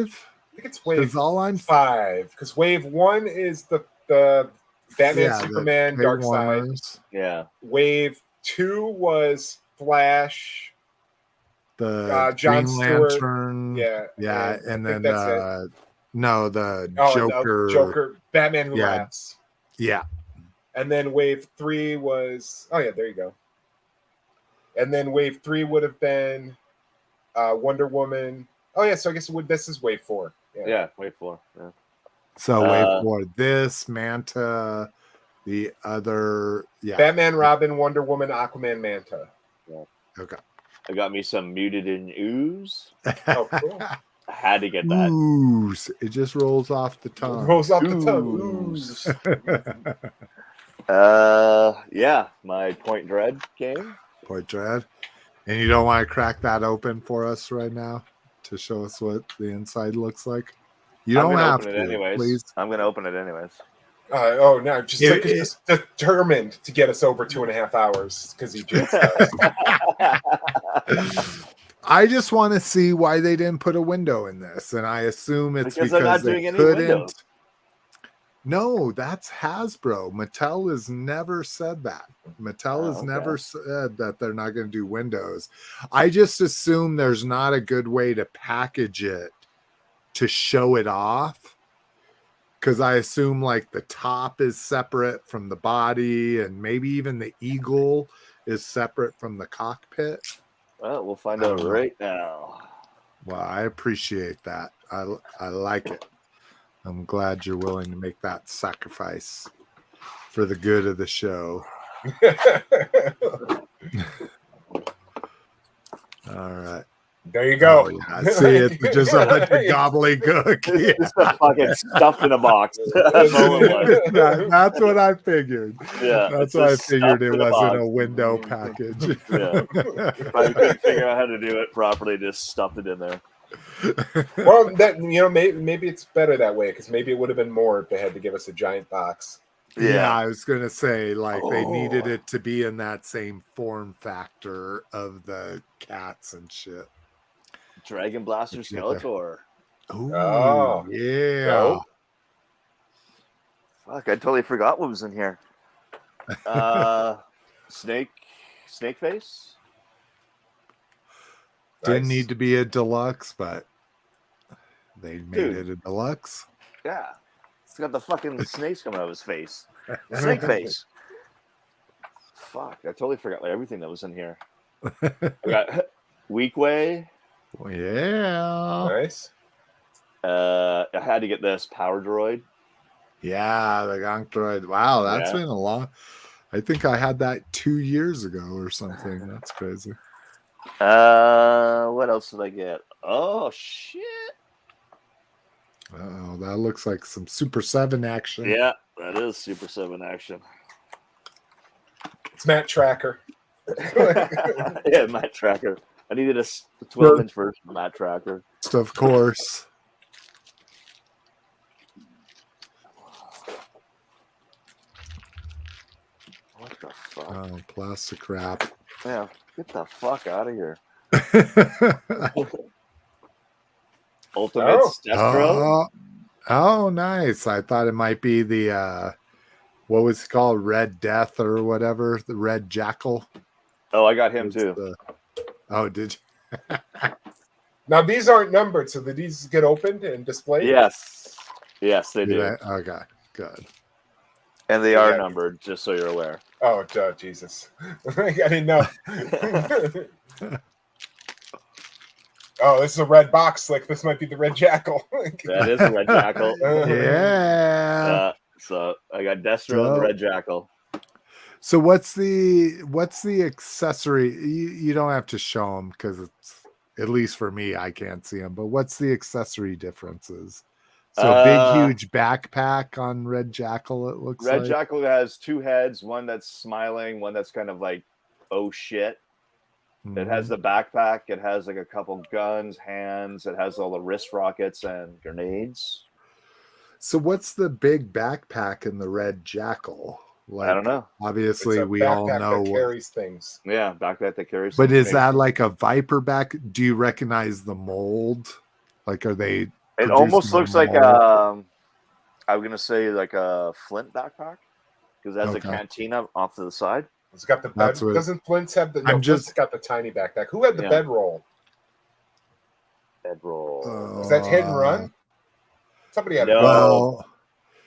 think it's wave 5 because wave 1 is the Batman, Superman, Darkseid. Yeah. Wave 2 was Flash. The John Green Stewart. Lantern. Yeah, and then the Joker. Joker, Batman Who Laughs. Yeah. And then wave 3 was there you go. And then wave 3 would have been Wonder Woman. Oh yeah, so I guess this is wave 4. Yeah, wave 4. Yeah. So wave 4. This Manta, the other Batman, Robin, Wonder Woman, Aquaman, Manta. Yeah. Okay. I got me some Muted in Ooze. Oh, cool. I had to get that. Ooze. It just rolls off the tongue. Ooze. Yeah, my Point Dread came. Point Dread. And you don't want to crack that open for us right now to show us what the inside looks like? You don't have to, anyways. Please. I'm going to open it anyways. No, just determined to get us over 2.5 hours because he just I just want to see why they didn't put a window in this, and I assume it's because they're not doing any windows. No, that's Hasbro. Mattel has never said that. Mattel has never said that they're not going to do windows. I just assume there's not a good way to package it to show it off, because I assume like the top is separate from the body, and maybe even the eagle is separate from the cockpit. Well, we'll find out right now. Well, I appreciate that. I like it. I'm glad you're willing to make that sacrifice for the good of the show. All right. There you go. Oh, yeah. See, it's just a bunch of gobbledygook. It's the fucking stuff in a box. That's what I figured. Yeah, that's what I figured. It wasn't a window package. Yeah. If I couldn't figure out how to do it properly, just stuffed it in there. Well, that maybe it's better that way because maybe it would have been more if they had to give us a giant box. Yeah, I was gonna say they needed it to be in that same form factor of the cats and shit. Dragon Blaster Skeletor. Oh, yeah. Dope. Fuck, I totally forgot what was in here. Snake face. Didn't need to be a deluxe, but they made it a deluxe. Yeah. He's got the fucking snakes coming out of his face. Snake face. Fuck, I totally forgot everything that was in here. I got Weak Way. Yeah. Nice. I had to get this Power Droid. Yeah, the Gonk Droid. Wow, that's been a long. I think I had that 2 years ago or something. That's crazy. What else did I get? Oh shit. Oh, that looks like some Super 7 action. Yeah, that is Super 7 action. It's Matt Tracker. Yeah, Matt Tracker. I needed a 12-inch version of Matt Tracker. Of course. What the fuck? Oh, plastic wrap. Yeah, get the fuck out of here. Ultimate Destro. Oh, nice. I thought it might be the what was it called? Red Death or whatever, the Red Jackal. Oh, I got him too. Oh, did you? Now these aren't numbered, so did these get opened and displayed? Yes, they do. Okay, good. And they are numbered, just so you're aware. Oh, Jesus! I didn't know. Oh, this is a red box, Slick. This might be the Red Jackal. That is a Red Jackal. Yeah. So I got Destro and the Red Jackal. So what's the accessory? You don't have to show them because it's, at least for me, I can't see them. But what's the accessory differences? So big, huge backpack on Red Jackal. It looks like Red Jackal has two heads. One that's smiling. One that's kind of like, oh shit. Mm-hmm. It has the backpack. It has like a couple guns, hands. It has all the wrist rockets and grenades. So what's the big backpack in the Red Jackal? Like, I don't know. Obviously, we all know that carries things. Yeah, backpack that carries. But is that like a Viper back? Do you recognize the mold? Like, are they? It almost looks like I'm gonna say like a Flint backpack because it has a cantina off to the side. It's got the bed. Doesn't Flint's have the? No, Flint's got the tiny backpack. Who had the bedroll? Bedroll. Was that Hit and Run? Somebody had. No. Well,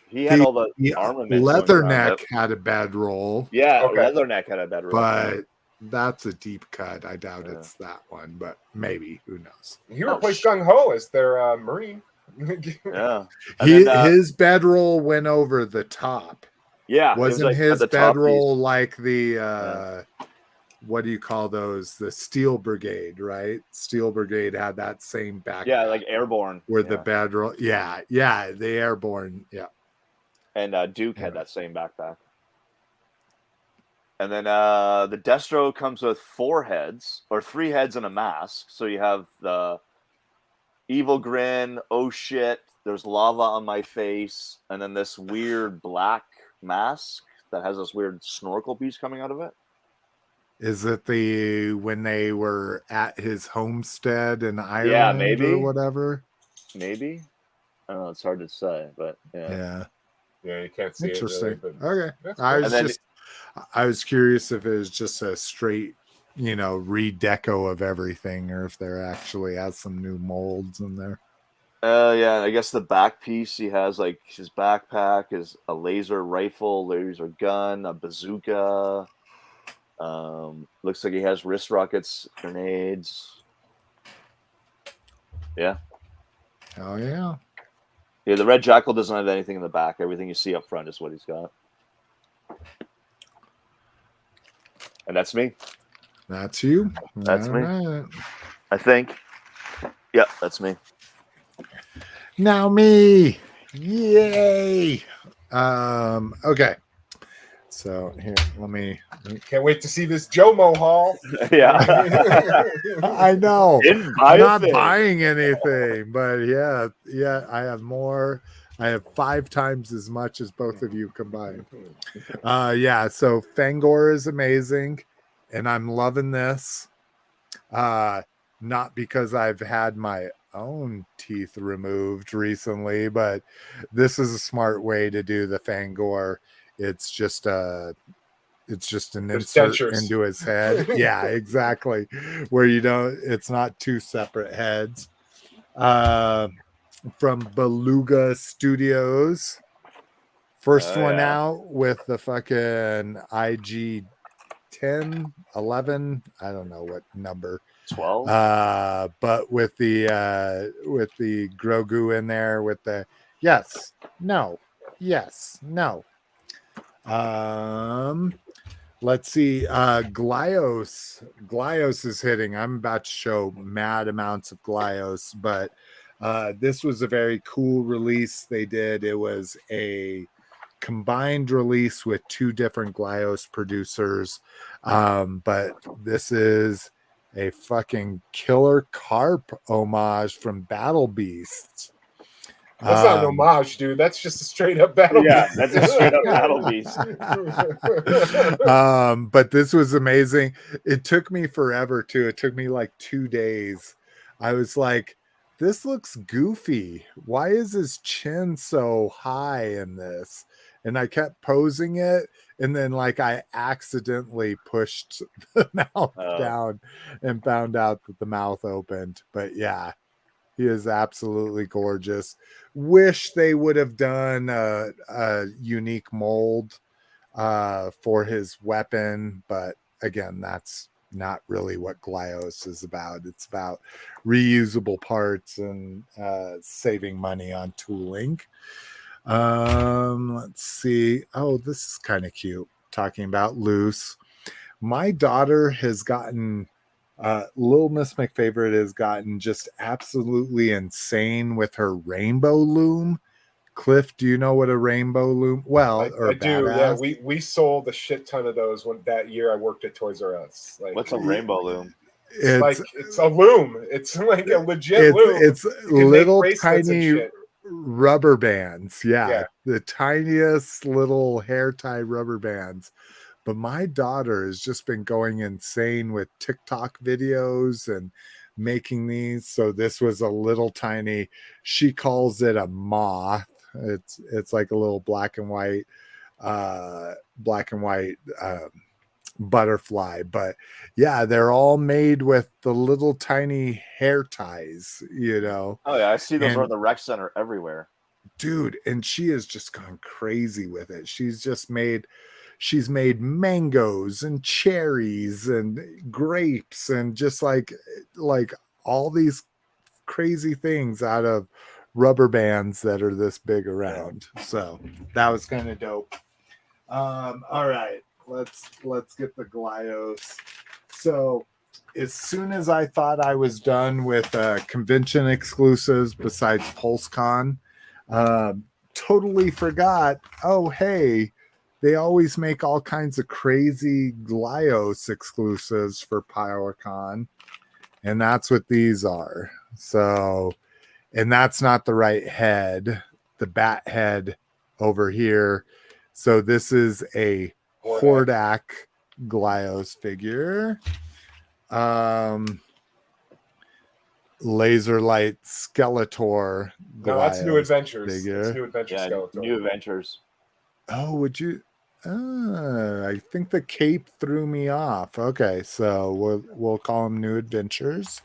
he had all the armament. Leatherneck had a bedroll. Yeah, Leatherneck had a bedroll. But that's a deep cut. I doubt it's that one, but maybe. Who knows? He replaced Gung Ho as their Marine. Yeah. His bedroll went over the top. Yeah. Wasn't his bedroll like the what do you call those? The Steel Brigade, right? Steel Brigade had that same backpack. Yeah, like Airborne. Where the bedroll, the Airborne, And Duke had that same backpack. And then the Destro comes with 4 heads, or 3 heads and a mask. So you have the evil grin, oh shit, there's lava on my face, and then this weird black mask that has this weird snorkel piece coming out of it. Is it when they were at his homestead in Ireland? Yeah, maybe. Or whatever? Maybe. I don't know, it's hard to say, but yeah, you can't see Interesting. it. Really, but okay. I was curious if it was just a straight, redeco of everything, or if there actually has some new molds in there. Yeah, I guess the back piece he has, like his backpack is a laser rifle, laser gun, a bazooka. Looks like he has wrist rockets, grenades. Yeah. Oh yeah. Yeah, the Red Jackal doesn't have anything in the back. Everything you see up front is what he's got. And that's me. That's you. That's me. I think. Yeah, that's me. Now me. Yay. Okay. So here, let me. Can't wait to see this Jomo haul. Yeah. I know. Didn't buy I'm a not thing. buying anything, but yeah, I have more. I have 5 times as much as both of you combined. Yeah, so Fangor is amazing, and I'm loving this. Not because I've had my own teeth removed recently, but this is a smart way to do the Fangor. It's just an insert dentures. into his head. Yeah, exactly. Where it's not 2 separate heads. From Beluga Studios. First one out with the fucking IG 10, 11, I don't know what number. 12. But with the Grogu in there with the yes, no. Let's see. Glyos is hitting. I'm about to show mad amounts of Glyos, but this was a very cool release they did. It was a combined release with 2 different Glyos producers. But this is a fucking killer carp homage from Battle Beasts. That's not an homage, dude. That's just a straight up Battle Beast. That's a straight up Battle Beast. But this was amazing. It took me forever too. It took me like 2 days. I was like, this looks goofy. Why is his chin so high in this? And I kept posing it, and then like I accidentally pushed the mouth down and found out that the mouth opened. But yeah, he is absolutely gorgeous. Wish they would have done a unique mold for his weapon, but again, that's not really what Glyos is about. It's about reusable parts and saving money on tooling. Let's see. Oh, this is kind of cute. Talking about loose. My daughter has gotten Little Miss McFavorite has gotten just absolutely insane with her rainbow loom. Cliff, do you know what a rainbow loom? Well, I do. Yeah, we sold a shit ton of those that year I worked at Toys R Us. Like, what's a rainbow loom? It's a loom. It's like a legit loom. It's little tiny rubber bands. Yeah, the tiniest little hair tie rubber bands. But my daughter has just been going insane with TikTok videos and making these. So this was a little tiny, she calls it a moth. It's like a little black and white butterfly. But yeah, they're all made with the little tiny hair ties, you know. Oh yeah, I see those around the rec center everywhere. Dude, and she has just gone crazy with it. She's made mangoes and cherries and grapes and just like all these crazy things out of rubber bands that are this big around. So that was kind of dope. All right, let's get the Glyos. So as soon as I thought I was done with convention exclusives besides PulseCon, totally forgot. Oh, hey, they always make all kinds of crazy Glyos exclusives for PowerCon, and that's what these are. So, and that's not the right head, the bat head over here. So this is a Hordak Glyos figure. Laser Light Skeletor Glyos. No, that's New Adventures. Figure. That's New Adventures Skeletor. New Adventures. Oh, would you? I think the cape threw me off. Okay, so we'll call them New Adventures.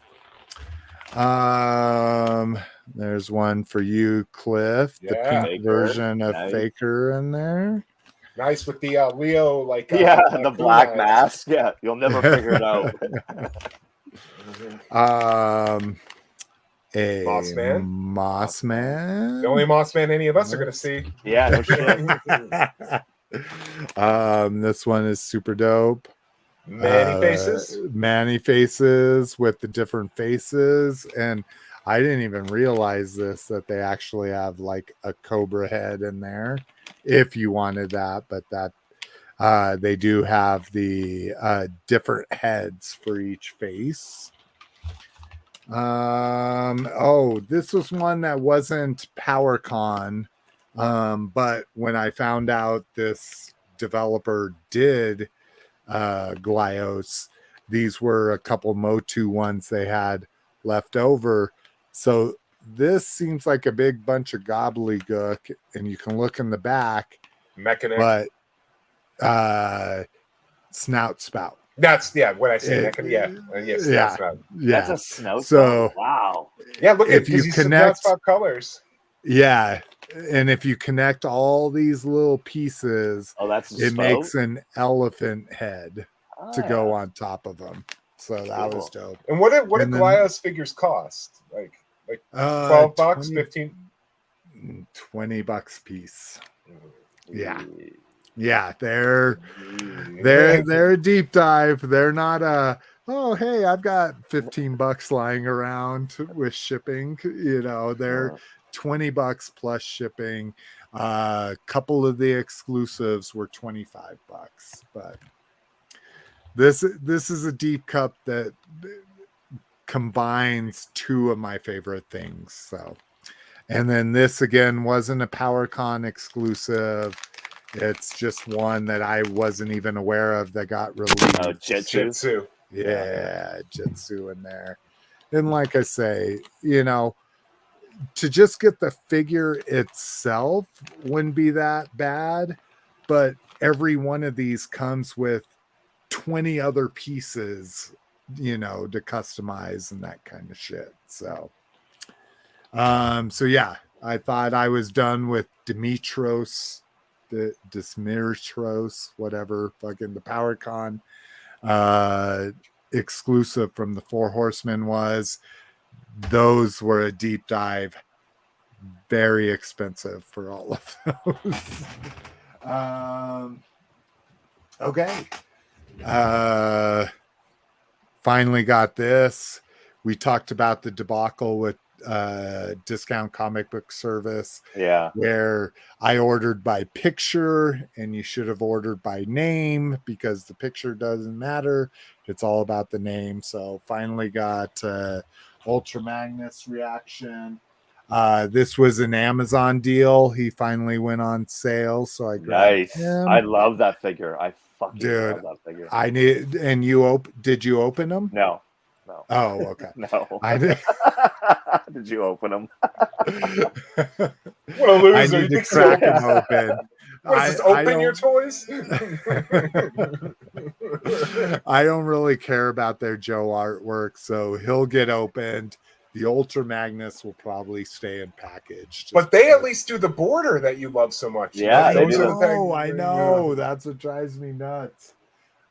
There's one for you, Cliff. The pink Faker. version of Faker in there. Nice with the Leo, like the black mask. Yeah, you'll never figure it out. A Mossman. The only Mossman any of us are gonna see. Yeah, no shit. This one is super dope. Manny faces with the different faces, and I didn't even realize that they actually have like a cobra head in there if you wanted that, but that They do have the different heads for each face. This was one that wasn't PowerCon, but when I found out this developer did Glyos, these were a couple Motu ones they had left over. So this seems like a big bunch of gobbledygook, and you can look in the back, Mechanic. but snout spout. That's when I say mechanic, yes, yeah, that's a snow. So wow, yeah. Look if at you connect colors. Yeah, and if you connect all these little pieces, it makes an elephant head to go on top of them. So that was dope. And what did Glyos figures cost? Like $12, 15, $20 piece. Yeah, they're a deep dive. They're not oh hey, I've got $15 lying around with shipping. They're $20 plus shipping. Couple of the exclusives were $25, but this is a deep cup that combines two of my favorite things. So, and then this again wasn't a PowerCon exclusive. It's just one that I wasn't even aware of that got released. Jitsu. Yeah, Jitsu in there. And like I say, to just get the figure itself wouldn't be that bad, but every one of these comes with 20 other pieces, to customize and that kind of shit. So yeah, I thought I was done with Dimitros, whatever, fucking the PowerCon exclusive from the Four Horsemen was. Those were a deep dive, very expensive for all of those. Okay. Finally got this. We talked about the debacle with Discount Comic Book Service, where I ordered by picture and you should have ordered by name because the picture doesn't matter, it's all about the name. So finally got Ultra Magnus Reaction. This was an Amazon deal. He finally went on sale, so I grabbed him. I love that figure. I fucking love that figure. I need. And did you open them? No. Oh, okay. No. I did. Did you open them? What a loser! I need to crack them open. What is this? Open your toys? I don't really care about their Joe artwork, so he'll get opened. The Ultra Magnus will probably stay in package. But they at least do the border that you love so much. Yeah, I know. That's what drives me nuts.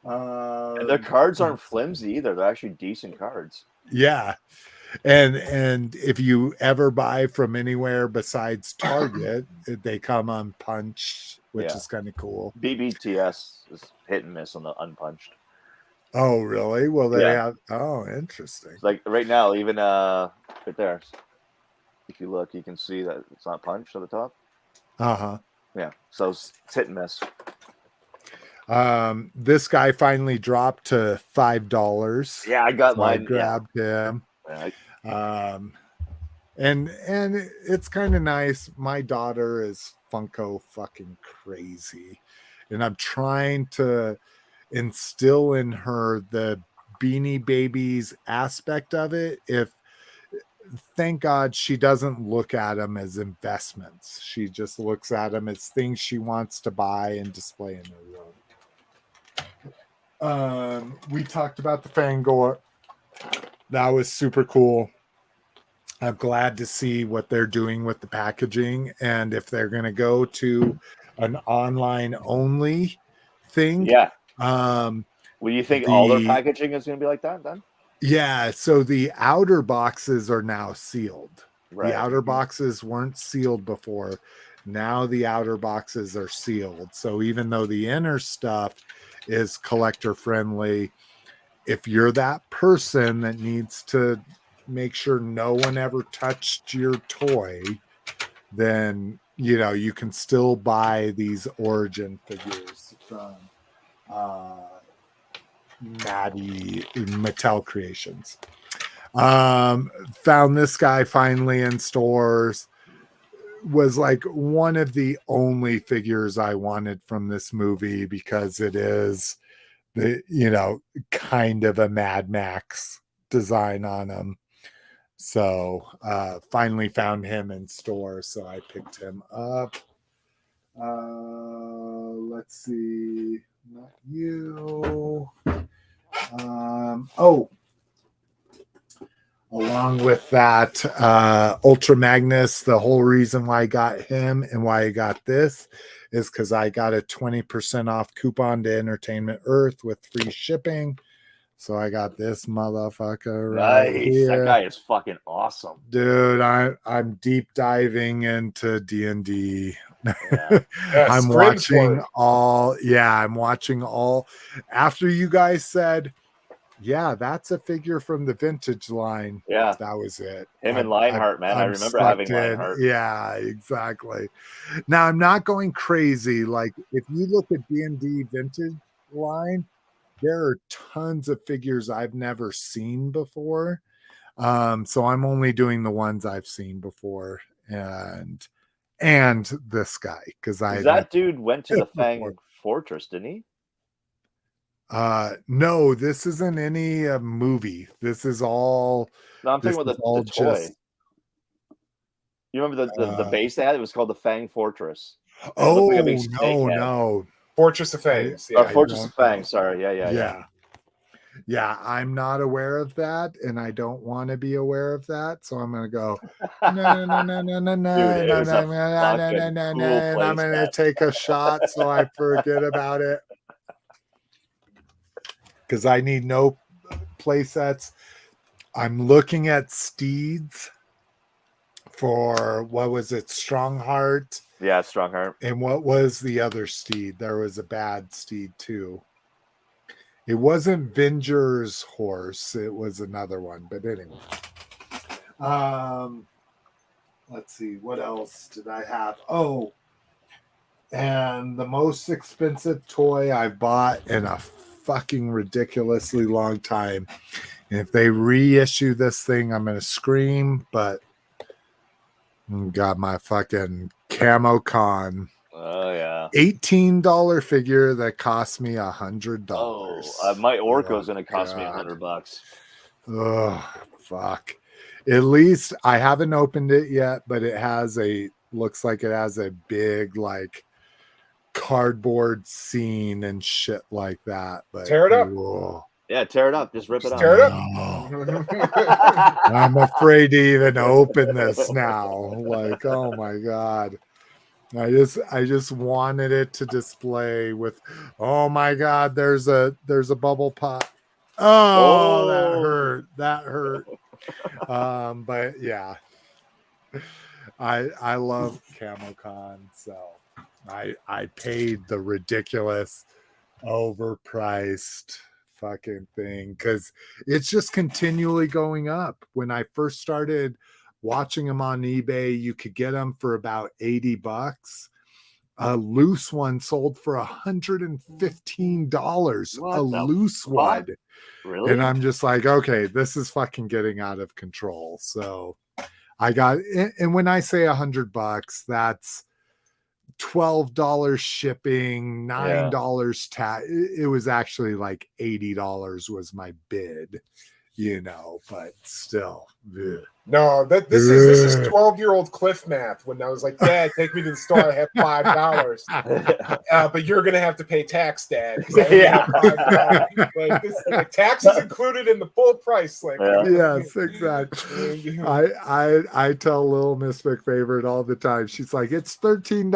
And their cards aren't flimsy either. They're actually decent cards. Yeah. And if you ever buy from anywhere besides Target, they come unpunched, which is kind of cool. BBTS is hit and miss on the unpunched. Oh, really? Well, they have. Oh, interesting. Like right now, even right there. If you look, you can see that it's not punched at the top. Yeah. So it's hit and miss. This guy finally dropped to $5. Yeah, I got mine. I grabbed him. And it's kind of nice. My daughter is Funko fucking crazy, and I'm trying to instill in her the Beanie Babies aspect of it. Thank God she doesn't look at them as investments. She just looks at them as things she wants to buy and display in her room. We talked about the Fangor. That was super cool. I'm glad to see what they're doing with the packaging, and if they're going to go to an online only thing. Well, you think all their packaging is going to be like that then? Yeah. So the outer boxes are now sealed. Right. The outer boxes weren't sealed before. Now the outer boxes are sealed. So even though the inner stuff is collector friendly, if you're that person that needs to make sure no one ever touched your toy, then you can still buy these origin figures from Maddie Mattel Creations. Found this guy finally in stores. Was like one of the only figures I wanted from this movie because it is the, kind of a Mad Max design on him. So finally found him in store, so I picked him up. Let's see, not you. Along with that, Ultra Magnus, the whole reason why I got him and why I got this is because I got a 20% off coupon to Entertainment Earth with free shipping. So I got this motherfucker right here. That guy is fucking awesome. Dude, I'm deep diving into D&D. Yeah, I'm watching all. After you guys said, yeah, that's a figure from the vintage line. Yeah, that was it. Him and Lionheart, man. I remember having Lionheart. Yeah, exactly. Now I'm not going crazy. Like if you look at D&D vintage line, there are tons of figures I've never seen before. So I'm only doing the ones I've seen before, and this guy because that dude went to the Fang Fortress, didn't he? No, this isn't any movie. This is all. No, I'm talking about the toy. You remember the base they had? It was called the Fang Fortress. Oh like no, Fortress of Fangs. Yeah, Fortress of Fangs. Sorry, yeah. I'm not aware of that, and I don't want to be aware of that. So I'm gonna go. No. I'm gonna take a shot so I forget about it. Because I need no play sets. I'm looking at steeds for, what was it, Strongheart? Yeah, Strongheart. And what was the other steed? There was a bad steed too. It wasn't Venger's horse. It was another one. But anyway. Let's see. What else did I have? Oh. And the most expensive toy I bought in a fucking ridiculously long time. And if they reissue this thing, I'm gonna scream, but got my fucking Camo Con. Oh yeah. $18 figure that cost me $100. Oh, my Orco's gonna cost me $100. Oh fuck. At least I haven't opened it yet, but it has looks like it has a big like cardboard scene and shit like that. But tear it up. Whoa. Yeah, tear it up. Just rip it up. Tear it up. I'm afraid to even open this now. Like, oh my god. I just wanted it to display with, oh my god, there's a bubble pop. Oh, that hurt. But yeah. I love CamoCon, so I paid the ridiculous overpriced fucking thing because it's just continually going up. When I first started watching them on eBay, you could get them for about $80. A loose one sold for $115. A loose one. Really? And I'm just like, okay, this is fucking getting out of control. So I got, and when I say $100, that's $12 shipping, $9 tax. It was actually like $80 was my bid, but still. Ugh. No, this is 12-year-old Cliff math. When I was like, Dad, take me to the store. I have $5, but you're gonna have to pay tax, Dad. Yeah, like, tax is included in the full price. Like, yes, exactly. I tell little Miss McFavorite all the time. She's like, it's $13.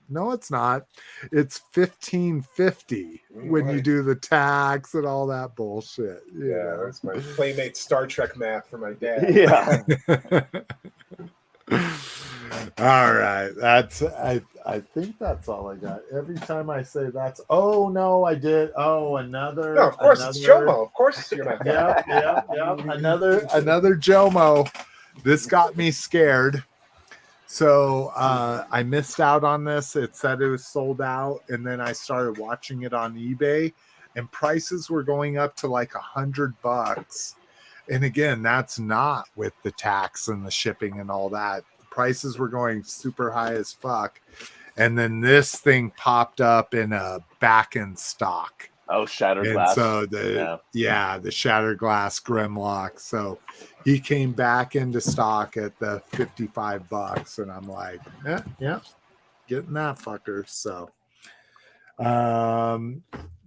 No, it's not. It's $15.50 when you do the tax and all that bullshit. Yeah, that's my Playmate Star Trek math for my dad. Yeah. All right. I think that's all I got. Every time I say that's, oh no, I did. Oh, another. No, of course it's Jomo. Of course you're not. Yeah. Another Jomo. This got me scared. So I missed out on this. It said it was sold out, and then I started watching it on eBay, and prices were going up to like $100. And again, that's not with the tax and the shipping and all that. The prices were going super high as fuck. And then this thing popped up in a back in stock. Oh, shattered And glass. so the shattered glass Grimlock. So he came back into stock at the $55, and I'm like, yeah, getting that fucker.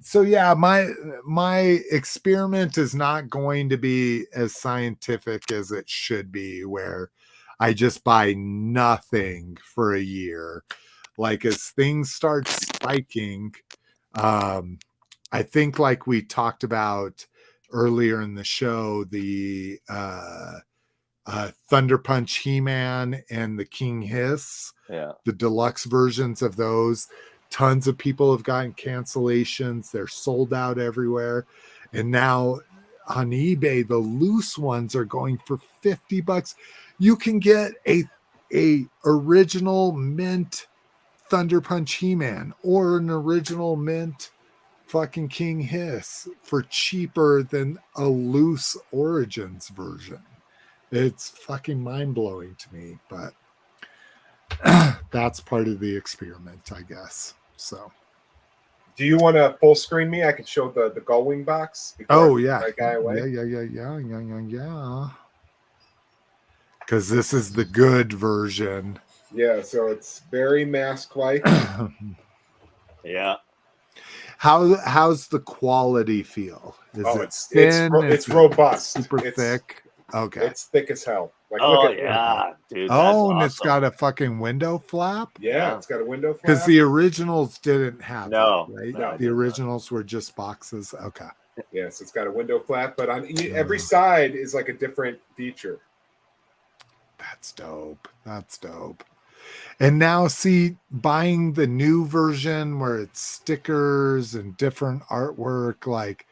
So yeah, my experiment is not going to be as scientific as it should be, where I just buy nothing for a year. Like as things start spiking, I think like we talked about earlier in the show, the Thunder Punch He-Man and the King Hiss, the deluxe versions of those. Tons of people have gotten cancellations. They're sold out everywhere. And now on eBay, the loose ones are going for $50. You can get a original mint Thunder Punch He-Man or an original mint fucking King Hiss for cheaper than a loose Origins version. It's fucking mind-blowing to me, but that's part of the experiment, I guess. So do you want to full screen me? I can show the Gullwing box. Oh yeah. Yeah. Because this is the good version. Yeah, so it's very mask-like. Yeah. How's the quality feel? Is it thin? It's robust. Super thick. Okay. It's thick as hell. Like, dude. Oh, and it's got a fucking window flap. Yeah, it's got a window flap. Because the originals didn't have that, right? No, the originals were just boxes. Okay. Yes, it's got a window flap, but on every side is like a different feature. That's dope. And now, see, buying the new version where it's stickers and different artwork, like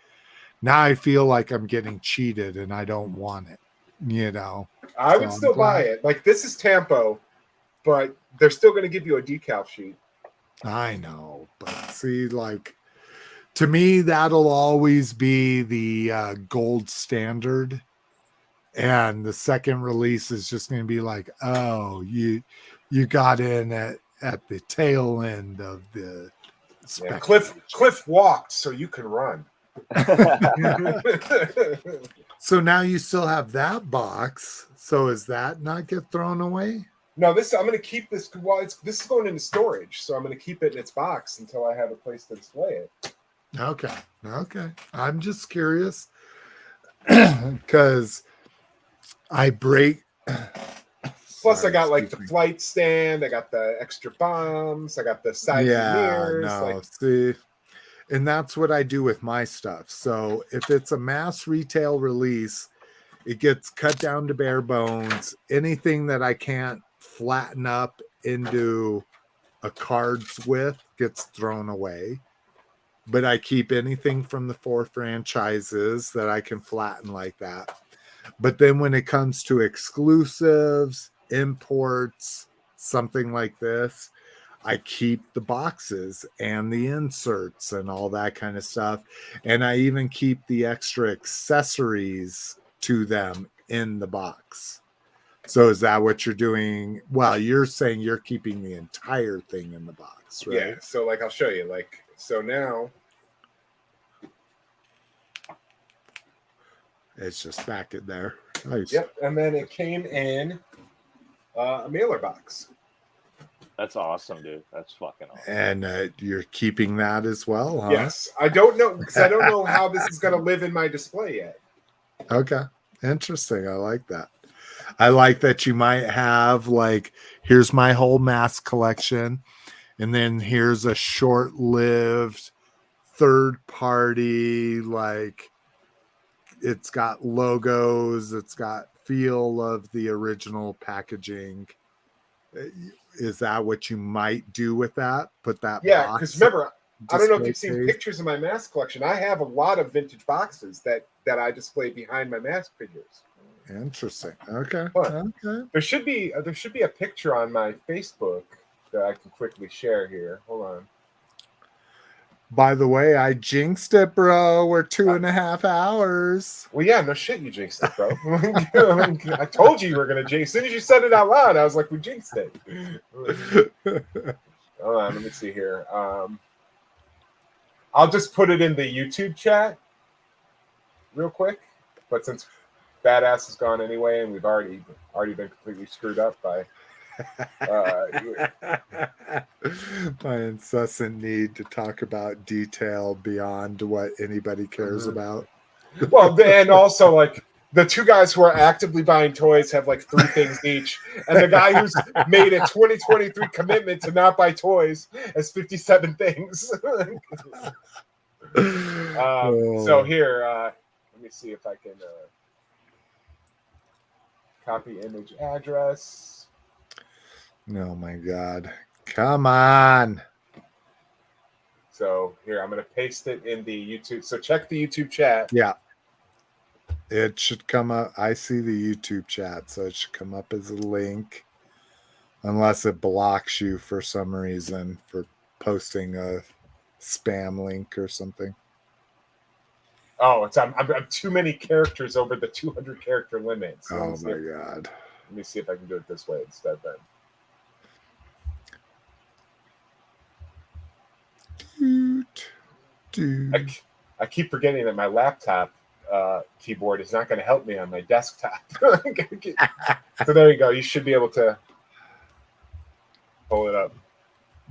now I feel like I'm getting cheated and I don't want it, I would still buy it. Like, this is Tampo, but they're still going to give you a decal sheet. I know, but see, like, to me, that'll always be the gold standard. And the second release is just going to be like, oh, you got in at the tail end of the spectrum. Cliff walked so you can run. So now you still have that box. So is that not get thrown away? No, I'm going to keep this. Well, this is going into storage, so I'm going to keep it in its box until I have a place to display it. Okay. I'm just curious because I break. Plus, I got like the flight stand. I got the extra bombs. I got the side mirrors. See, and that's what I do with my stuff. So if it's a mass retail release, it gets cut down to bare bones. Anything that I can't flatten up into a cards with gets thrown away. But I keep anything from the 4 franchises that I can flatten like that. But then when it comes to exclusives, imports, something like this, I keep the boxes and the inserts and all that kind of stuff. And I even keep the extra accessories to them in the box. So is that what you're doing? Well, you're saying you're keeping the entire thing in the box, right? Yeah. So like, I'll show you. Like, so now it's just back in there. Nice. Yep. And then it came in a mailer box. That's awesome, dude. That's fucking awesome. And you're keeping that as well, huh? Yes. I don't know, because I don't know how this is going to live in my display yet. Okay. Interesting. I like that. I like that you might have, like, here's my whole mask collection, and then here's a short-lived third-party, like, it's got logos, it's got feel of the original packaging. Is that what you might do with that? Put that Yeah, because remember, I don't know if you've case? seen pictures of my mask collection. I have a lot of vintage boxes that I display behind my mask figures. Interesting. Okay. But Okay. there should be a picture on my Facebook that I can quickly share here. Hold on. By the way, I jinxed it, bro. We're 2.5 hours. Well, yeah, no shit, you jinxed it, bro. I told you were gonna jinx. As soon as you said it out loud, I was like, we jinxed it. Hold on, let me see here. I'll just put it in the YouTube chat real quick. But since Badass is gone anyway, and we've already been completely screwed up by my incessant need to talk about detail beyond what anybody cares about. Well, and also like the two guys who are actively buying toys have like 3 things each, and the guy who's made a 2023 commitment to not buy toys has 57 things. So here, let me see if I can copy image address. Oh my God. Come on. So here, I'm going to paste it in the YouTube. So check the YouTube chat. Yeah. It should come up. I see the YouTube chat, so it should come up as a link. Unless it blocks you for some reason for posting a spam link or something. Oh, I'm too many characters over the 200 character limit. So oh my God. Let me see if I can do it this way instead then. I keep forgetting that my laptop keyboard is not going to help me on my desktop. So there you go. You should be able to pull it up.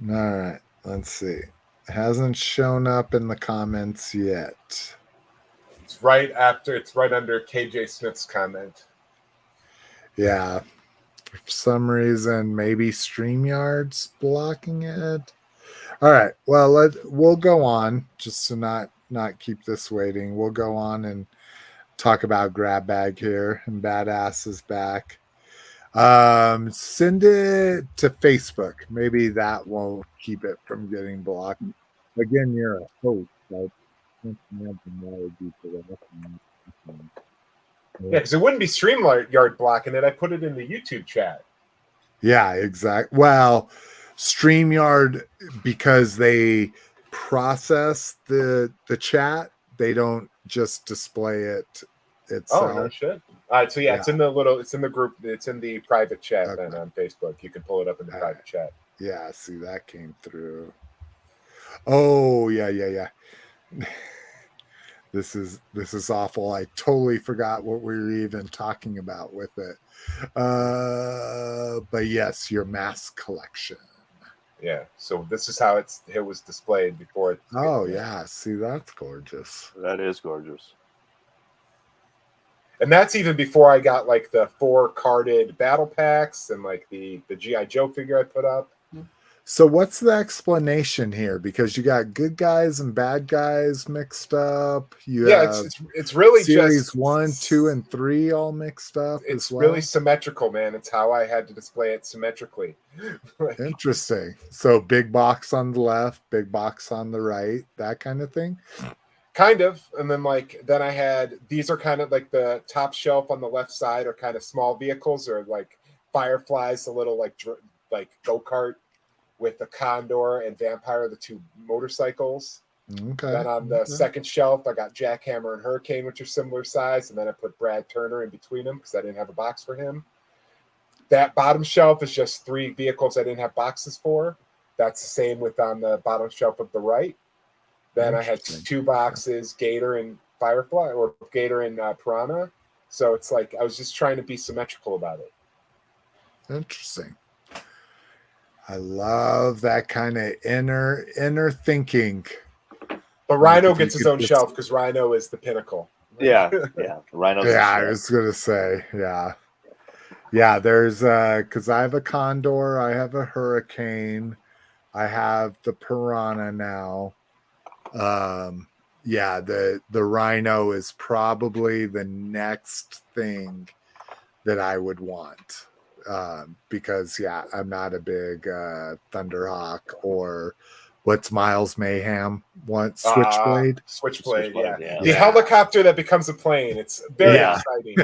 All right. Let's see. It hasn't shown up in the comments yet. It's right under KJ Smith's comment. Yeah. For some reason, maybe StreamYard's blocking it. All right. Well, we'll go on just to not keep this waiting. We'll go on and talk about Grab Bag here, and Badass is back. Send it to Facebook. Maybe that won't keep it from getting blocked. Again, you're a host. Yeah, because it wouldn't be StreamYard blocking it. I put it in the YouTube chat. Yeah, exactly. Well, StreamYard, because they process the chat, they don't just display it itself. Oh, no shit. All right, so yeah, it's in the group, it's in the private chat then on Facebook. You can pull it up in the private chat. Yeah, see, that came through. Oh, yeah. This is awful. I totally forgot what we were even talking about with it. But yes, your mask collection. Yeah, so this is how it was displayed before. Oh yeah, see, that's gorgeous. That is gorgeous. And that's even before I got like the 4 carded battle packs and like the G.I. Joe figure I put up. So what's the explanation here? Because you got good guys and bad guys mixed up. It's really series just 1, 2, and 3 all mixed up. It's really symmetrical, man. It's how I had to display it symmetrically. Interesting. So big box on the left, big box on the right, that kind of thing. Kind of. And then then I had, these are kind of like the top shelf on the left side are kind of small vehicles, or like Fireflies, the little like go-kart, with the Condor and Vampire, the 2 motorcycles. Okay. Then on the second shelf, I got Jackhammer and Hurricane, which are similar size. And then I put Brad Turner in between them because I didn't have a box for him. That bottom shelf is just 3 vehicles I didn't have boxes for. That's the same with on the bottom shelf of the right. Then I had 2 boxes, Gator and Firefly, or Gator and Piranha. So it's like I was just trying to be symmetrical about it. Interesting. I love that kind of inner thinking. But Rhino gets his own shelf because Rhino is the pinnacle. Yeah. Rhino's. Yeah, I was gonna say, yeah. There's because I have a Condor, I have a Hurricane, I have the Piranha now. Yeah, the Rhino is probably the next thing that I would want. Because I'm not a big Thunderhawk or what's Miles Mayhem? What Switchblade? Switchblade, yeah. Yeah. The helicopter that becomes a plane. It's very exciting.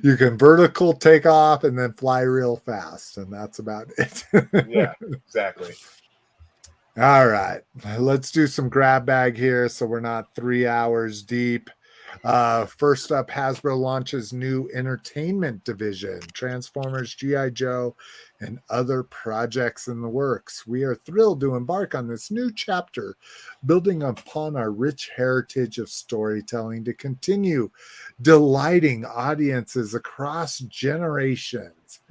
You can vertical take off and then fly real fast, and that's about it. Yeah, exactly. All right, let's do some grab bag here so we're not 3 hours deep. First up, Hasbro launches new entertainment division, Transformers, G.I. Joe, and other projects in the works. We are thrilled to embark on this new chapter, building upon our rich heritage of storytelling to continue delighting audiences across generations.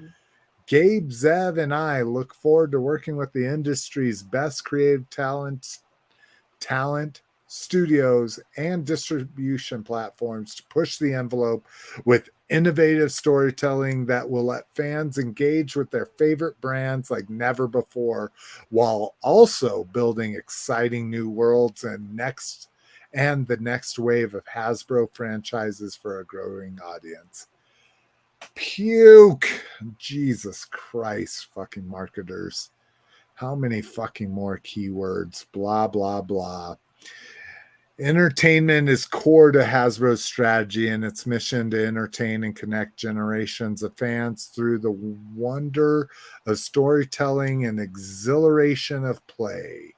Gabe, Zev, and I look forward to working with the industry's best creative talent, studios, and distribution platforms to push the envelope with innovative storytelling that will let fans engage with their favorite brands like never before, while also building exciting new worlds and the next wave of Hasbro franchises for a growing audience. Puke. Jesus Christ, fucking marketers. How many fucking more keywords? Blah, blah, blah. Entertainment is core to Hasbro's strategy and its mission to entertain and connect generations of fans through the wonder of storytelling and exhilaration of play.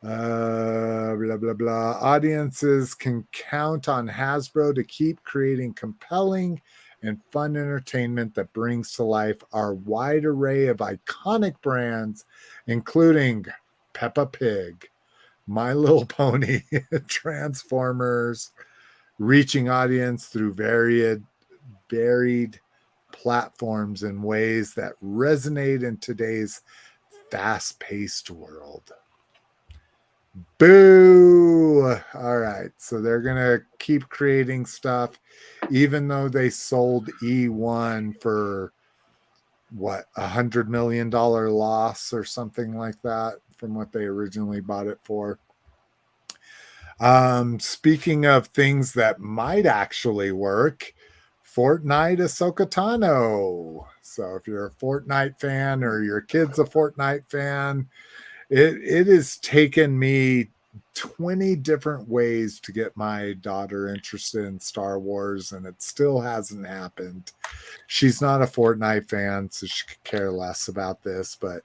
Blah, blah, blah. Audiences can count on Hasbro to keep creating compelling and fun entertainment that brings to life our wide array of iconic brands, including Peppa Pig, My Little Pony, Transformers, reaching audience through varied platforms in ways that resonate in today's fast-paced world. Boo! All right, so they're gonna keep creating stuff, even though they sold E1 for what, $100 million loss or something like that from what they originally bought it for. Speaking of things that might actually work, Fortnite Ahsoka Tano. So if you're a Fortnite fan or your kid's a Fortnite fan, it has taken me 20 different ways to get my daughter interested in Star Wars, and it still hasn't happened. She's not a Fortnite fan, so she could care less about this, but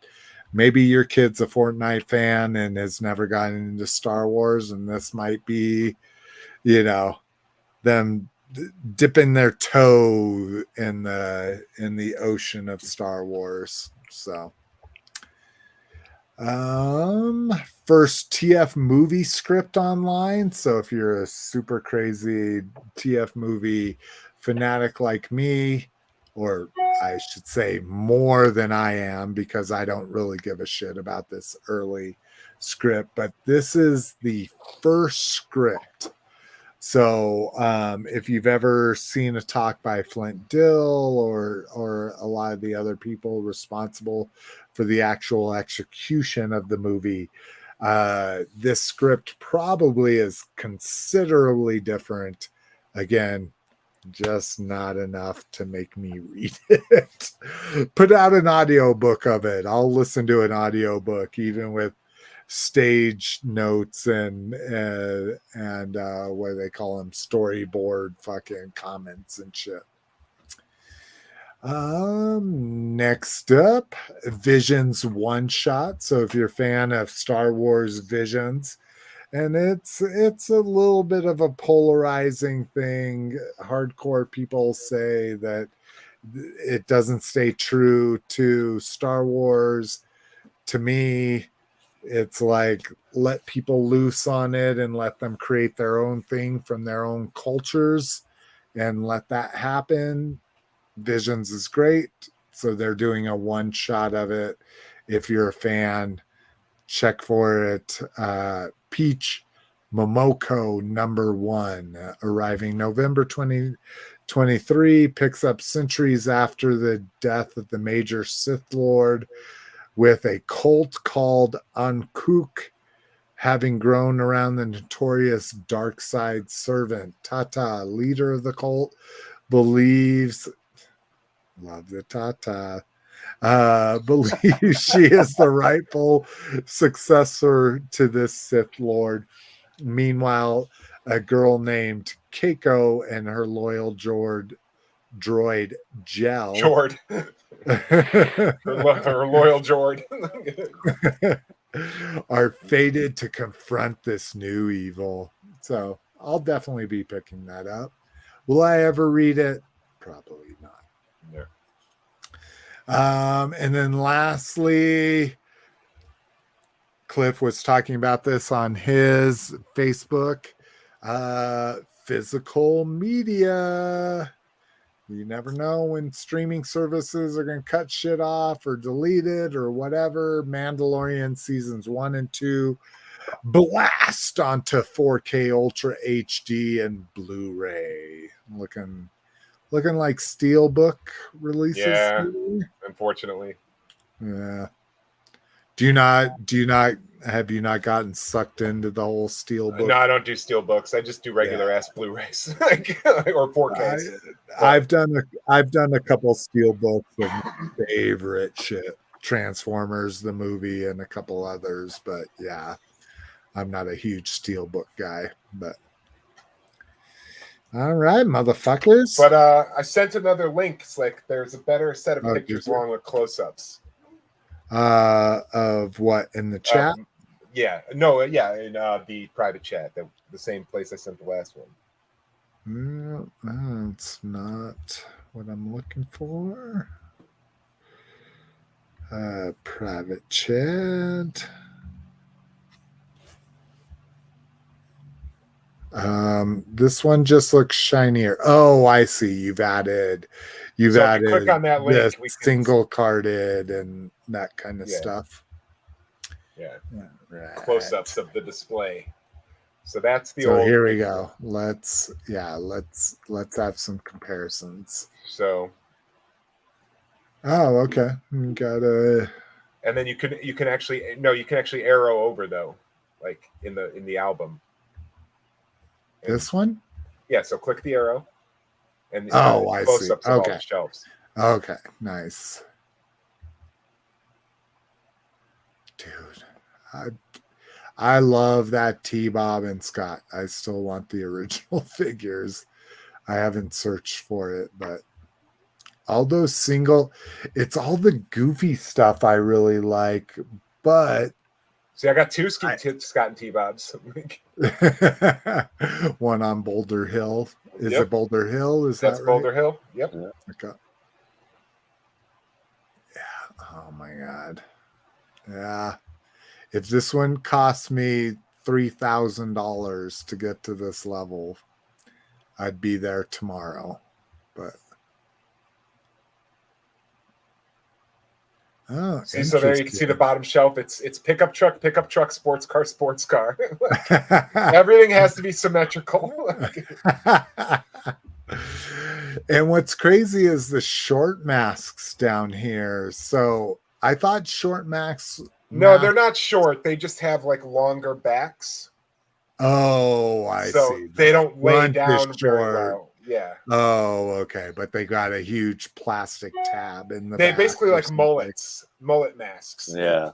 maybe your kid's a Fortnite fan and has never gotten into Star Wars, and this might be, them dipping their toe in the ocean of Star Wars. So first TF movie script online. So if you're a super crazy TF movie fanatic like me, or I should say more than I am, because I don't really give a shit about this early script, but this is the first script. So if you've ever seen a talk by Flint Dill or a lot of the other people responsible for the actual execution of the movie, this script probably is considerably different. Again, just not enough to make me read it. Put out an audiobook of it. I'll listen to an audiobook, even with stage notes and what do they call them, storyboard fucking comments and shit. Next up, Visions one shot. So if you're a fan of Star Wars Visions, and it's a little bit of a polarizing thing. Hardcore people say that it doesn't stay true to Star Wars. To me, it's like, let people loose on it and let them create their own thing from their own cultures and let that happen. Visions is great. So they're doing a one shot of it. If you're a fan, check for it. Peach Momoko #1, arriving November 2023, picks up centuries after the death of the major Sith Lord, with a cult called Ankuk having grown around the notorious dark side servant. Tata, leader of the cult, believes, love the Tata, believes she is the rightful successor to this Sith Lord. Meanwhile, a girl named Keiko and her loyal droid Gel Jord. her loyal Jord. are fated to confront this new evil. So I'll definitely be picking that up. Will I ever read it? Probably not. Yeah. And then lastly, Cliff was talking about this on his Facebook. Physical media. You never know when streaming services are going to cut shit off or delete it or whatever. Mandalorian seasons 1 and 2 blast onto 4K Ultra HD and Blu-ray. Looking like Steelbook releases. Yeah, unfortunately. Yeah. Have you not gotten sucked into the whole Steelbook? No, I don't do Steelbooks. I just do regular ass Blu-rays or 4Ks. I've done a couple Steelbooks of my favorite shit. Transformers, the movie, and a couple others, but yeah, I'm not a huge Steelbook guy, but all right, motherfuckers. But I sent another link. It's like there's a better set of pictures along with close-ups. Of what in the chat? In the private chat, the same place I sent the last one. That's not what I'm looking for. Private chat. This one just looks shinier. Oh, I see. You've added click on that link, single carded and that kind of stuff. Yeah. Right. Close-ups of the display. So that's the old. So here we go. Let's have some comparisons. So. Oh, okay. You gotta. And then you can actually arrow over though, like in the album. And this one? Yeah. So click the arrow. And I see. Okay. All the shelves. Okay. Nice. Dude, I love that T-Bob and Scott. I still want the original figures. I haven't searched for it, but all those it's all the goofy stuff I really like, but see, I got two Scott and T-Bobs. One on Boulder Hill. Is it Boulder Hill? That's right? Boulder Hill. Yep. Okay. Yeah. Oh my God. Yeah. If this one cost me $3,000 to get to this level, I'd be there tomorrow. But so there you can see the bottom shelf. It's pickup truck, sports car. Everything has to be symmetrical. And what's crazy is the short masks down here. So I thought short masks. No, they're not short. They just have like longer backs. Oh, I see. So they don't lay down very well. Yeah. Oh, okay. But they got a huge plastic tab in the They back basically like mullet masks. Yeah.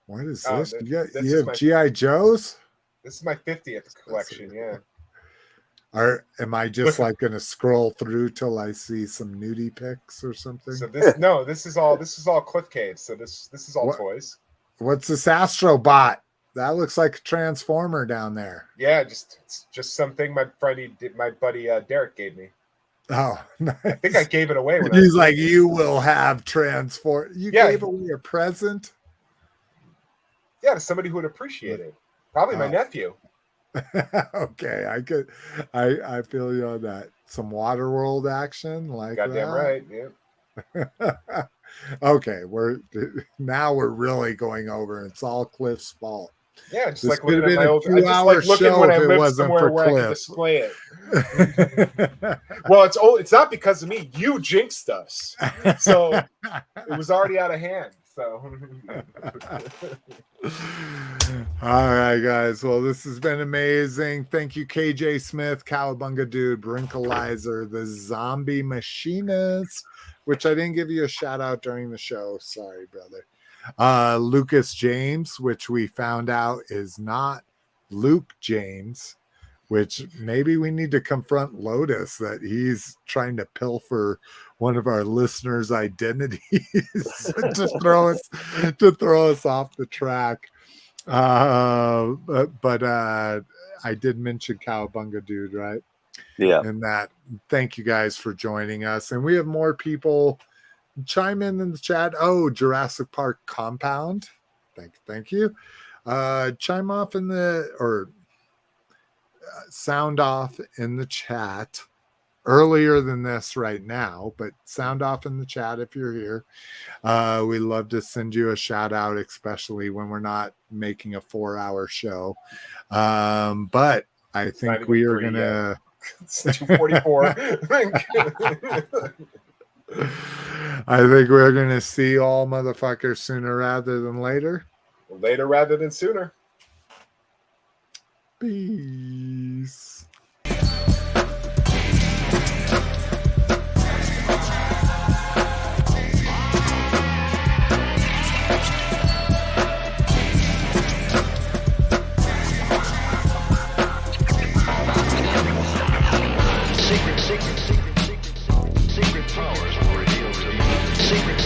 What is this? You have G.I. Joes? This is my 50th collection, yeah. Am I just like gonna scroll through till I see some nudie pics or something? So this is all Cliff Cave. So this is all toys. What's this Astrobot? That looks like a transformer down there. Yeah, it's just something my buddy Derek gave me. Oh, nice. I think I gave it away. He's like, you will have transform. You gave away a present. Yeah, to somebody who would appreciate it. Probably my nephew. Okay, I feel you on that. Some Waterworld action, like goddamn that. Right, yeah. Okay, we're really going over. It's all Cliff's fault. Yeah, just this like looking at my old. I just like looking when I live somewhere where I can display it. Well, it's not because of me. You jinxed us, so it was already out of hand. So, all right, guys. Well, this has been amazing. Thank you, KJ Smith, Cowabunga Dude, Brinkalizer, the Zombie Machinist, which I didn't give you a shout out during the show. Sorry, brother. Lucas James, which we found out is not Luke James, which maybe we need to confront Lotus that he's trying to pilfer one of our listeners' identities to throw us off the track. But I did mention Cowabunga Dude, right? Yeah. And that, thank you guys for joining us. And we have more people chime in the chat. Oh, Jurassic Park Compound. Thank you. Chime off in the, or sound off in the chat earlier than this right now, but sound off in the chat if you're here. We love to send you a shout out, especially when we're not making a 4-hour show. But I think we are gonna. It's 2:44. I think we're gonna see all motherfuckers sooner rather than later. Later rather than sooner. Peace. Secret powers were revealed to you. Secret